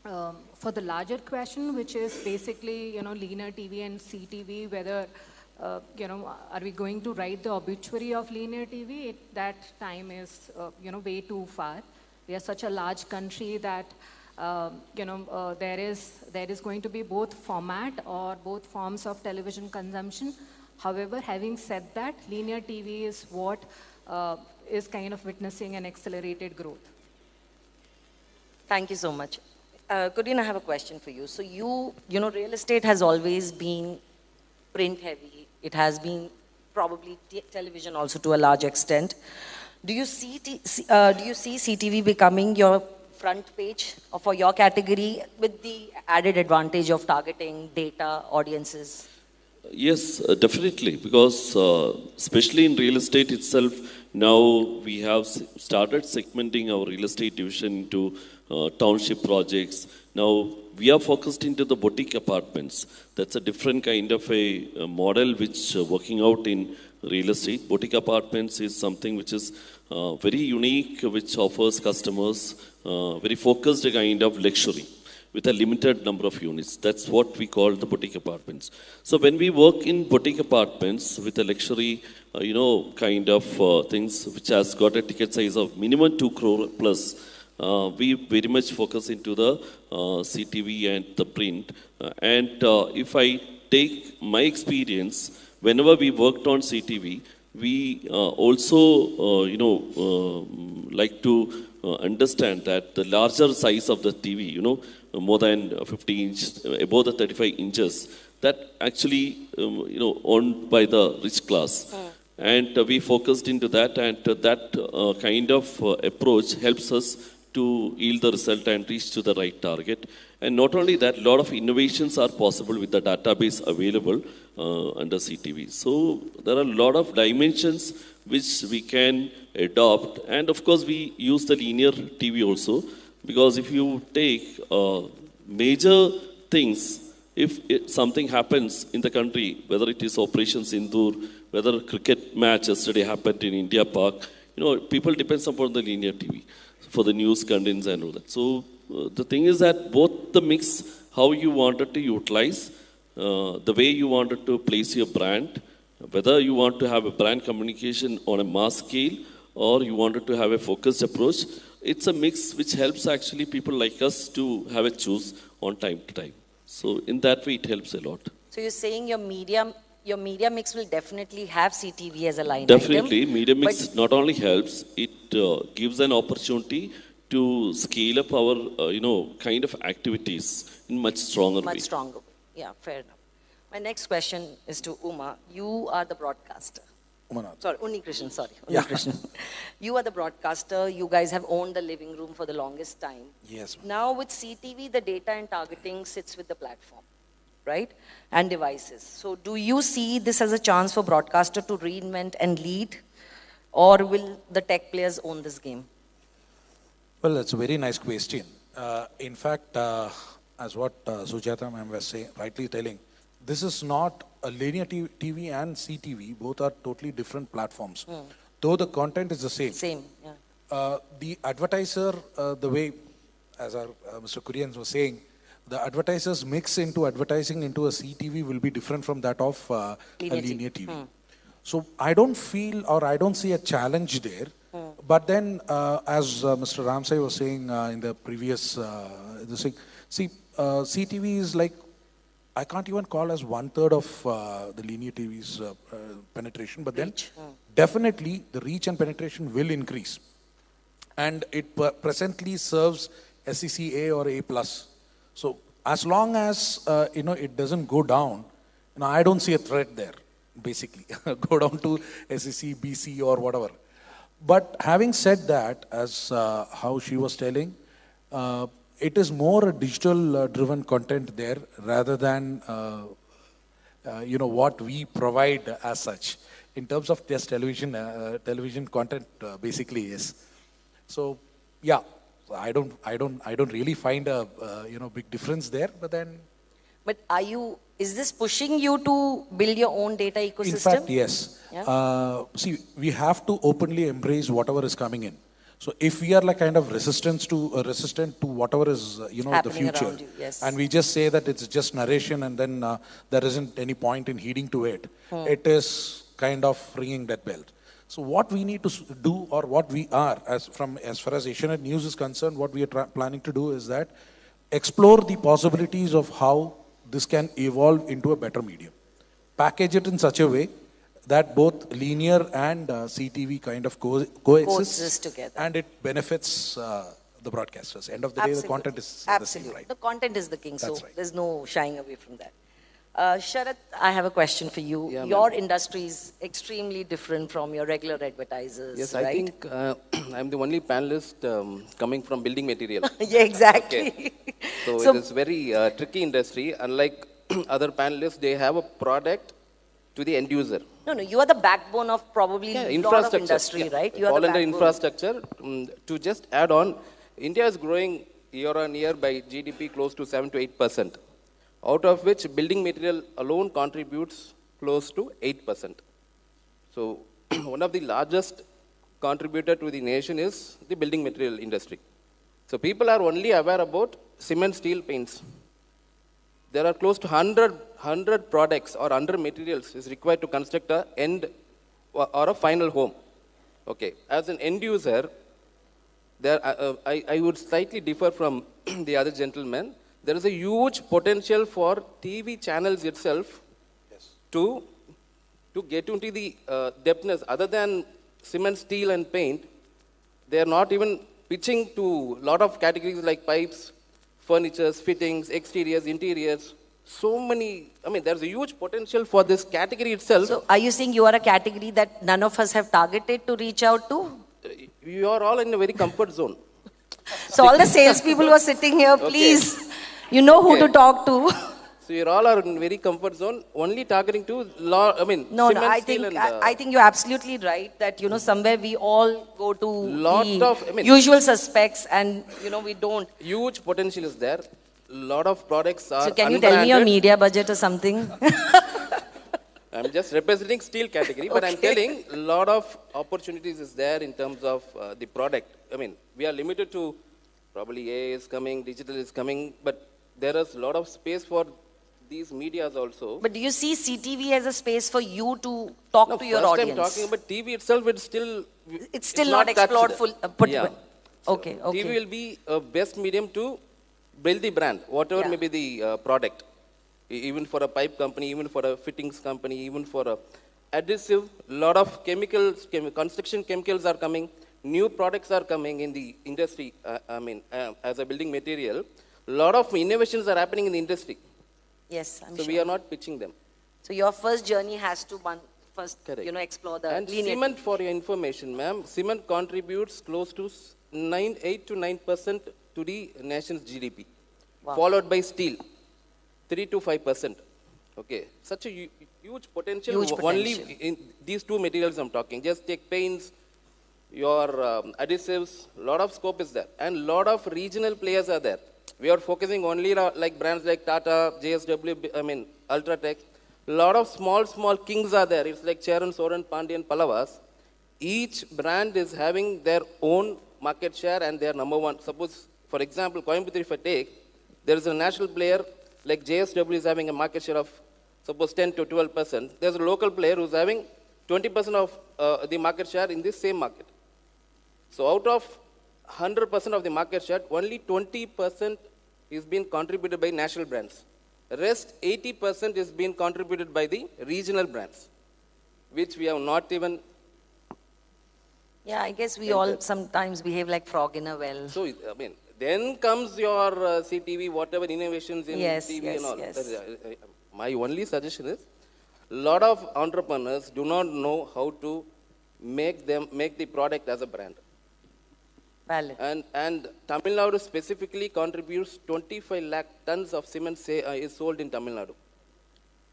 for the larger question, which is basically, linear TV and CTV, whether are we going to write the obituary of linear TV? That time is, way too far. We are such a large country that, there is going to be both format or both forms of television consumption. However, having said that, linear TV is what is kind of witnessing an accelerated growth. Thank you so much. Kudin, I have a question for you. So real estate has always been print heavy. It has been probably television also to a large extent. Do you see CTV becoming your front page for your category with the added advantage of targeting data audiences? Yes, definitely, because especially in real estate itself, now we have started segmenting our real estate division into township projects. Now we are focused into the boutique apartments. That's a different kind of a model which working out in real estate. Boutique apartments is something which is very unique, which offers customers very focused kind of luxury with a limited number of units. That's what we call the boutique apartments. So when we work in boutique apartments with a luxury, kind of things which has got a ticket size of minimum 2 crore plus, we very much focus into the CTV and the print. If I take my experience, whenever we worked on CTV, we also, like to understand that the larger size of the TV, more than 50 inch, above the 35 inches, that actually, owned by the rich class. And we focused into that, and that kind of approach helps us to yield the result and reach to the right target. And not only that, a lot of innovations are possible with the database available under CTV. So there are a lot of dimensions which we can adopt. And of course, we use the linear TV also, because if you take major things, if something happens in the country, whether it is Operation Sindoor, whether a cricket match yesterday happened in India Park, people depend upon the linear TV for the news contents and all that. So the thing is that both the mix, how you wanted to utilize, the way you wanted to place your brand, whether you want to have a brand communication on a mass scale or you wanted to have a focused approach, it's a mix which helps actually people like us to have a choose on time to time. So in that way, it helps a lot. So you're saying your media mix will definitely have CTV as a line Definitely, item. media mix not only helps, it gives an opportunity to scale up our, kind of activities in much stronger way. Much stronger. Yeah, fair enough. My next question is to Uma. You are the broadcaster. Sorry, Unnikrishnan, sorry. Unnikrishnan. You are the broadcaster. You guys have owned the living room for the longest time. Yes. Now with CTV, the data and targeting sits with the platform, right? And devices. So do you see this as a chance for broadcaster to reinvent and lead? Or will the tech players own this game? Well, that's a very nice question. In fact, as what Sujata ma'am was rightly telling, this is not a linear TV and CTV. Both are totally different platforms. Though the content is the same. Same, yeah. The advertiser, the way, as our Mr. Kurian was saying, the advertisers mix into advertising into a CTV will be different from that of a linear TV. So I don't feel or I don't see a challenge there. But then, as Mr. Ramsay was saying in the previous thing, see, CTV is like, I can't even call as 1/3 of the linear TV's penetration, but then definitely the reach and penetration will increase. And it presently serves SEC A or A+. So as long as, it doesn't go down, I don't see a threat there, basically. Go down to SEC, BC or whatever. But having said that, as how she was telling, it is more a digital driven content there rather than what we provide as such in terms of just television content basically is. So yeah, I don't really find a big difference there, but then. But is this pushing you to build your own data ecosystem? In fact, yes. Yeah? See, we have to openly embrace whatever is coming in. So if we are like kind of resistant to whatever is, the future, yes. And we just say that it's just narration and then there isn't any point in heeding to it, it is kind of ringing that bell. So what we need to do, or what we are, as far as Asianet News is concerned, what we are planning to do is that explore the possibilities of how this can evolve into a better medium. Package it in such a way that both linear and CTV kind of coexist together. And it benefits the broadcasters. End of the day, the content is the same, right? The content is the king, That's so right. there's no shying away from that. Sharath, I have a question for you. Yeah, your industry is extremely different from your regular advertisers, yes, right? I think I'm the only panelist coming from building material. Yeah, exactly. Okay. So it is very tricky industry. Unlike other panelists, they have a product to the end user. No, you are the backbone of probably a lot of industry, right? You are all the under backbone. infrastructure. To just add on, India is growing year on year by GDP close to 7 to 8%, out of which building material alone contributes close to 8%. So one of the largest contributor to the nation is the building material industry. So people are only aware about cement, steel, paints. There are close to 100 products or 100 materials is required to construct a end or a final home. Okay, as an end user, there, I would slightly differ from the other gentlemen. There is a huge potential for TV channels itself to get into the depthness. Other than cement, steel, and paint, they are not even pitching to a lot of categories like pipes, furnitures, fittings, exteriors, interiors. So many, I mean, there's a huge potential for this category itself. So are you saying you are a category that none of us have targeted to reach out to? You are all in a very comfort zone. So all the salespeople who are sitting here, please, you know who to talk to. So you all are in very comfort zone, only targeting to, No, I think you're absolutely right that, somewhere we all go to usual suspects and, we don't. Huge potential is there. Lot of products are So can you tell me your media budget or something? I'm just representing steel category, but I'm telling a lot of opportunities is there in terms of the product. I mean, we are limited to probably AI is coming, digital is coming, but there is a lot of space for these medias also. But do you see CTV as a space for you to talk to your audience? I'm talking about TV itself, it's still not explored full. Okay. TV will be a best medium to build the brand, whatever may be the product. Even for a pipe company, even for a fittings company, even for a adhesive, lot of chemicals, construction chemicals are coming. New products are coming in the industry. As a building material, lot of innovations are happening in the industry. Yes, I'm so sure. we are not pitching them. So your first journey has to explore the and linear. Cement, for your information, ma'am, cement contributes close to 8 to 9% to the nation's GDP, followed by steel, 3 to 5%. Okay, such a huge potential. Only in these two materials I'm talking. Just take paints, your adhesives, lot of scope is there, and lot of regional players are there. We are focusing only like brands like Tata, JSW, Ultratech. Lot of small kings are there. It's like Charan, Soran, Pandian, Pallavas. Each brand is having their own market share and they are number one. Suppose, for example, Coimbatore, if I take, there is a national player like JSW is having a market share of, suppose, 10 to 12%. There's a local player who's having 20% of the market share in this same market. So out of 100% of the market share, only 20% is being contributed by national brands. The rest 80% is being contributed by the regional brands, which we have not even. Yeah, I guess we all sometimes behave like frog in a well. So, then comes your CTV, whatever innovations in TV and all. My only suggestion is, a lot of entrepreneurs do not know how to make the product as a brand. Valid. And Tamil Nadu specifically contributes 25 lakh tons of cement is sold in Tamil Nadu.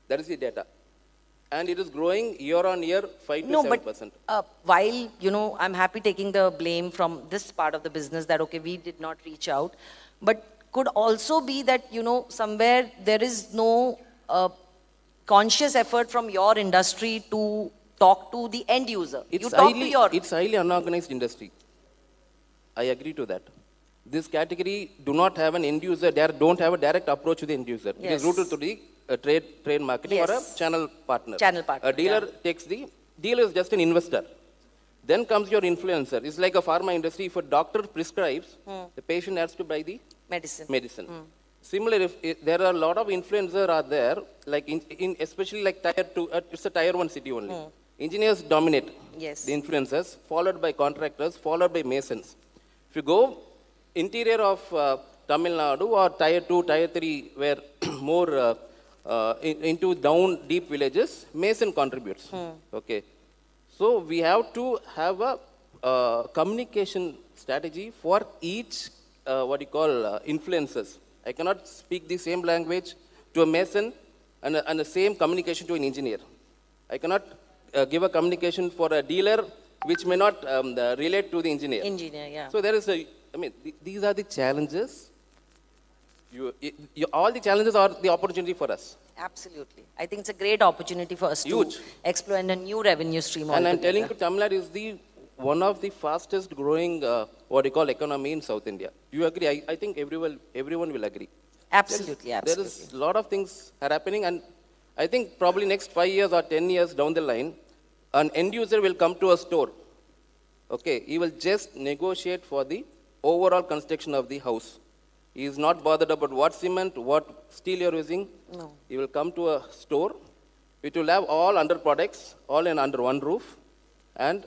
That is the data. And it is growing year on year 5 to 7%. But while, I'm happy taking the blame from this part of the business that, okay, we did not reach out. But could also be that, somewhere there is no conscious effort from your industry to talk to the end user. It's highly unorganized industry. I agree to that. This category do not have an end user, they don't have a direct approach to the end user. It is rooted to the trade marketing or a channel partner. A dealer dealer is just an investor. Then comes your influencer. It's like a pharma industry. If a doctor prescribes, the patient has to buy the medicine. Similarly, if there are a lot of influencers are there, like especially like tier 2, it's a tier 1 city only. Engineers dominate the influencers, followed by contractors, followed by masons. If you go interior of Tamil Nadu or tier 2, tier 3, where more into down deep villages, mason contributes. Okay, so we have to have a communication strategy for each influencers. I cannot speak the same language to a mason and the same communication to an engineer. I cannot give a communication for a dealer which may not relate to the engineer. So there is these are the challenges. All the challenges are the opportunity for us. Absolutely. I think it's a great opportunity for us to explore a new revenue stream. And I'm telling you, Tamil Nadu is one of the fastest growing, economy in South India. Do you agree? I think everyone will agree. Absolutely. There is a lot of things are happening, and I think probably next 5 years or 10 years down the line, an end user will come to a store. Okay, he will just negotiate for the overall construction of the house. He is not bothered about what cement, what steel you're using. No. He will come to a store, which will have all under products, all in under one roof, and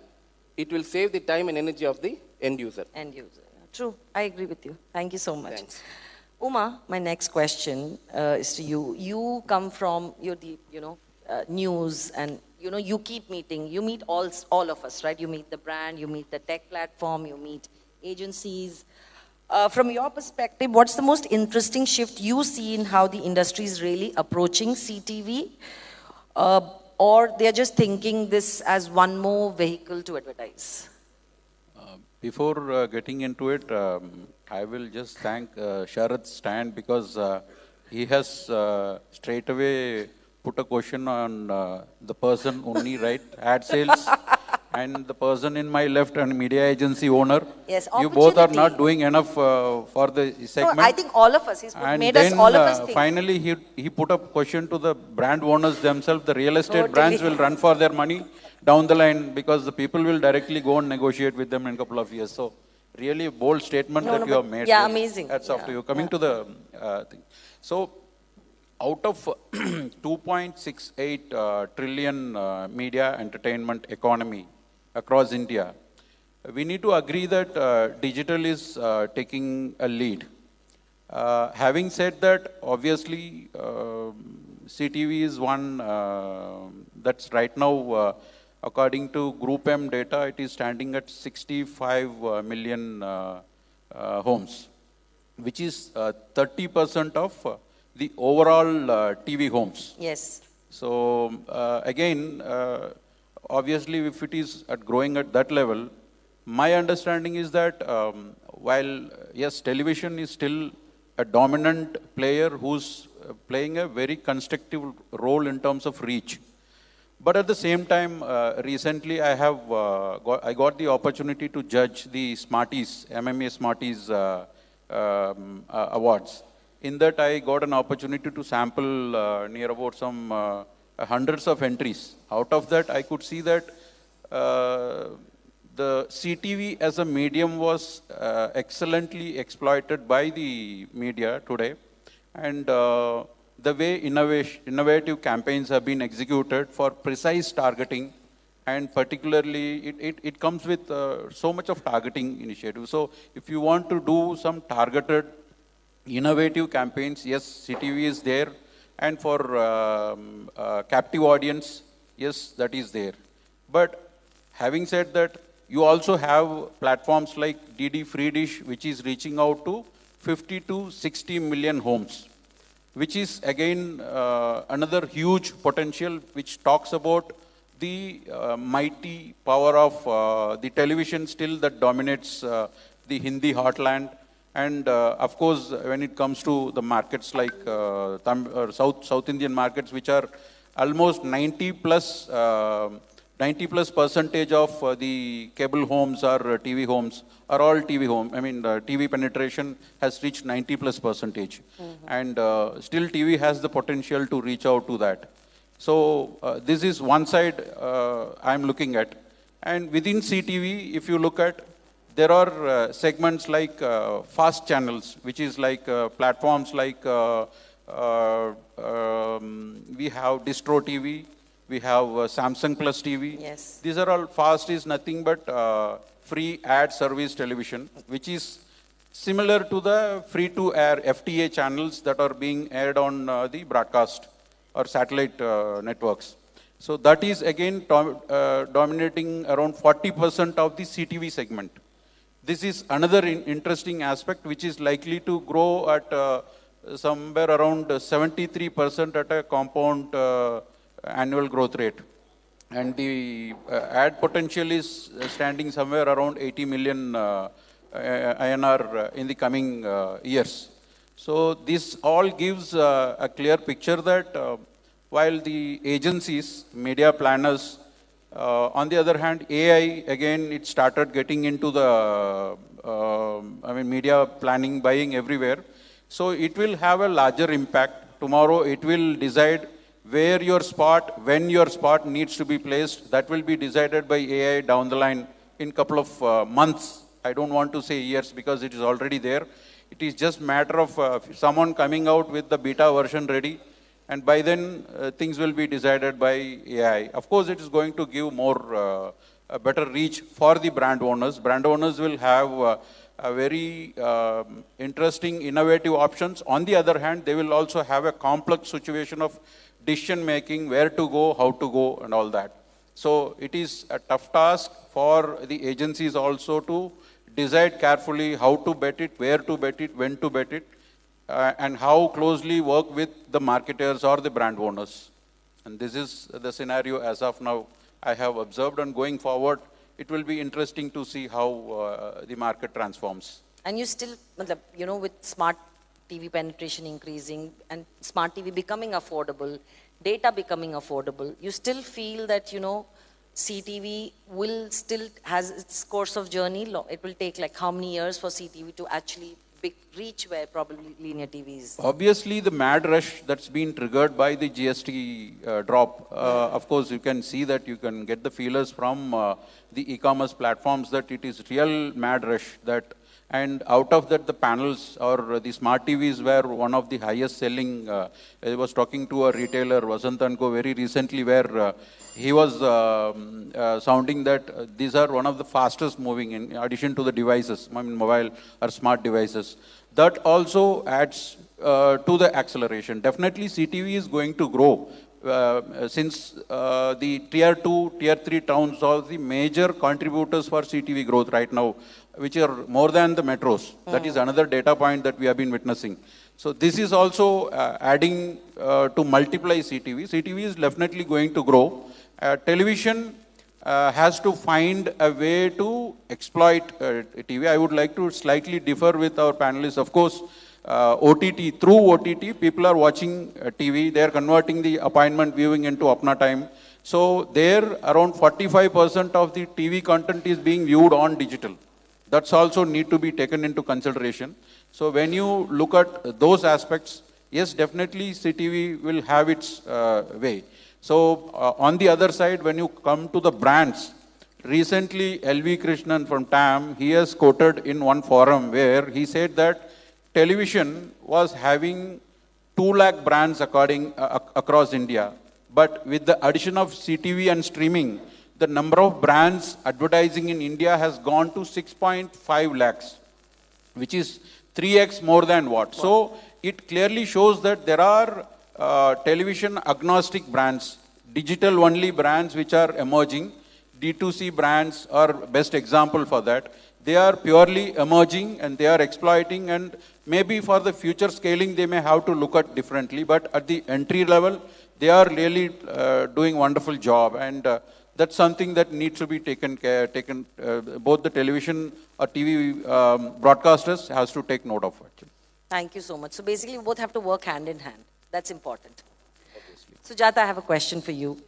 it will save the time and energy of the end user. End user. True. I agree with you. Thank you so much. Thanks. Uma, my next question is to you. You come from news, and you keep meeting. You meet all of us, right? You meet the brand, you meet the tech platform, you meet agencies. From your perspective, what's the most interesting shift you see in how the industry is really approaching CTV? Or they're just thinking this as one more vehicle to advertise? Before getting into it, I will just thank Sharad's stand, because he has straight away put a question on the person only, right? Ad sales. And the person in my left, and media agency owner. Yes, you both are not doing enough for the segment. No, I think all of us. He's made us all of us think. Finally, he put up question to the brand owners themselves. The real estate brands will run for their money down the line, because the people will directly go and negotiate with them in a couple of years. So, really a bold statement that you have made. Yeah, amazing. That's off to you. Coming to the thing. So, out of 2.68 trillion media entertainment economy across India, we need to agree that digital is taking a lead. Having said that, obviously, CTV is one that's right now, according to Group M data, it is standing at 65 million homes, which is 30% of the overall TV homes. Yes. So, again, obviously, if it is growing at that level, my understanding is that while, yes, television is still a dominant player who's playing a very constructive role in terms of reach. But at the same time, recently I got the opportunity to judge the Smarties, MMA Smarties awards. In that, I got an opportunity to sample near about some hundreds of entries. Out of that, I could see that the CTV as a medium was excellently exploited by the media today. And the way innovative campaigns have been executed for precise targeting, and particularly it comes with so much of targeting initiative. So if you want to do some targeted innovative campaigns, yes, CTV is there. And for captive audience, yes, that is there. But having said that, you also have platforms like DD Free Dish, which is reaching out to 50 to 60 million homes, which is again another huge potential, which talks about the mighty power of the television still that dominates the Hindi heartland. And of course, when it comes to the markets like South Indian markets, which are almost 90 plus percentage of the cable homes or TV homes are all TV home. I mean, TV penetration has reached 90 plus percentage. And still TV has the potential to reach out to that. So this is one side I'm looking at. And within CTV, if you look at, there are segments like fast channels, which is like platforms like we have Distro TV, we have Samsung Plus TV. Yes. These are all fast is nothing but free ad service television, which is similar to the free-to-air FTA channels that are being aired on the broadcast or satellite networks. So that is again dominating around 40% of the CTV segment. This is another interesting aspect which is likely to grow at somewhere around 73% at a compound annual growth rate. And the ad potential is standing somewhere around 80 million INR in the coming years. So this all gives a clear picture that while the agencies, media planners, on the other hand, AI, again, it started getting into the, media planning, buying everywhere. So it will have a larger impact. Tomorrow, it will decide where your spot, when your spot needs to be placed. That will be decided by AI down the line in couple of months I don't want to say years because it is already there. It is just matter of someone coming out with the beta version ready, and by then things will be decided by AI. Of course, it is going to give more a better reach for the brand owners. Brand owners will have a very interesting, innovative options. On the other hand, they will also have a complex situation of decision making, where to go, how to go, and all that. So it is a tough task for the agencies also to decide carefully how to bet it, where to bet it, when to bet it, and how closely work with the marketers or the brand owners. And this is the scenario as of now I have observed, and going forward, it will be interesting to see how the market transforms. And you still, you know, with smart TV penetration increasing and smart TV becoming affordable, data becoming affordable, you still feel that, you know, CTV will still has its course of journey. It will take like how many years for CTV to actually reach where probably linear TV is? Obviously, the mad rush that's been triggered by the GST drop, of course, you can see that you can get the feelers from the e-commerce platforms that it is real mad rush that. And out of that, the panels or the smart TVs were one of the highest selling. I was talking to a retailer, Vasant & Co, very recently, where he was sounding that these are one of the fastest moving in addition to the devices, I mean mobile or smart devices. That also adds to the acceleration. Definitely CTV is going to grow since the tier 2, tier 3 towns are the major contributors for CTV growth right now, which are more than the metros. That is another data point that we have been witnessing. So this is also adding to multiply CTV. CTV is definitely going to grow. Television has to find a way to exploit TV. I would like to slightly differ with our panelists. Of course, OTT, through OTT, people are watching TV. They are converting the appointment viewing into Apna time. So there, around 45% of the TV content is being viewed on digital. That's also need to be taken into consideration. So when you look at those aspects, yes, definitely CTV will have its way. So on the other side, when you come to the brands, recently LV Krishnan from TAM, he has quoted in one forum where he said that television was having 2 lakh brands across India. But with the addition of CTV and streaming, the number of brands advertising in India has gone to 6.5 lakhs, which is 3x more than what. So it clearly shows that there are television agnostic brands, digital only brands which are emerging. D2C brands are best example for that. They are purely emerging and they are exploiting, and maybe for the future scaling they may have to look at differently, but at the entry level they are really doing wonderful job, and that's something that needs to be taken care, both the television or TV broadcasters has to take note of it. Thank you so much. So basically, we both have to work hand in hand. That's important. Obviously. So Jata, I have a question for you.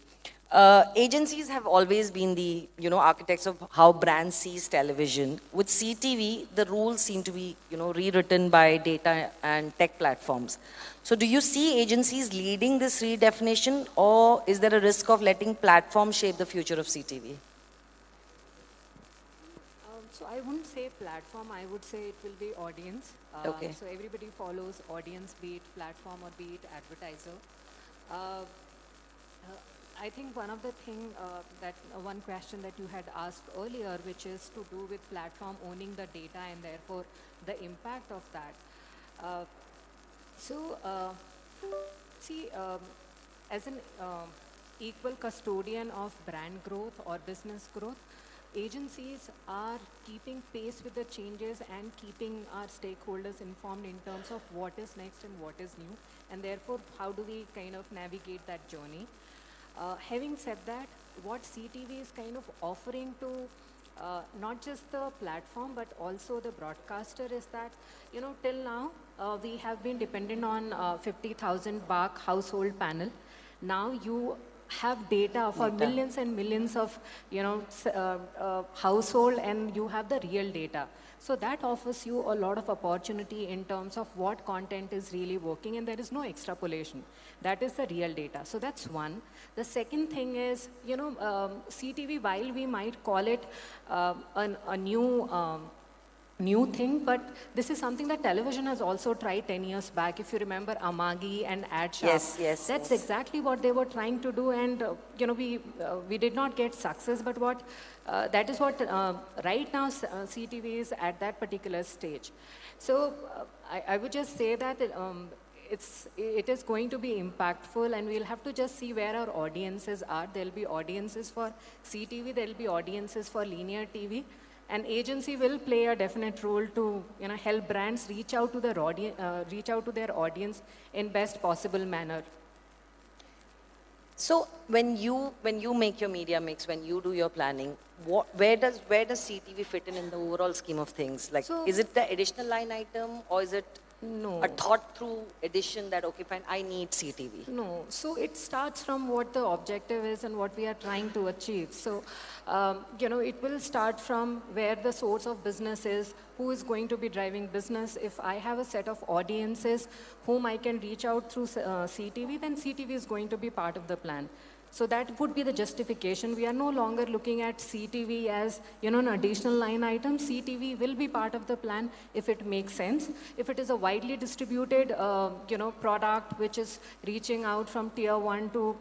Agencies have always been the, you know, architects of how brands sees television. With CTV, the rules seem to be, you know, rewritten by data and tech platforms. So do you see agencies leading this redefinition, or is there a risk of letting platforms shape the future of CTV? So I wouldn't say platform, I would say it will be audience. Okay. So everybody follows audience, be it platform or be it advertiser. I think one of the thing one question that you had asked earlier, which is to do with platform owning the data and therefore the impact of that. As an equal custodian of brand growth or business growth, agencies are keeping pace with the changes and keeping our stakeholders informed in terms of what is next and what is new, and therefore how do we kind of navigate that journey. Having said that, what CTV is kind of offering to not just the platform but also the broadcaster is that, you know, till now we have been dependent on 50,000 BARC household panel. Now you have data for millions and millions of, you know, household, and you have the real data. So that offers you a lot of opportunity in terms of what content is really working, and there is no extrapolation. That is the real data. So that's one. The second thing is, you know, CTV, while we might call it a new new thing, but this is something that television has also tried 10 years back. If you remember Amagi and Ad Shop, that's exactly what they were trying to do, and we did not get success, but that is what right now CTV is at that particular stage. So I would just say that it is going to be impactful, and we'll have to just see where our audiences are. There'll be audiences for CTV, there'll be audiences for linear TV. An agency will play a definite role to help brands reach out to their audience in best possible manner. So when you make your media mix, when you do your planning, where does CTV fit in the overall scheme of things? Like, is it the additional line item, or is it a thought-through addition that, okay, fine, I need CTV? No. So it starts from what the objective is and what we are trying to achieve. So, it will start from where the source of business is, who is going to be driving business. If I have a set of audiences whom I can reach out through CTV, then CTV is going to be part of the plan. So that would be the justification. We are no longer looking at CTV as, an additional line item. CTV will be part of the plan if it makes sense. If it is a widely distributed, product which is reaching out from tier 1 to,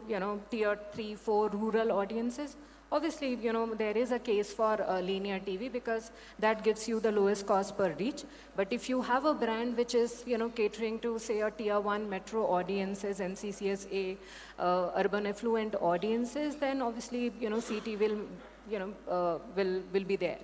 tier 3, 4 rural audiences, obviously, there is a case for linear TV because that gives you the lowest cost per reach. But if you have a brand which is, catering to, say, a tier 1 metro audiences, NCCSA, urban affluent audiences, then obviously, CT will be there.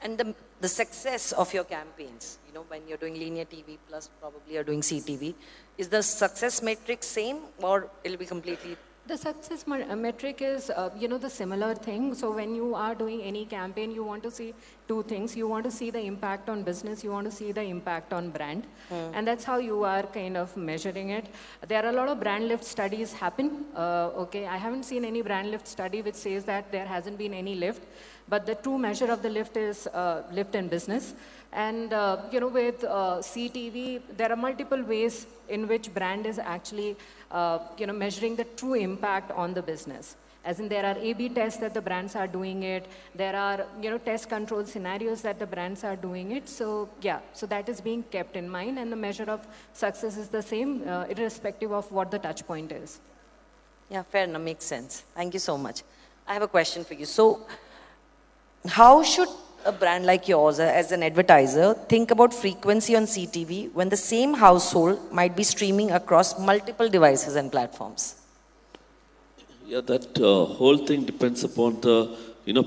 And the success of your campaigns, when you're doing linear TV plus probably you're doing CTV, is the success metric same, or it'll be completely? The success metric is, the similar thing. So when you are doing any campaign, you want to see two things. You want to see the impact on business. You want to see the impact on brand. And that's how you are kind of measuring it. There are a lot of brand lift studies happen. I haven't seen any brand lift study which says that there hasn't been any lift. But the true measure of the lift is lift in business. And, with CTV, there are multiple ways in which brand is actually, measuring the true impact on the business. As in, there are A/B tests that the brands are doing it. There are, test control scenarios that the brands are doing it. So, so that is being kept in mind, and the measure of success is the same, irrespective of what the touch point is. Yeah, fair enough, makes sense. Thank you so much. I have a question for you. So, how should a brand like yours, as an advertiser, think about frequency on CTV when the same household might be streaming across multiple devices and platforms? Yeah, that whole thing depends upon the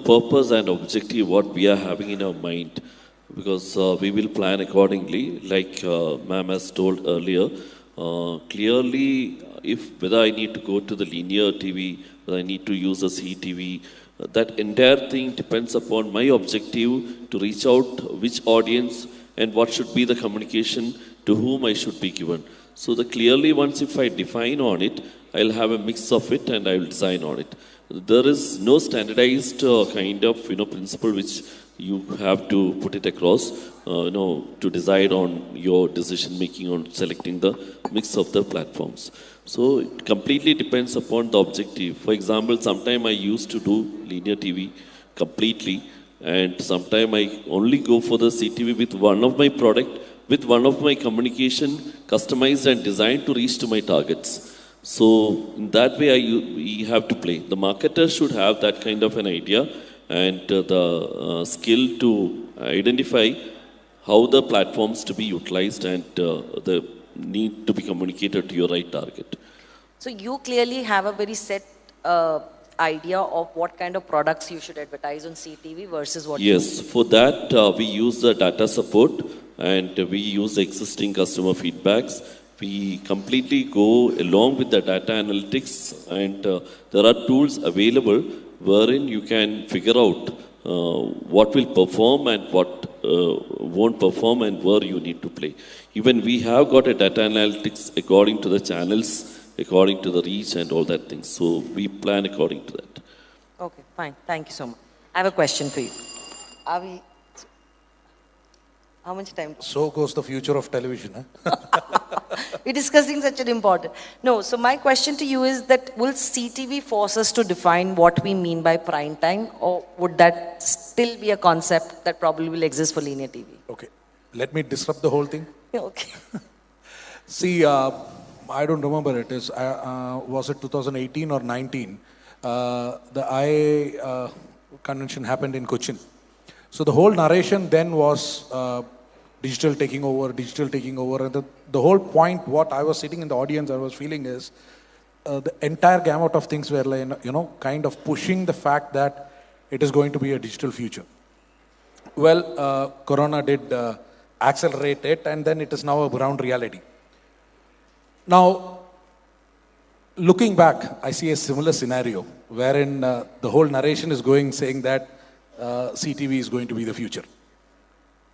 purpose and objective what we are having in our mind, because we will plan accordingly, like ma'am has told earlier. Clearly, whether I need to go to the linear TV, whether I need to use a CTV, that entire thing depends upon my objective to reach out which audience and what should be the communication to whom I should be given. So clearly, once if I define on it, I'll have a mix of it and I will design on it. There is no standardized kind of principle which you have to put it across, to decide on your decision making on selecting the mix of the platforms. So it completely depends upon the objective. For example, sometime I used to do linear TV completely, and sometime I only go for the CTV with one of my product, with one of my communication customized and designed to reach to my targets. So in that way, we have to play. The marketer should have that kind of an idea and the skill to identify how the platforms to be utilized and the need to be communicated to your right target. So you clearly have a very set idea of what kind of products you should advertise on CTV versus what Yes, for that we use the data support and we use the existing customer feedbacks. We completely go along with the data analytics, and there are tools available wherein you can figure out what will perform and what won't perform and where you need to play. Even we have got a data analytics according to the channels, according to the reach and all that things. So we plan according to that. Okay, fine. Thank you so much. I have a question for you. How much time? So goes the future of television. Huh? We're discussing such an important. No, so my question to you is that will CTV force us to define what we mean by prime time, or would that still be a concept that probably will exist for linear TV? Okay, let me disrupt the whole thing. Okay. See, I don't remember it is, was it 2018 or 19? The IA convention happened in Cochin. So the whole narration then was digital taking over, and the whole point, what I was sitting in the audience, I was feeling is, the entire gamut of things were like, kind of pushing the fact that it is going to be a digital future. Well, Corona did accelerate it, and then it is now a ground reality. Now, looking back, I see a similar scenario wherein the whole narration is going, saying that CTV is going to be the future.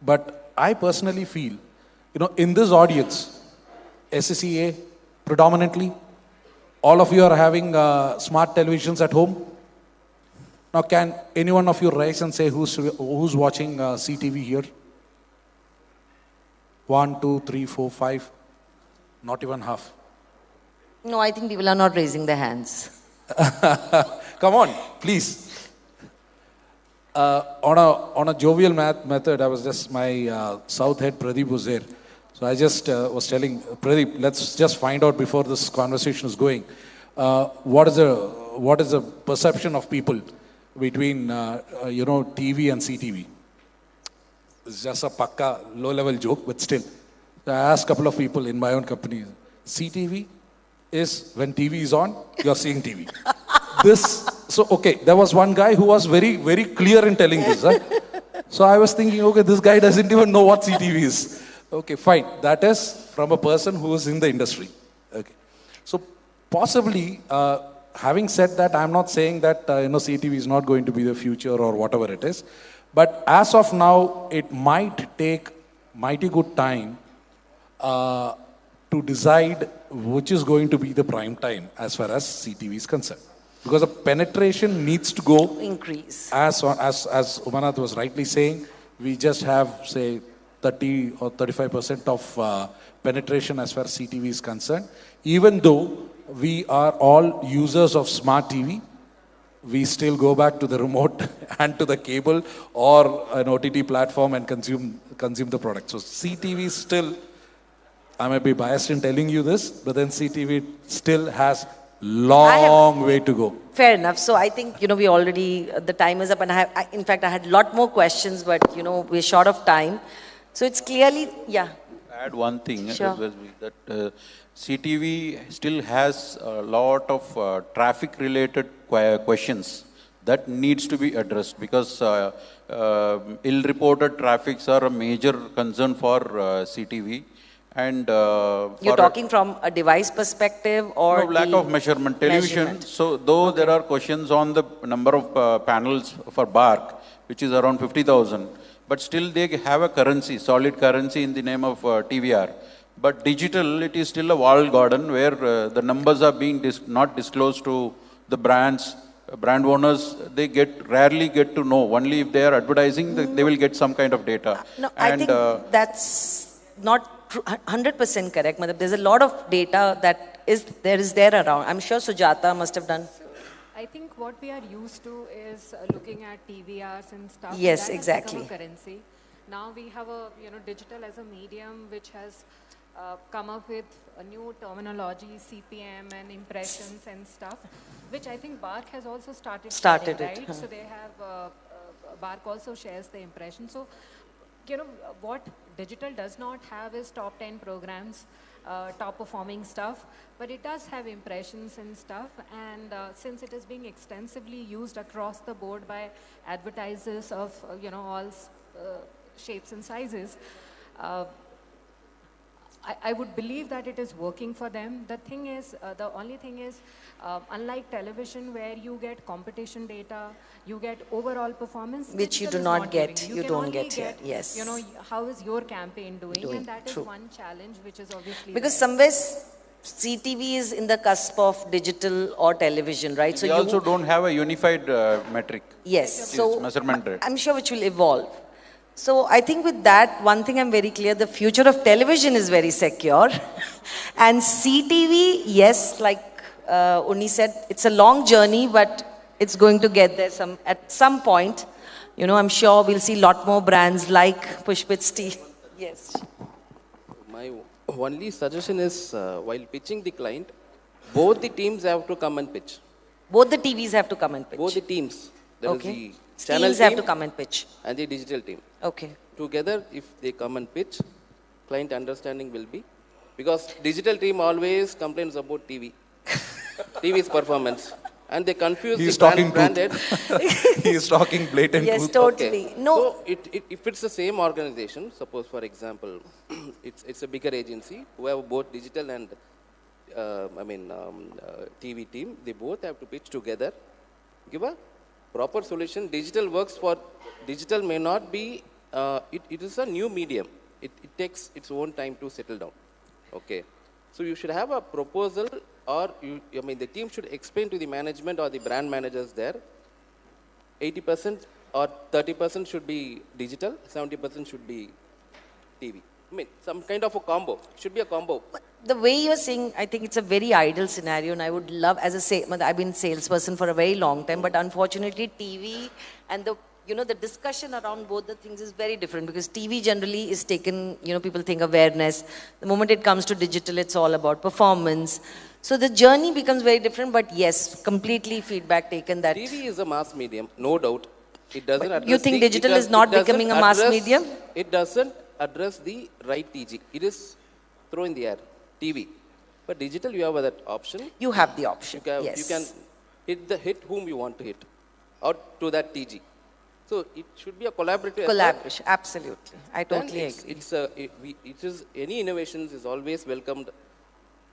But I personally feel, in this audience, SSEA predominantly, all of you are having smart televisions at home. Now, can any one of you rise and say who's watching CTV here? 1, 2, 3, 4, 5, not even half. No, I think people are not raising their hands. Come on, please. On a jovial method, I was just, my South head Pradeep was there. So I just was telling Pradeep, let's just find out before this conversation is going, what is the perception of people between TV and CTV? It's just a pakka low-level joke, but still. So I asked a couple of people in my own company, CTV is when TV is on, you're seeing TV. So, okay, there was one guy who was very, very clear in telling this. Huh? So I was thinking, okay, this guy doesn't even know what CTV is. Okay, fine. That is from a person who is in the industry. Okay. So possibly, having said that, I'm not saying that CTV is not going to be the future or whatever it is. But as of now, it might take mighty good time to decide which is going to be the prime time as far as CTV is concerned. Because the penetration needs to go increase. As Umanath was rightly saying, we just have, say, 30 or 35% of penetration as far as CTV is concerned. Even though we are all users of smart TV, we still go back to the remote and to the cable or an OTT platform and consume the product. So CTV still, I may be biased in telling you this, but then CTV still has long way to go. Fair enough. So I think, we already, the time is up, and in fact, I had a lot more questions, but, we're short of time. So it's clearly, yeah. Add one thing, sure. that CTV still has a lot of traffic-related questions that needs to be addressed, because ill-reported traffics are a major concern for CTV. And you're talking from a device perspective or lack of measurement. Television. So though there are questions on the number of panels for BARC, which is around 50,000, but still they have a currency, solid currency in the name of TVR. But digital, it is still a walled garden where the numbers are being not disclosed to the brands. Brand owners, they rarely get to know. Only if they are advertising, they will get some kind of data. No, I think that's not 100% correct. There's a lot of data that is there around. I'm sure Sujata must have done. I think what we are used to is looking at TVRs and stuff. Yes, that exactly. Has become a currency. Now we have a digital as a medium which has come up with a new terminology, CPM and impressions and stuff, which I think BARC has also started it, right? Huh. So they have BARC also shares the impression. So what digital does not have is top 10 programs, top performing stuff, but it does have impressions and stuff. And since it is being extensively used across the board by advertisers of all shapes and sizes, I would believe that it is working for them. The thing is, the only thing is, unlike television where you get competition data, you get overall performance. Which you do not get, you don't get here, yes. How is your campaign doing? And that is one challenge which is obviously because there. somewhere CTV is in the cusp of digital or television, right? So we also don't have a unified metric. Yes, so measurement rate. I'm sure which will evolve. So I think with that, one thing I'm very clear, the future of television is very secure. And CTV, yes, like Uni said, it's a long journey, but it's going to get there at some point. You know, I'm sure we'll see a lot more brands like Pushpit's tea. Yes. My only suggestion is, while pitching the client, both the teams have to come and pitch. Both the TVs have to come and pitch. Both the teams. There is Okay. the channel Teams have team to come and pitch. and the digital team. Okay. Together, if they come and pitch, client understanding will be, because digital team always complains about TV, TV's performance, and they confuse He's the talking branded. He is talking blatant Yes, truth. totally. Okay. No. So if it's the same organization, suppose for example, it's a bigger agency who have both digital and TV team, they both have to pitch together, give a proper solution. Digital works for, digital may not be, it is a new medium. It takes its own time to settle down. Okay. So you should have a proposal, or the team should explain to the management or the brand managers there, 80% or 30% should be digital, 70% should be TV. Some kind of a combo. Should be a combo. The way you're saying, I think it's a very ideal scenario, and I would love, I've been salesperson for a very long time, but unfortunately TV and the discussion around both the things is very different, because TV generally is taken, people think awareness. The moment it comes to digital, it's all about performance. So the journey becomes very different, but yes, completely feedback taken that. TV is a mass medium, no doubt. It doesn't address. You think digital is not becoming a mass medium? It doesn't address the right TG. It is throw in the air, TV. But digital, you have that option. You have the option, You can hit whom you want to hit, or to that TG. So it should be a collaborative Collaboration, absolutely. I totally agree. Any innovations is always welcomed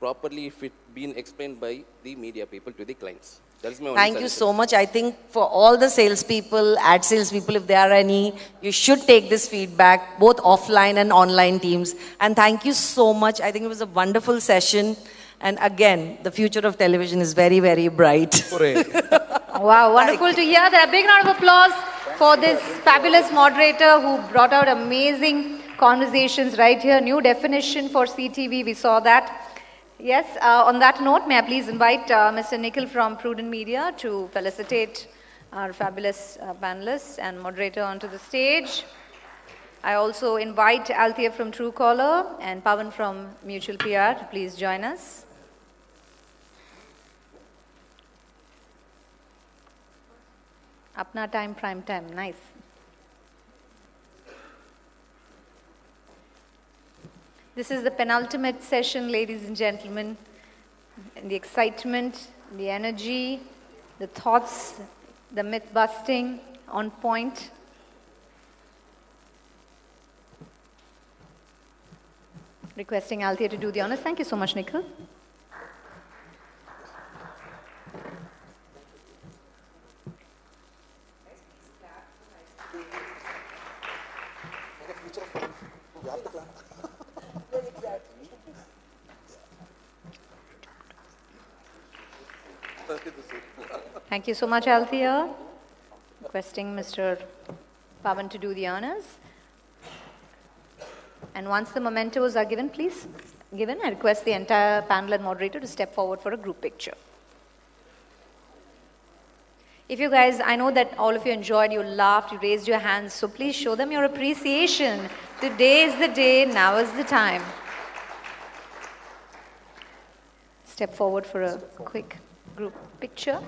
properly if it been explained by the media people to the clients. That is my only Thank you suggestion. so much. I think for all the salespeople, ad salespeople, if there are any, you should take this feedback, both offline and online teams. And thank you so much. I think it was a wonderful session. And again, the future of television is very, very bright. Wow, wonderful to hear that. A big round of applause for this fabulous moderator who brought out amazing conversations right here. New definition for CTV, we saw that. Yes, on that note, may I please invite Mr. Nikhil from Prudent Media to felicitate our fabulous panelists and moderator onto the stage. I also invite Althea from Truecaller and Pavan from Mutual PR to please join us. Apna time, prime time, nice. This is the penultimate session, ladies and gentlemen. And the excitement, the energy, the thoughts, the myth busting on point. Requesting Althea to do the honors. Thank you so much, Nikhil. Thank you so much, Althea. Requesting Mr. Pavan to do the honors. And once the mementos are given, I request the entire panel and moderator to step forward for a group picture. If you guys, I know that all of you enjoyed, you laughed, you raised your hands, so please show them your appreciation. Today is the day, now is the time. Step forward for a quick group picture.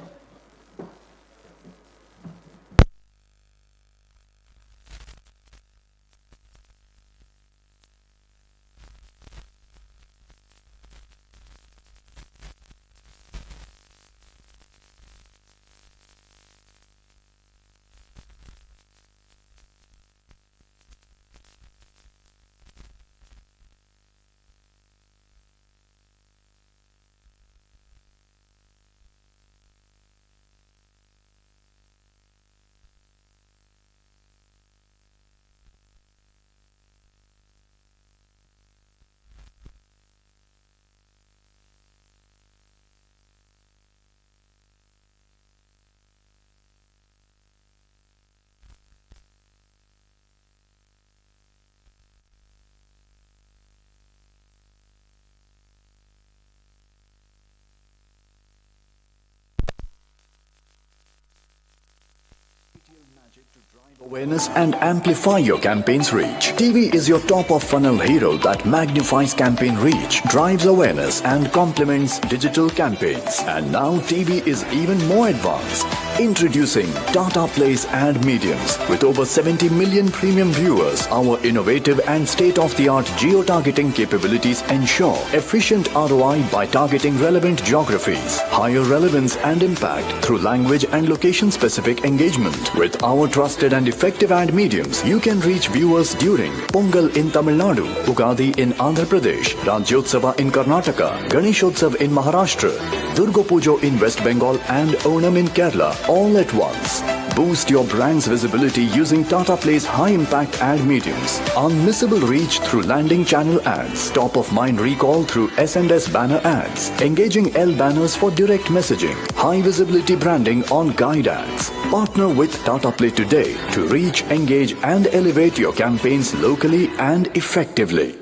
Awareness and amplify your campaign's reach. TV is your top-of-funnel hero that magnifies campaign reach, drives awareness and complements digital campaigns. And now TV is even more advanced. Introducing Tata Plays ad mediums. With over 70 million premium viewers, our innovative and state-of-the-art geo-targeting capabilities ensure efficient ROI by targeting relevant geographies, higher relevance and impact through language and location-specific engagement. With our trusted and effective ad mediums, you can reach viewers during Pongal in Tamil Nadu, Ugadi in Andhra Pradesh, Rajyotsava in Karnataka, Ganeshotsav in Maharashtra, Durga Pujo in West Bengal and Onam in Kerala, all at once. Boost your brand's visibility using Tata Play's high-impact ad mediums. Unmissable reach through landing channel ads. Top-of-mind recall through S&S banner ads. Engaging L banners for direct messaging. High visibility branding on guide ads. Partner with Tata Play today to reach, engage and elevate your campaigns locally and effectively.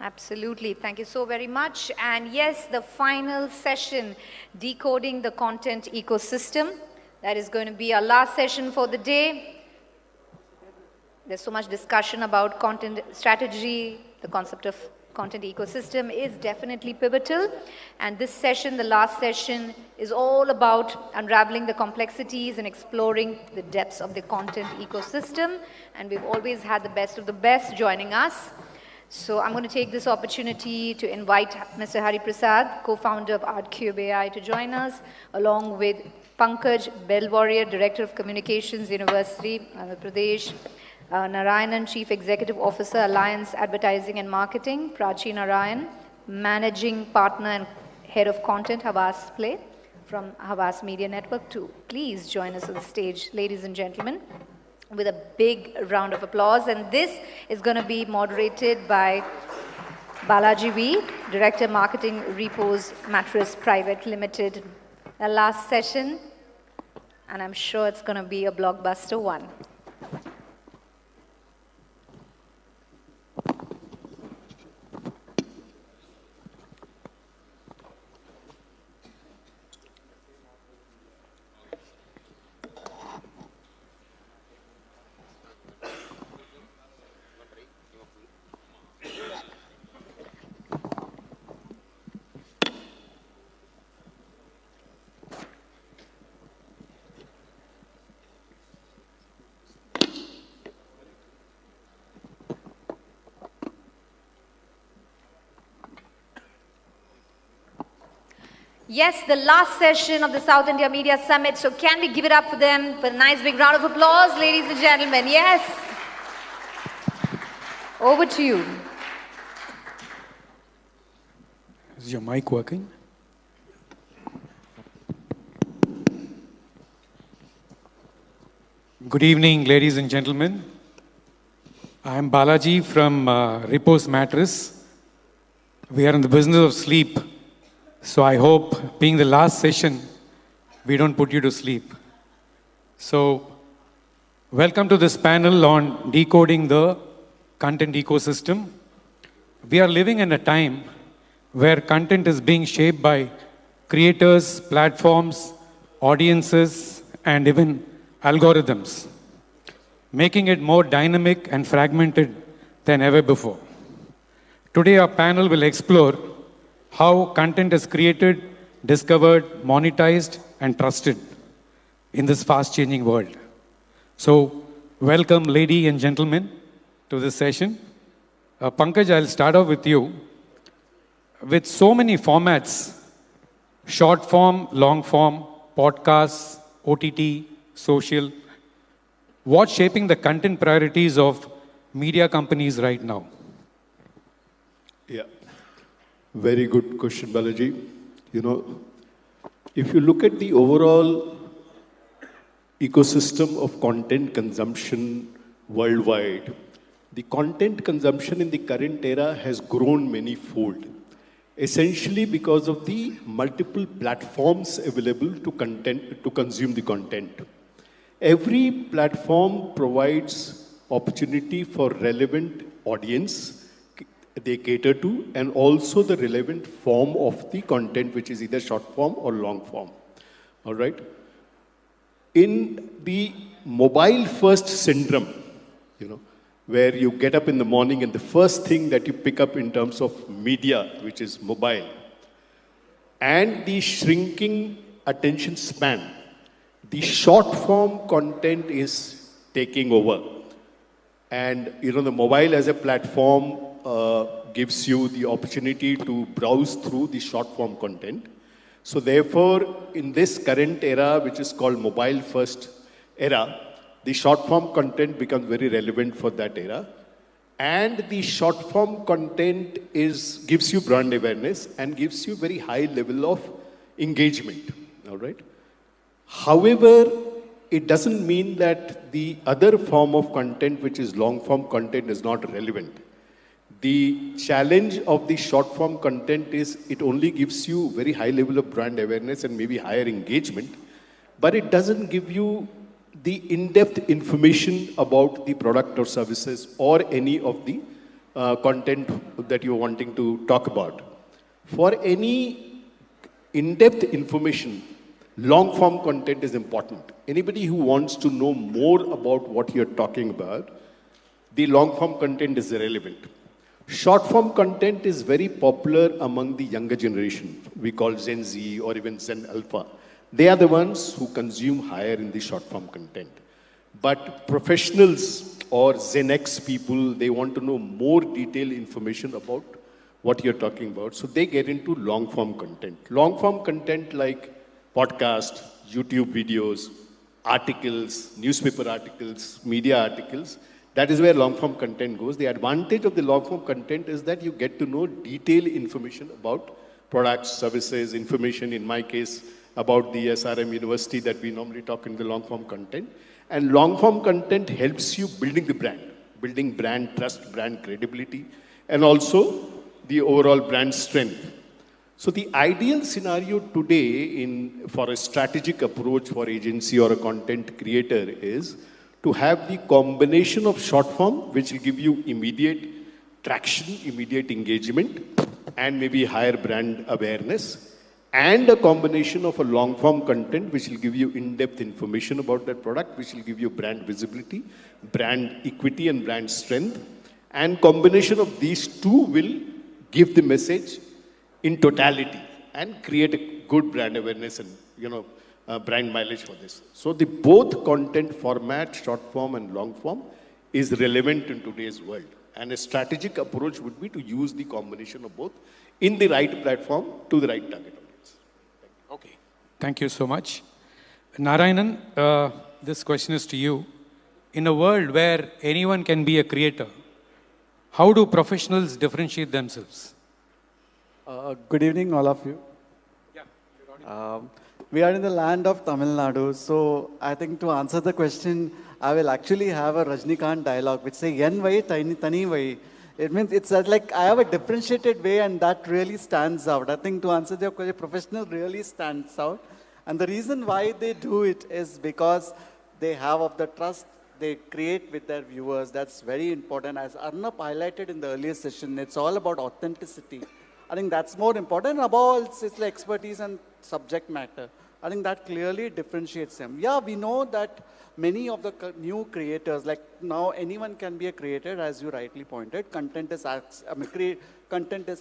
Absolutely. Thank you so very much. And yes, the final session, decoding the content ecosystem. That is going to be our last session for the day. There's so much discussion about content strategy. The concept of content ecosystem is definitely pivotal. And this session, the last session, is all about unraveling the complexities and exploring the depths of the content ecosystem. And we've always had the best of the best joining us. So I'm going to take this opportunity to invite Mr. Hari Prasad, co-founder of ArtCube AI, to join us, along with Pankaj Belwarrier, Director of Communications University, Andhra Pradesh, Narayanan, Chief Executive Officer, Alliance Advertising and Marketing, Prachi Narayan, Managing Partner and Head of Content, Havas Play, from Havas Media Network, to please join us on the stage, ladies and gentlemen, with a big round of applause. And this is going to be moderated by Balaji V, Director Marketing, Repose Mattress Private Limited. The last session, and I'm sure it's going to be a blockbuster one. Yes, the last session of the South India Media Summit. So can we give it up for them for a nice big round of applause, ladies and gentlemen? Yes. Over to you. Is your mic working? Good evening, ladies and gentlemen. I am Balaji from Repose Mattress. We are in the business of sleep. So I hope, being the last session, we don't put you to sleep. So, welcome to this panel on decoding the content ecosystem. We are living in a time where content is being shaped by creators, platforms, audiences, and even algorithms, making it more dynamic and fragmented than ever before. Today, our panel will explore how content is created, discovered, monetized, and trusted in this fast-changing world. So, welcome, ladies and gentlemen, to this session. Pankaj, I'll start off with you. With so many formats, short form, long form, podcasts, OTT, social, what's shaping the content priorities of media companies right now? Yeah. Very good question, Balaji. You know, if you look at the overall ecosystem of content consumption worldwide, the content consumption in the current era has grown many-fold, essentially because of the multiple platforms available to consume the content. Every platform provides opportunity for relevant audience they cater to, and also the relevant form of the content, which is either short form or long form. All right. In the mobile first syndrome, you know, where you get up in the morning and the first thing that you pick up in terms of media, which is mobile, and the shrinking attention span, the short form content is taking over. And, you know, the mobile as a platform gives you the opportunity to browse through the short form content. So therefore, in this current era, which is called mobile first era, the short form content becomes very relevant for that era. And the short form content gives you brand awareness and gives you very high level of engagement, all right? However, it doesn't mean that the other form of content, which is long form content, is not relevant. The challenge of the short form content is it only gives you very high level of brand awareness and maybe higher engagement, but it doesn't give you the in-depth information about the product or services or any of the content that you're wanting to talk about. For any in-depth information, long-form content is important. Anybody who wants to know more about what you're talking about, the long-form content is irrelevant. Short-form content is very popular among the younger generation. We call Gen Z or even Gen Alpha. They are the ones who consume higher in the short-form content. But professionals or Gen X people, they want to know more detailed information about what you're talking about. So they get into long-form content. Long-form content like podcast, YouTube videos, articles, newspaper articles, media articles, that is where long-form content goes. The advantage of the long-form content is that you get to know detailed information about products, services, information, in my case, about the SRM University that we normally talk in the long-form content. And long-form content helps you building brand trust, brand credibility, and also the overall brand strength. So the ideal scenario today for a strategic approach for agency or a content creator is to have the combination of short form, which will give you immediate traction, immediate engagement, and maybe higher brand awareness, and a combination of a long form content, which will give you in-depth information about that product, which will give you brand visibility, brand equity, and brand strength. And combination of these two will give the message in totality and create a good brand awareness and, you know, brand mileage for this. So the both content format, short form and long form, is relevant in today's world. And a strategic approach would be to use the combination of both in the right platform to the right target audience. Okay. Thank you so much. Narayanan, this question is to you. In a world where anyone can be a creator, how do professionals differentiate themselves? Good evening, all of you. We are in the land of Tamil Nadu, so I think to answer the question, I will actually have a Rajnikant dialogue which says, "Yen vai, tani vai." It means it's like I have a differentiated way, and that really stands out. I think to answer your question, professional really stands out. And the reason why they do it is because they have of the trust they create with their viewers. That's very important. As Arnab highlighted in the earlier session, it's all about authenticity. I think that's more important. Above all, it's like expertise and subject matter. I think that clearly differentiates them. Yeah, we know that many of the new creators, like now anyone can be a creator, as you rightly pointed. Content is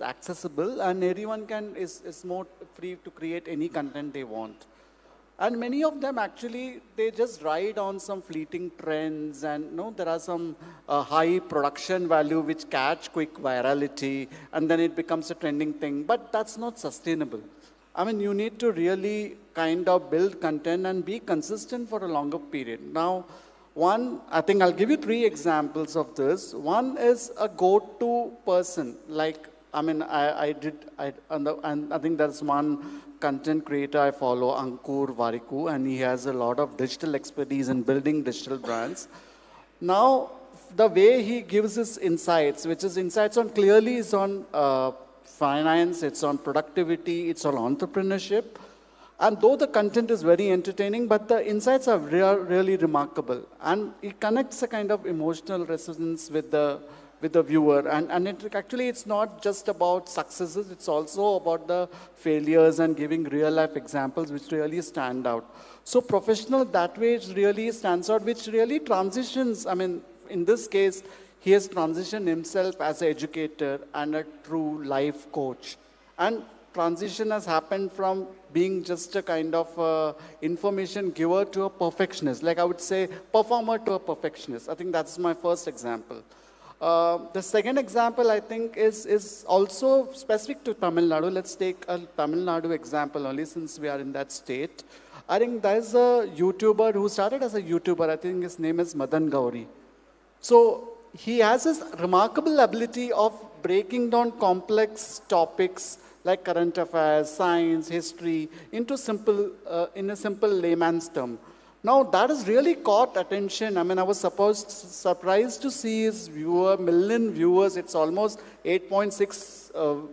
accessible, and everyone is more free to create any content they want. And many of them actually, they just ride on some fleeting trends, and there are some high production value which catch quick virality, and then it becomes a trending thing. But that's not sustainable. I mean, you need to really kind of build content and be consistent for a longer period. Now, I think I'll give you 3 examples of this. One is a go-to person. Like, I mean, I think there's one content creator I follow, Ankur Variku, and he has a lot of digital expertise in building digital brands. Now, the way he gives his insights, which is insights on clearly is on finance, it's on productivity, it's on entrepreneurship. And though the content is very entertaining, but the insights are really remarkable. And it connects a kind of emotional resonance with the with the viewer. And actually, it's not just about successes, it's also about the failures and giving real life examples which really stand out. So professional that way really stands out, which really transitions, I mean, in this case, he has transitioned himself as an educator and a true life coach. And transition has happened from being just a kind of information giver to a perfectionist. Like I would say, performer to a perfectionist. I think that's my first example. The second example, I think, is also specific to Tamil Nadu. Let's take a Tamil Nadu example only, since we are in that state. I think there's a YouTuber who started as a YouTuber. I think his name is Madan Gauri. So he has this remarkable ability of breaking down complex topics like current affairs, science, history, into in a simple layman's term. Now that has really caught attention. I mean, I was surprised to see his million viewers. It's almost 8.6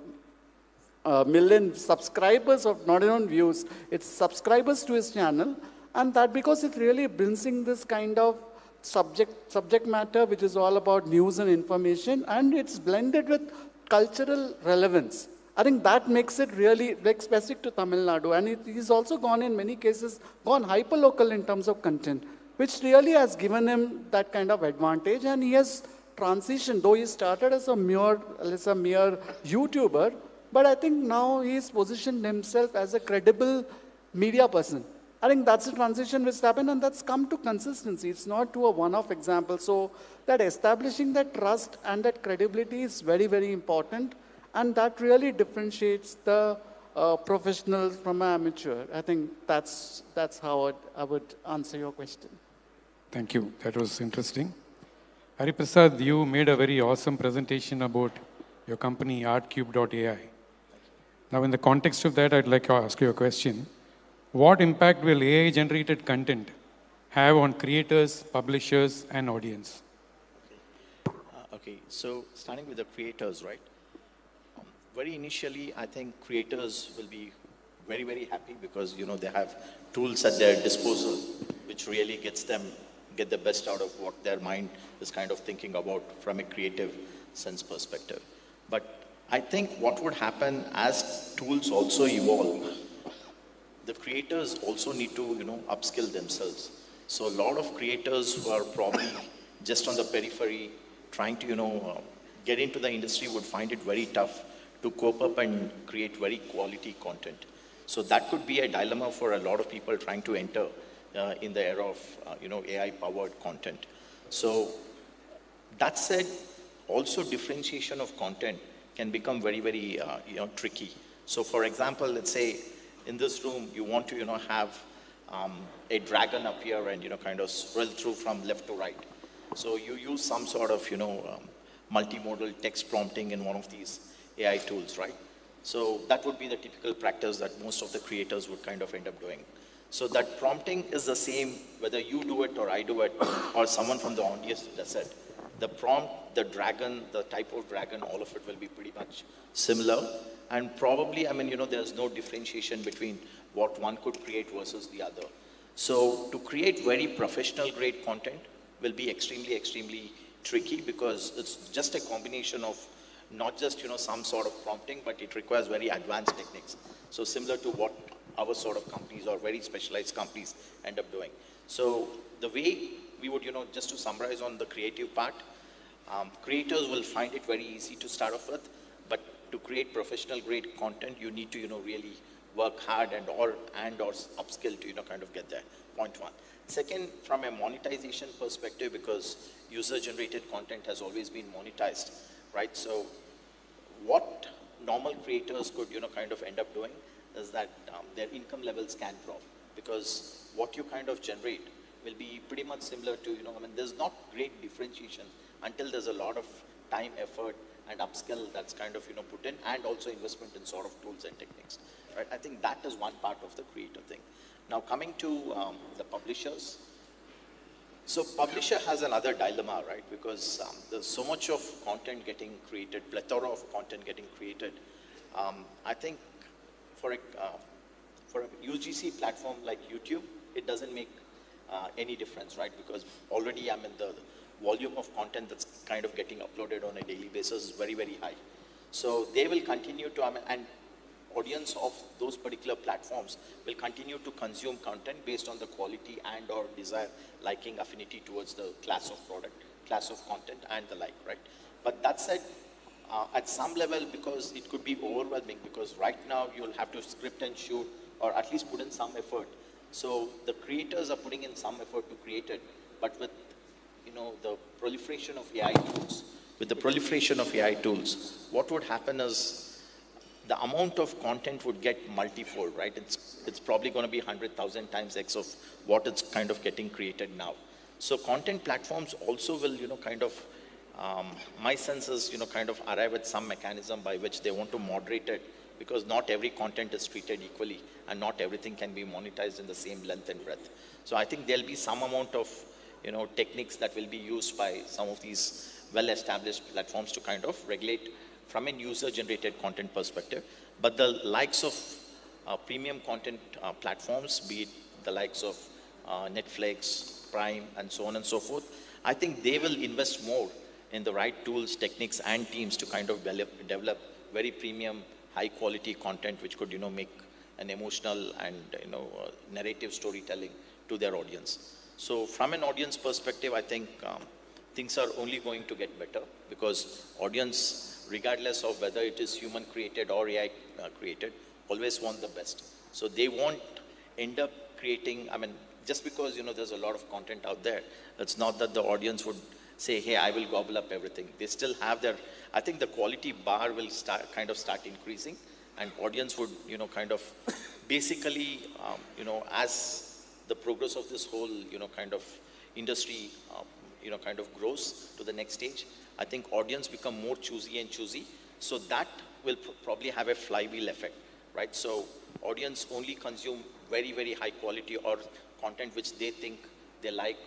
million subscribers, of not even views. It's subscribers to his channel. And that because it really brings in this kind of subject matter, which is all about news and information, and it's blended with cultural relevance. I think that makes it really like specific to Tamil Nadu. And he's also gone, in many cases, gone hyperlocal in terms of content, which really has given him that kind of advantage. And he has transitioned, though he started as a mere YouTuber, but I think now he's positioned himself as a credible media person. I think that's a transition which happened, and that's come to consistency. It's not to a one-off example. So that establishing that trust and that credibility is very, very important. And that really differentiates the professional from an amateur. I think that's how I would answer your question. Thank you. That was interesting. Hariprasad, you made a very awesome presentation about your company, artcube.ai. Now, in the context of that, I'd like to ask you a question. What impact will AI-generated content have on creators, publishers, and audience? Okay, so starting with the creators, right? Very initially, I think creators will be very, very happy because, you know, they have tools at their disposal, which really get the best out of what their mind is kind of thinking about from a creative sense perspective. But I think what would happen as tools also evolve, the creators also need to, you know, upskill themselves. So a lot of creators who are probably just on the periphery, trying to, you know, get into the industry would find it very tough to cope up and create very quality content. So that could be a dilemma for a lot of people trying to enter in the era of, you know, AI-powered content. So that said, also differentiation of content can become very, very, you know, tricky. So for example, let's say in this room, you want to, you know, have a dragon appear and, you know, kind of swirl through from left to right. So you use some sort of, you know, multimodal text prompting in one of these AI tools, right? So that would be the typical practice that most of the creators would kind of end up doing. So that prompting is the same, whether you do it or I do it, or someone from the audience does it. The prompt, the dragon, the type of dragon, all of it will be pretty much similar. And probably, I mean, you know, there's no differentiation between what one could create versus the other. So to create very professional grade content will be extremely, extremely tricky because it's just a combination of not just, you know, some sort of prompting, but it requires very advanced techniques. So similar to what our sort of companies or very specialized companies end up doing. So the way we would, you know, just to summarize on the creative part, creators will find it very easy to start off with, but to create professional grade content, you need to, you know, really work hard and or upskill to, you know, kind of get there, point one. Second, from a monetization perspective, because user-generated content has always been monetized, right? So what normal creators could, you know, kind of end up doing is that their income levels can drop because what you kind of generate will be pretty much similar to, you know, I mean, there's not great differentiation until there's a lot of time, effort, and upskill that's kind of, you know, put in, and also investment in sort of tools and techniques, right? I think that is one part of the creator thing. Now coming to the publishers. So publisher has another dilemma, right? Because there's so much of content getting created, plethora of content getting created. I think for a UGC platform like YouTube, it doesn't make any difference, right? Because already I'm in the volume of content that's kind of getting uploaded on a daily basis is very, very high. So they will continue to, and audience of those particular platforms will continue to consume content based on the quality and or desire, liking, affinity towards the class of product, class of content and the like, right? But that said, at some level, because it could be overwhelming, because right now you'll have to script and shoot or at least put in some effort. So the creators are putting in some effort to create it, but with the proliferation of AI tools, what would happen is the amount of content would get multifold, right? It's probably going to be 100,000 times X of what it's kind of getting created now. So content platforms also will, my sense is, kind of arrive at some mechanism by which they want to moderate it, because not every content is treated equally and not everything can be monetized in the same length and breadth. So I think there'll be some amount of, techniques that will be used by some of these well-established platforms to kind of regulate from a user-generated content perspective. But the likes of premium content platforms, be it the likes of Netflix, Prime, and so on and so forth, I think they will invest more in the right tools, techniques, and teams to kind of develop very premium, high-quality content which could, make an emotional and, narrative storytelling to their audience. So from an audience perspective, I think things are only going to get better, because audience, regardless of whether it is human created or AI created, always want the best. So they won't end up creating, just because, there's a lot of content out there, it's not that the audience would say, hey, I will gobble up everything. They still have their, I think the quality bar will start increasing, and audience would, kind of basically, as the progress of this whole, kind of industry, kind of grows to the next stage, I think audience become more choosy. So that will probably have a flywheel effect, right? So audience only consume very, very high quality or content which they think they like,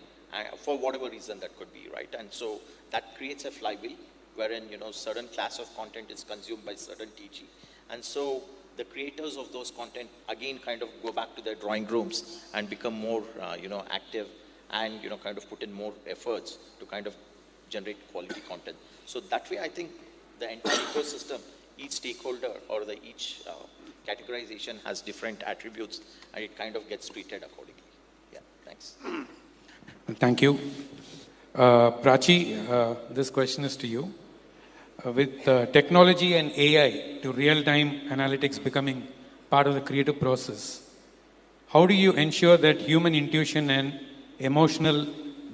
for whatever reason that could be, right? And so that creates a flywheel wherein, certain class of content is consumed by certain TG. And so the creators of those content again kind of go back to their drawing rooms and become more, active and, kind of put in more efforts to kind of generate quality content. So that way, I think the entire ecosystem, each stakeholder or each categorization has different attributes, and it kind of gets treated accordingly. Yeah, thanks. Thank you. Prachi, this question is to you. With technology and AI to real-time analytics becoming part of the creative process, how do you ensure that human intuition and emotional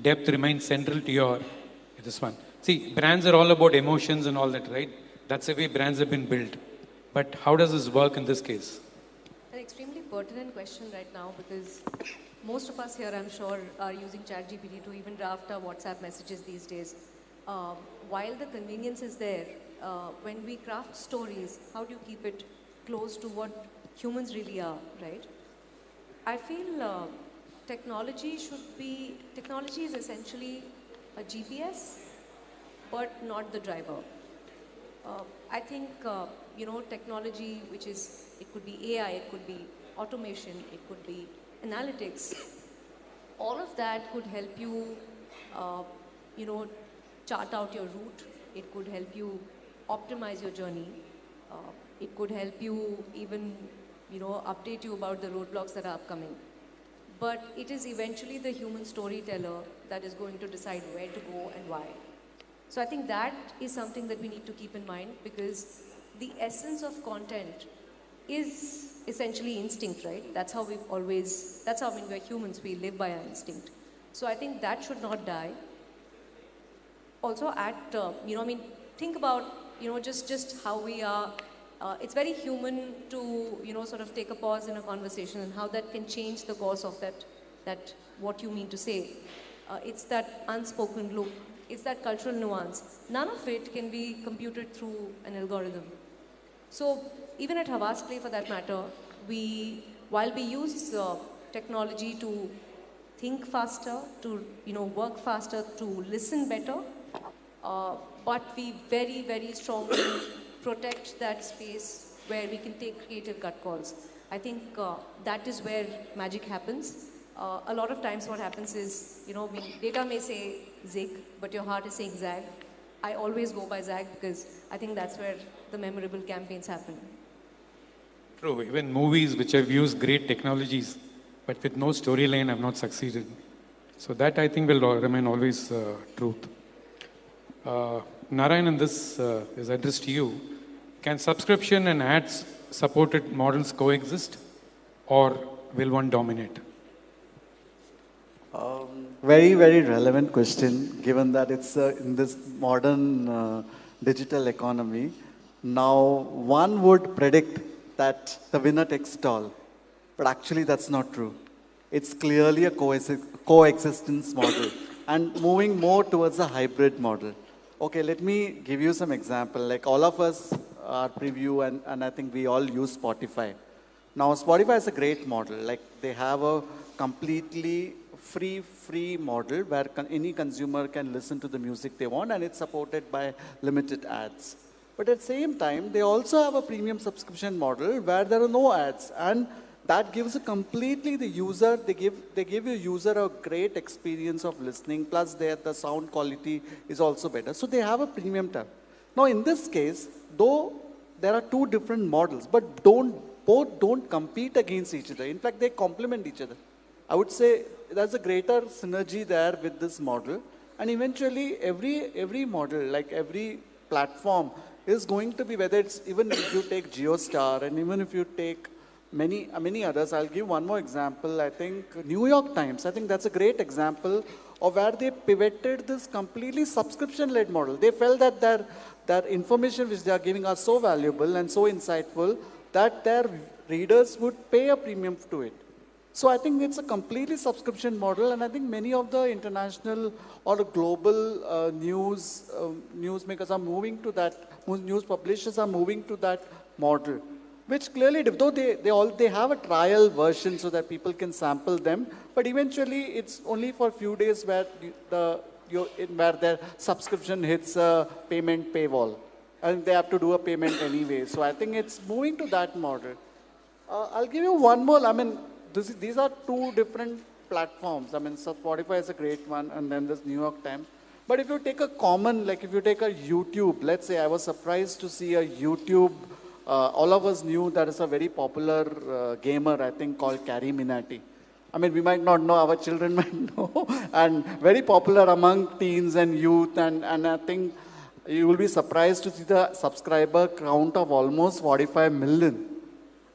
depth remain central to your, this one. See, brands are all about emotions and all that, right? That's the way brands have been built. But how does this work in this case? An extremely pertinent question right now, because most of us here, I'm sure, are using ChatGPT to even draft our WhatsApp messages these days. While the convenience is there, when we craft stories, how do you keep it close to what humans really are, right? I feel technology is essentially a GPS, but not the driver. I think, technology, it could be AI, it could be automation, it could be analytics, all of that could help you, chart out your route. It could help you optimize your journey. It could help you even, update you about the roadblocks that are upcoming. But it is eventually the human storyteller that is going to decide where to go and why. So I think that is something that we need to keep in mind, because the essence of content is essentially instinct, right? That's how when we're humans, we live by our instinct. So I think that should not die. Also think about, just how we are. It's very human to, sort of take a pause in a conversation and how that can change the course of that what you mean to say. It's that unspoken loop. It's that cultural nuance. None of it can be computed through an algorithm. So even at Havas Play, for that matter, while we use technology to think faster, to work faster, to listen better, but we very, very strongly protect that space where we can take creative gut calls. I think that is where magic happens. A lot of times what happens is, data may say zig, but your heart is saying zag. I always go by zag because I think that's where the memorable campaigns happen. True, even movies which have used great technologies, but with no storyline have not succeeded. So that I think will remain always truth. Narayan, this is addressed to you. Can subscription and ads supported models coexist, or will one dominate? Very, very relevant question, given that it's in this modern digital economy. Now, one would predict that the winner takes it all, but actually that's not true. It's clearly a coexistence model and moving more towards a hybrid model. Okay, let me give you some example. Like all of us are preview and I think we all use Spotify. Now, Spotify is a great model. Like they have a completely free model where any consumer can listen to the music they want, and it's supported by limited ads. But at the same time, they also have a premium subscription model where there are no ads, and that gives a completely the user, they give a user a great experience of listening, plus the sound quality is also better. So they have a premium tab. Now in this case, though there are two different models, but both don't compete against each other. In fact, they complement each other. I would say there's a greater synergy there with this model. And eventually, every model, like every platform, is going to be, whether it's, even if you take JioStar, and even if you take many others. I'll give one more example. I think New York Times, I think that's a great example of where they pivoted this completely subscription-led model. They felt that their information which they are giving are so valuable and so insightful that their readers would pay a premium to it. So I think it's a completely subscription model, and I think many of the international or the global newsmakers are moving to that, news publishers are moving to that model, which clearly, though they have a trial version so that people can sample them, but eventually it's only for a few days where where their subscription hits a payment paywall, and they have to do a payment anyway. So I think it's moving to that model. I'll give you one more. I mean, these are two different platforms. I mean, so Spotify is a great one, and then there's New York Times. But if you take a common, like if you take a YouTube, let's say I was surprised to see a YouTube. All of us knew that is a very popular gamer, I think, called Carrie Minati. I mean, we might not know, our children might know, and very popular among teens and youth, and I think you will be surprised to see the subscriber count of almost 45 million.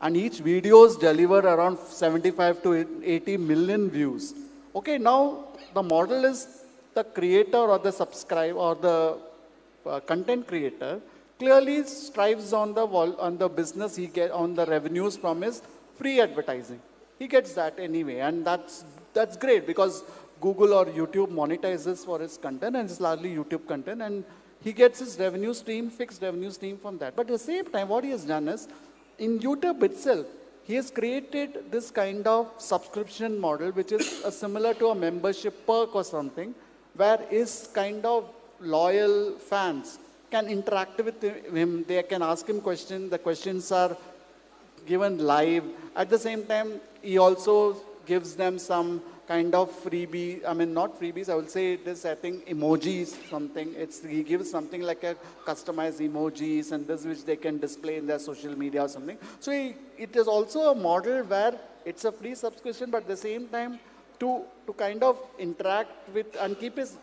And each videos deliver around 75 to 80 million views. Okay, now the model is the creator or the subscriber or the content creator clearly strives on the business he gets, on the revenues from his free advertising. He gets that anyway, and that's great because Google or YouTube monetizes for his content, and it's largely YouTube content, and he gets his revenue stream, fixed revenue stream from that. But at the same time, what he has done is, in YouTube itself, he has created this kind of subscription model, which is similar to a membership perk or something, where his kind of loyal fans can interact with him. They can ask him questions. The questions are given live. At the same time, he also gives them some kind of freebie. I mean, not freebies. I will say it is, I think, emojis, something. He gives something like a customized emojis and this which they can display in their social media or something. So it is also a model where it's a free subscription, but at the same time, to kind of interact with and keep his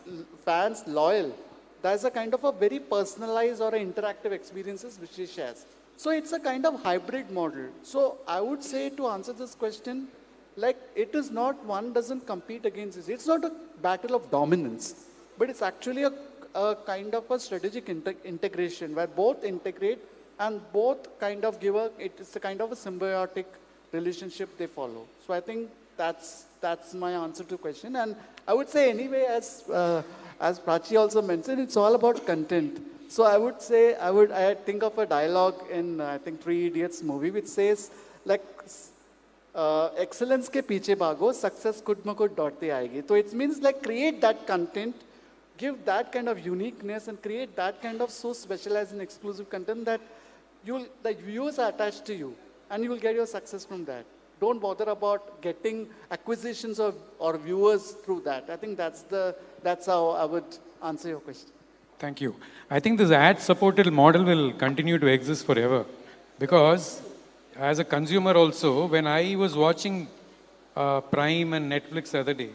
fans loyal, there's a kind of a very personalized or interactive experiences which he shares. So it's a kind of hybrid model. So I would say, to answer this question, like it is not, one doesn't compete against this. It's not a battle of dominance, but it's actually a kind of a strategic integration where both integrate and both kind of it's a kind of a symbiotic relationship they follow. So I think that's my answer to the question. And I would say anyway, as Prachi also mentioned, it's all about content. So I would say, I think of a dialogue in, I think, 3 Idiots movie, which says, like, excellence ke piche bhago, success kud ma kud daute aayegi. So it means like create that content, give that kind of uniqueness, and create that kind of so specialized and exclusive content that the viewers are attached to you, and you will get your success from that. Don't bother about getting acquisitions or viewers through that. I think that's how I would answer your question. Thank you. I think this ad-supported model will continue to exist forever because as a consumer also, when I was watching Prime and Netflix the other day,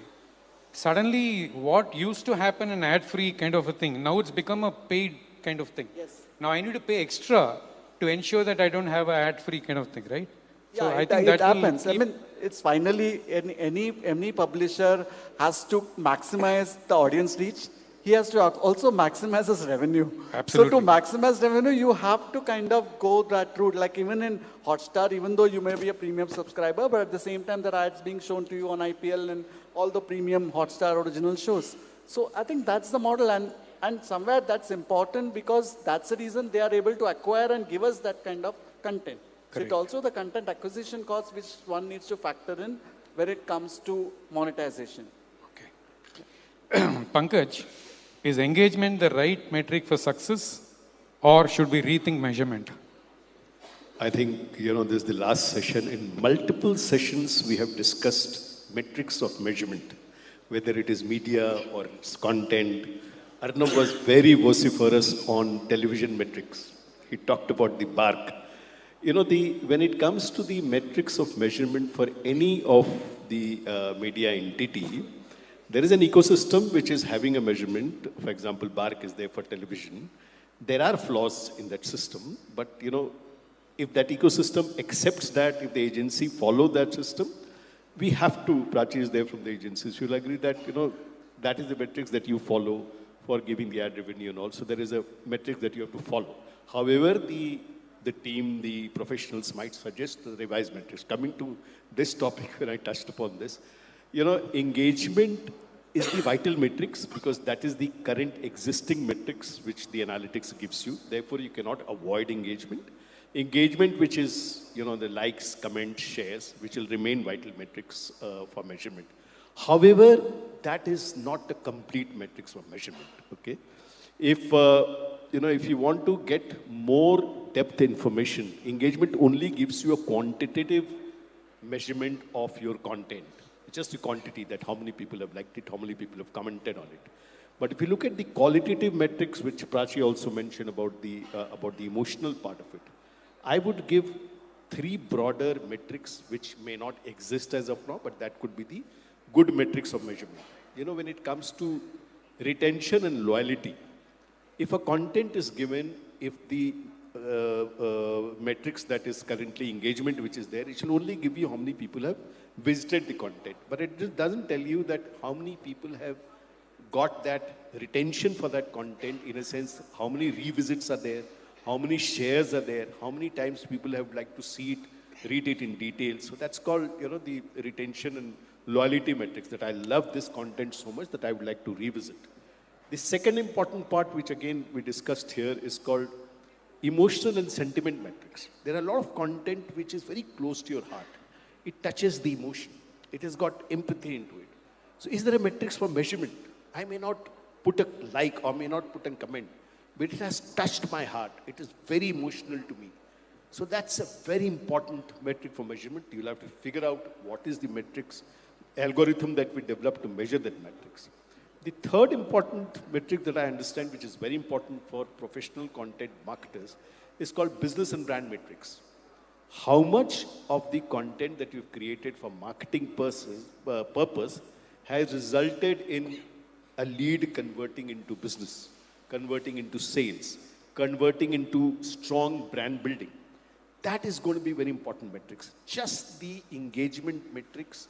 suddenly what used to happen an ad-free kind of a thing, now it's become a paid kind of thing. Yes. Now I need to pay extra to ensure that I don't have an ad-free kind of thing, right? Yeah, so I it, think it that happens. will I mean, it's finally, any publisher has to maximize the audience reach. He has to also maximize his revenue. Absolutely. So to maximize revenue, you have to kind of go that route. Like even in Hotstar, even though you may be a premium subscriber, but at the same time, there are ads being shown to you on IPL and all the premium Hotstar original shows. So I think that's the model, and somewhere that's important because that's the reason they are able to acquire and give us that kind of content. So it's also the content acquisition cost which one needs to factor in when it comes to monetization. Pankaj, is engagement the right metric for success or should we rethink measurement? I think, this is the last session. In multiple sessions, we have discussed metrics of measurement, whether it is media or it's content. Arnab was very vociferous on television metrics. He talked about the bark. When it comes to the metrics of measurement for any of the media entity, there is an ecosystem which is having a measurement. For example, bark is there for television. There are flaws in that system, but if that ecosystem accepts that, if the agency follow that system, we have to, Prachi is there from the agencies, you'll agree that, that is the metrics that you follow for giving the ad revenue, and also there is a metric that you have to follow. However, the team, the professionals might suggest the revised metrics. Coming to this topic when I touched upon this, engagement is the vital metrics because that is the current existing metrics which the analytics gives you. Therefore, you cannot avoid engagement. Engagement, which is, the likes, comments, shares, which will remain vital metrics for measurement. However, that is not the complete metrics for measurement, okay? If you want to get more depth information, engagement only gives you a quantitative measurement of your content. It's just the quantity, that how many people have liked it, how many people have commented on it. But if you look at the qualitative metrics, which Prachi also mentioned about the emotional part of it, I would give 3 broader metrics which may not exist as of now, but that could be the good metrics of measurement. When it comes to retention and loyalty, if a content is given, if the metrics that is currently engagement which is there, it will only give you how many people have visited the content. But it just doesn't tell you that how many people have got that retention for that content, in a sense, how many revisits are there, how many shares are there, how many times people have liked to see it, read it in detail. So that's called, the retention and loyalty metrics, that I love this content so much that I would like to revisit. The second important part, which again we discussed here, is called emotional and sentiment metrics. There are a lot of content which is very close to your heart. It touches the emotion. It has got empathy into it. So is there a metrics for measurement? I may not put a like or may not put a comment, but it has touched my heart. It is very emotional to me. So that's a very important metric for measurement. You'll have to figure out what is the metrics algorithm that we develop to measure that metrics. The third important metric that I understand, which is very important for professional content marketers, is called business and brand metrics. How much of the content that you've created for marketing purpose has resulted in a lead converting into business, converting into sales, converting into strong brand building? That is going to be very important metrics. Just the engagement metrics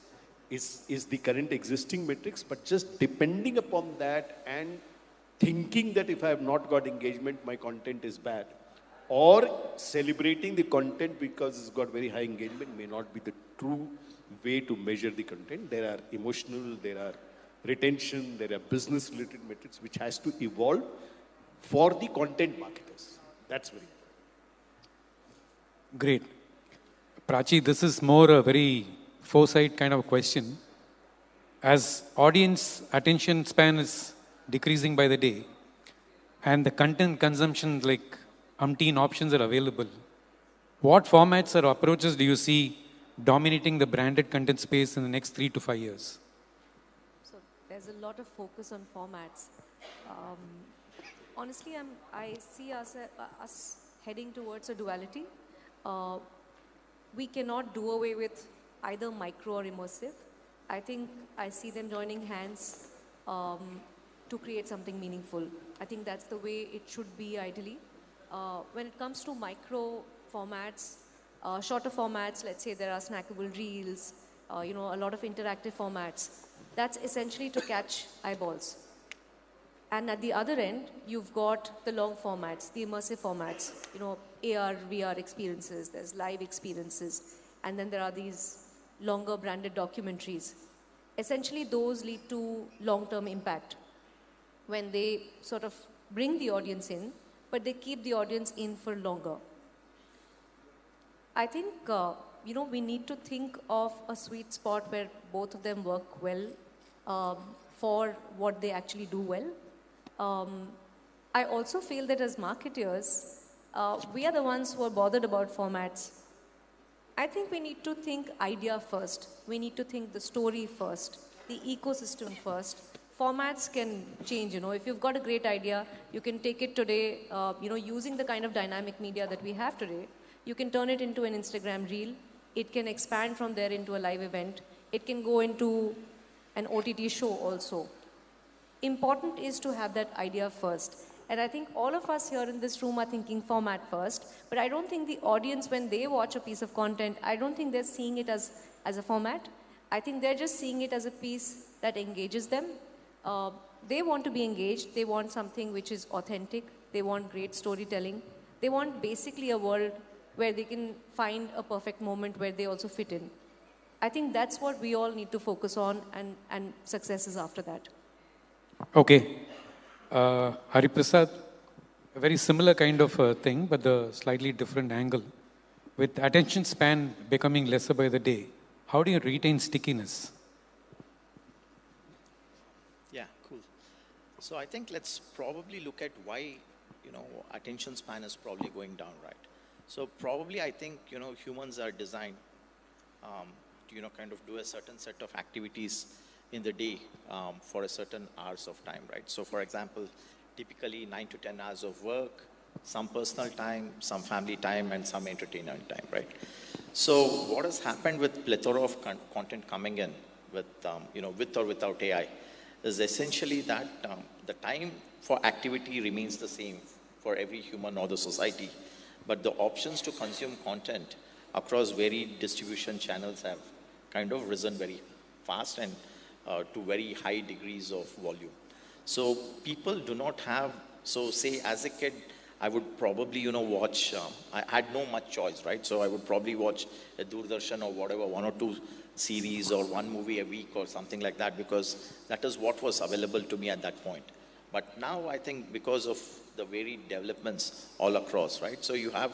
is the current existing metrics, but just depending upon that and thinking that if I have not got engagement, my content is bad, or celebrating the content because it's got very high engagement may not be the true way to measure the content. There are emotional, there are retention, there are business related metrics which has to evolve for the content marketers. That's very important. Great. Prachi, this is more a very foresight kind of question. As audience attention span is decreasing by the day and the content consumption, like umpteen options are available, what formats or approaches do you see dominating the branded content space in the next 3 to 5 years? So there's a lot of focus on formats. Honestly, I see us heading towards a duality. We cannot do away with either micro or immersive. I think I see them joining hands to create something meaningful. I think that's the way it should be ideally. When it comes to micro formats, shorter formats, let's say there are snackable reels, a lot of interactive formats. That's essentially to catch eyeballs. And at the other end, you've got the long formats, the immersive formats, AR, VR experiences, there's live experiences, and then there are these longer branded documentaries. Essentially, those lead to long-term impact when they sort of bring the audience in, but they keep the audience in for longer. I think, we need to think of a sweet spot where both of them work well for what they actually do well. I also feel that as marketers, we are the ones who are bothered about formats. I think we need to think idea first. We need to think the story first, the ecosystem first. Formats can change, If you've got a great idea, you can take it today, using the kind of dynamic media that we have today. You can turn it into an Instagram reel. It can expand from there into a live event. It can go into an OTT show also. Important is to have that idea first. And I think all of us here in this room are thinking format first, but I don't think the audience, when they watch a piece of content, I don't think they're seeing it as a format. I think they're just seeing it as a piece that engages them. They want to be engaged. They want something which is authentic. They want great storytelling. They want basically a world where they can find a perfect moment where they also fit in. I think that's what we all need to focus on, and success is after that. Okay. Hari Prasad, a very similar kind of thing, but a slightly different angle. With attention span becoming lesser by the day, how do you retain stickiness? Yeah, cool. So I think let's probably look at why, attention span is probably going down, right? So probably I think, humans are designed to, kind of do a certain set of activities in the day for a certain hours of time, right? So for example, typically 9 to 10 hours of work, some personal time, some family time, and some entertainment time, right? So what has happened with plethora of content coming in with, with or without AI is essentially that the time for activity remains the same for every human or the society, but the options to consume content across varied distribution channels have kind of risen very fast and to very high degrees of volume. So people do not have, so say as a kid, I would probably, watch, I had no much choice, right? So I would probably watch a Doordarshan or whatever, 1 or 2 series or 1 movie a week or something like that, because that is what was available to me at that point. But now I think because of the varied developments all across, right? So you have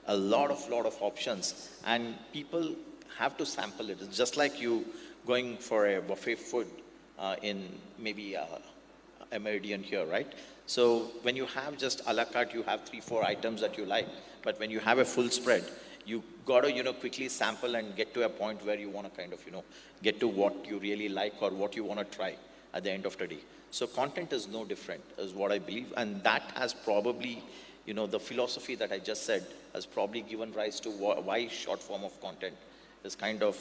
a lot of options, and people have to sample it. It's just like you going for a buffet food in maybe a Meridien here, right? So when you have just a la carte, you have 3-4 items that you like, but when you have a full spread, you gotta, quickly sample and get to a point where you wanna kind of, get to what you really like or what you wanna try at the end of the day. So content is no different, is what I believe, and that has probably, the philosophy that I just said has probably given rise to why short form of content is kind of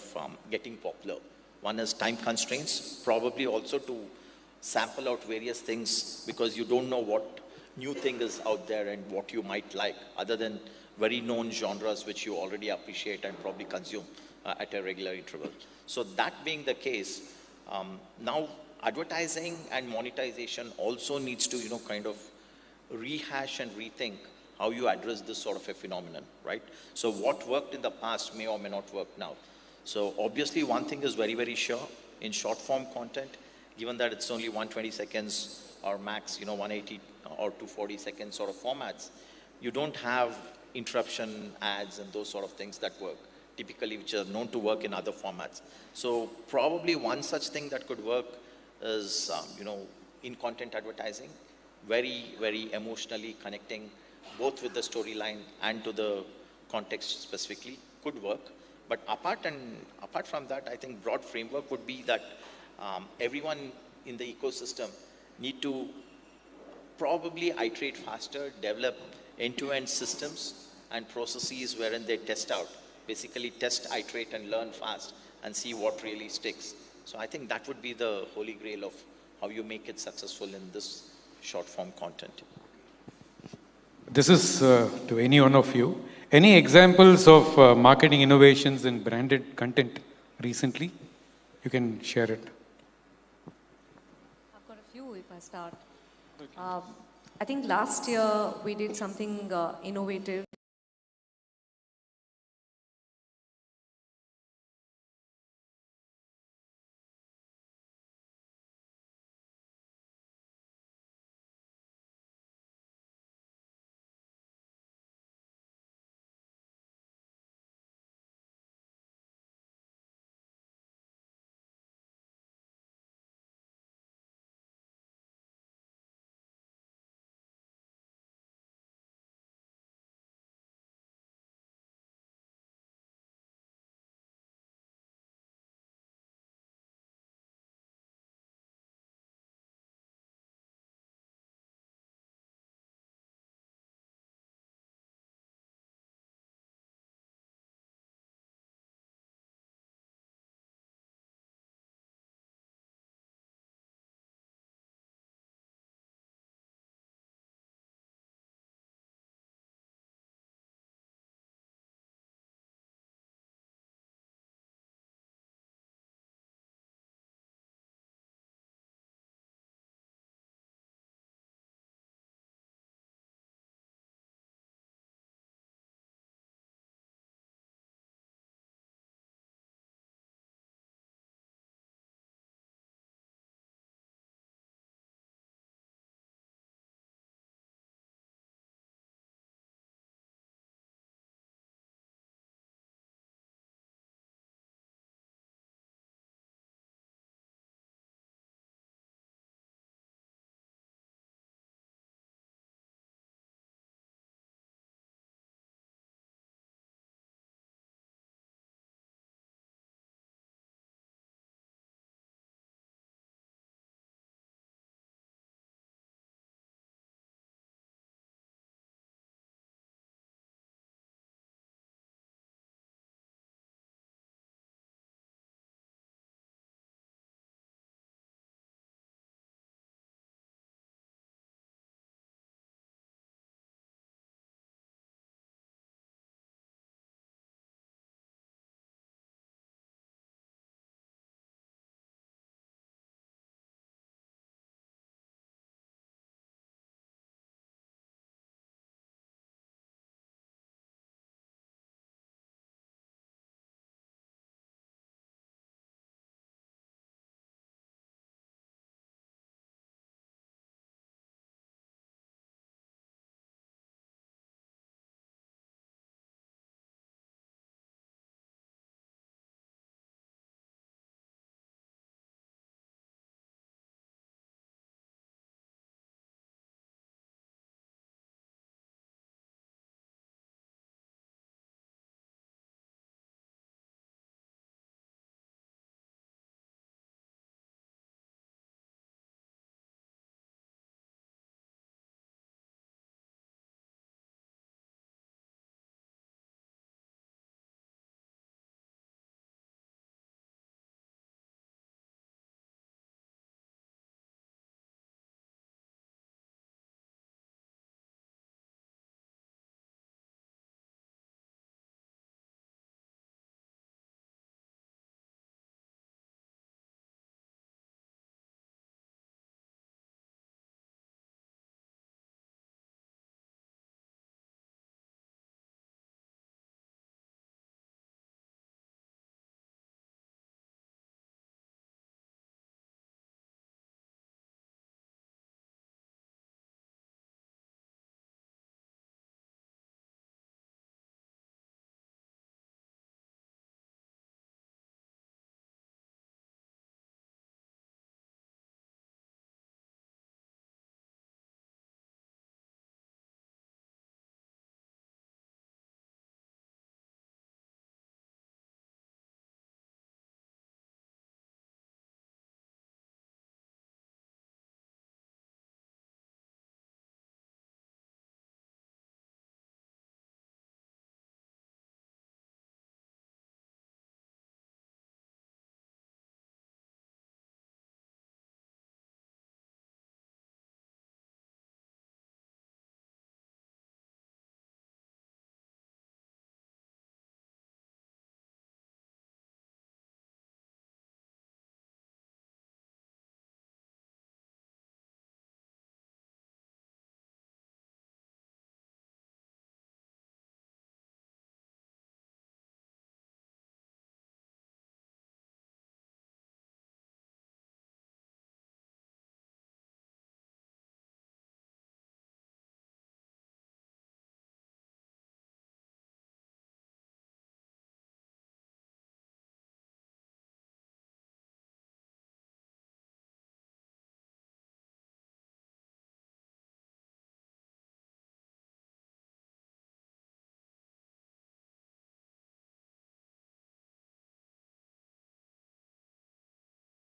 getting popular. One is time constraints, probably also to sample out various things because you don't know what new thing is out there and what you might like other than very known genres which you already appreciate and probably consume at a regular interval. So that being the case, now advertising and monetization also needs to, kind of rehash and rethink how you address this sort of a phenomenon, right? So what worked in the past may or may not work now. So obviously one thing is very, very sure in short form content, given that it's only 120 seconds or max, 180 or 240 seconds sort of formats, you don't have interruption ads and those sort of things that work typically, which are known to work in other formats. So probably one such thing that could work is, in content advertising, very, very emotionally connecting both with the storyline and to the context specifically could work. But apart from that, I think broad framework would be that everyone in the ecosystem need to probably iterate faster, develop end-to-end systems and processes wherein they test out. Basically test, iterate and learn fast and see what really sticks. So I think that would be the holy grail of how you make it successful in this short form content. This is to any one of you. Any examples of marketing innovations in branded content recently? You can share it. I've got a few if I start. I think last year we did something innovative.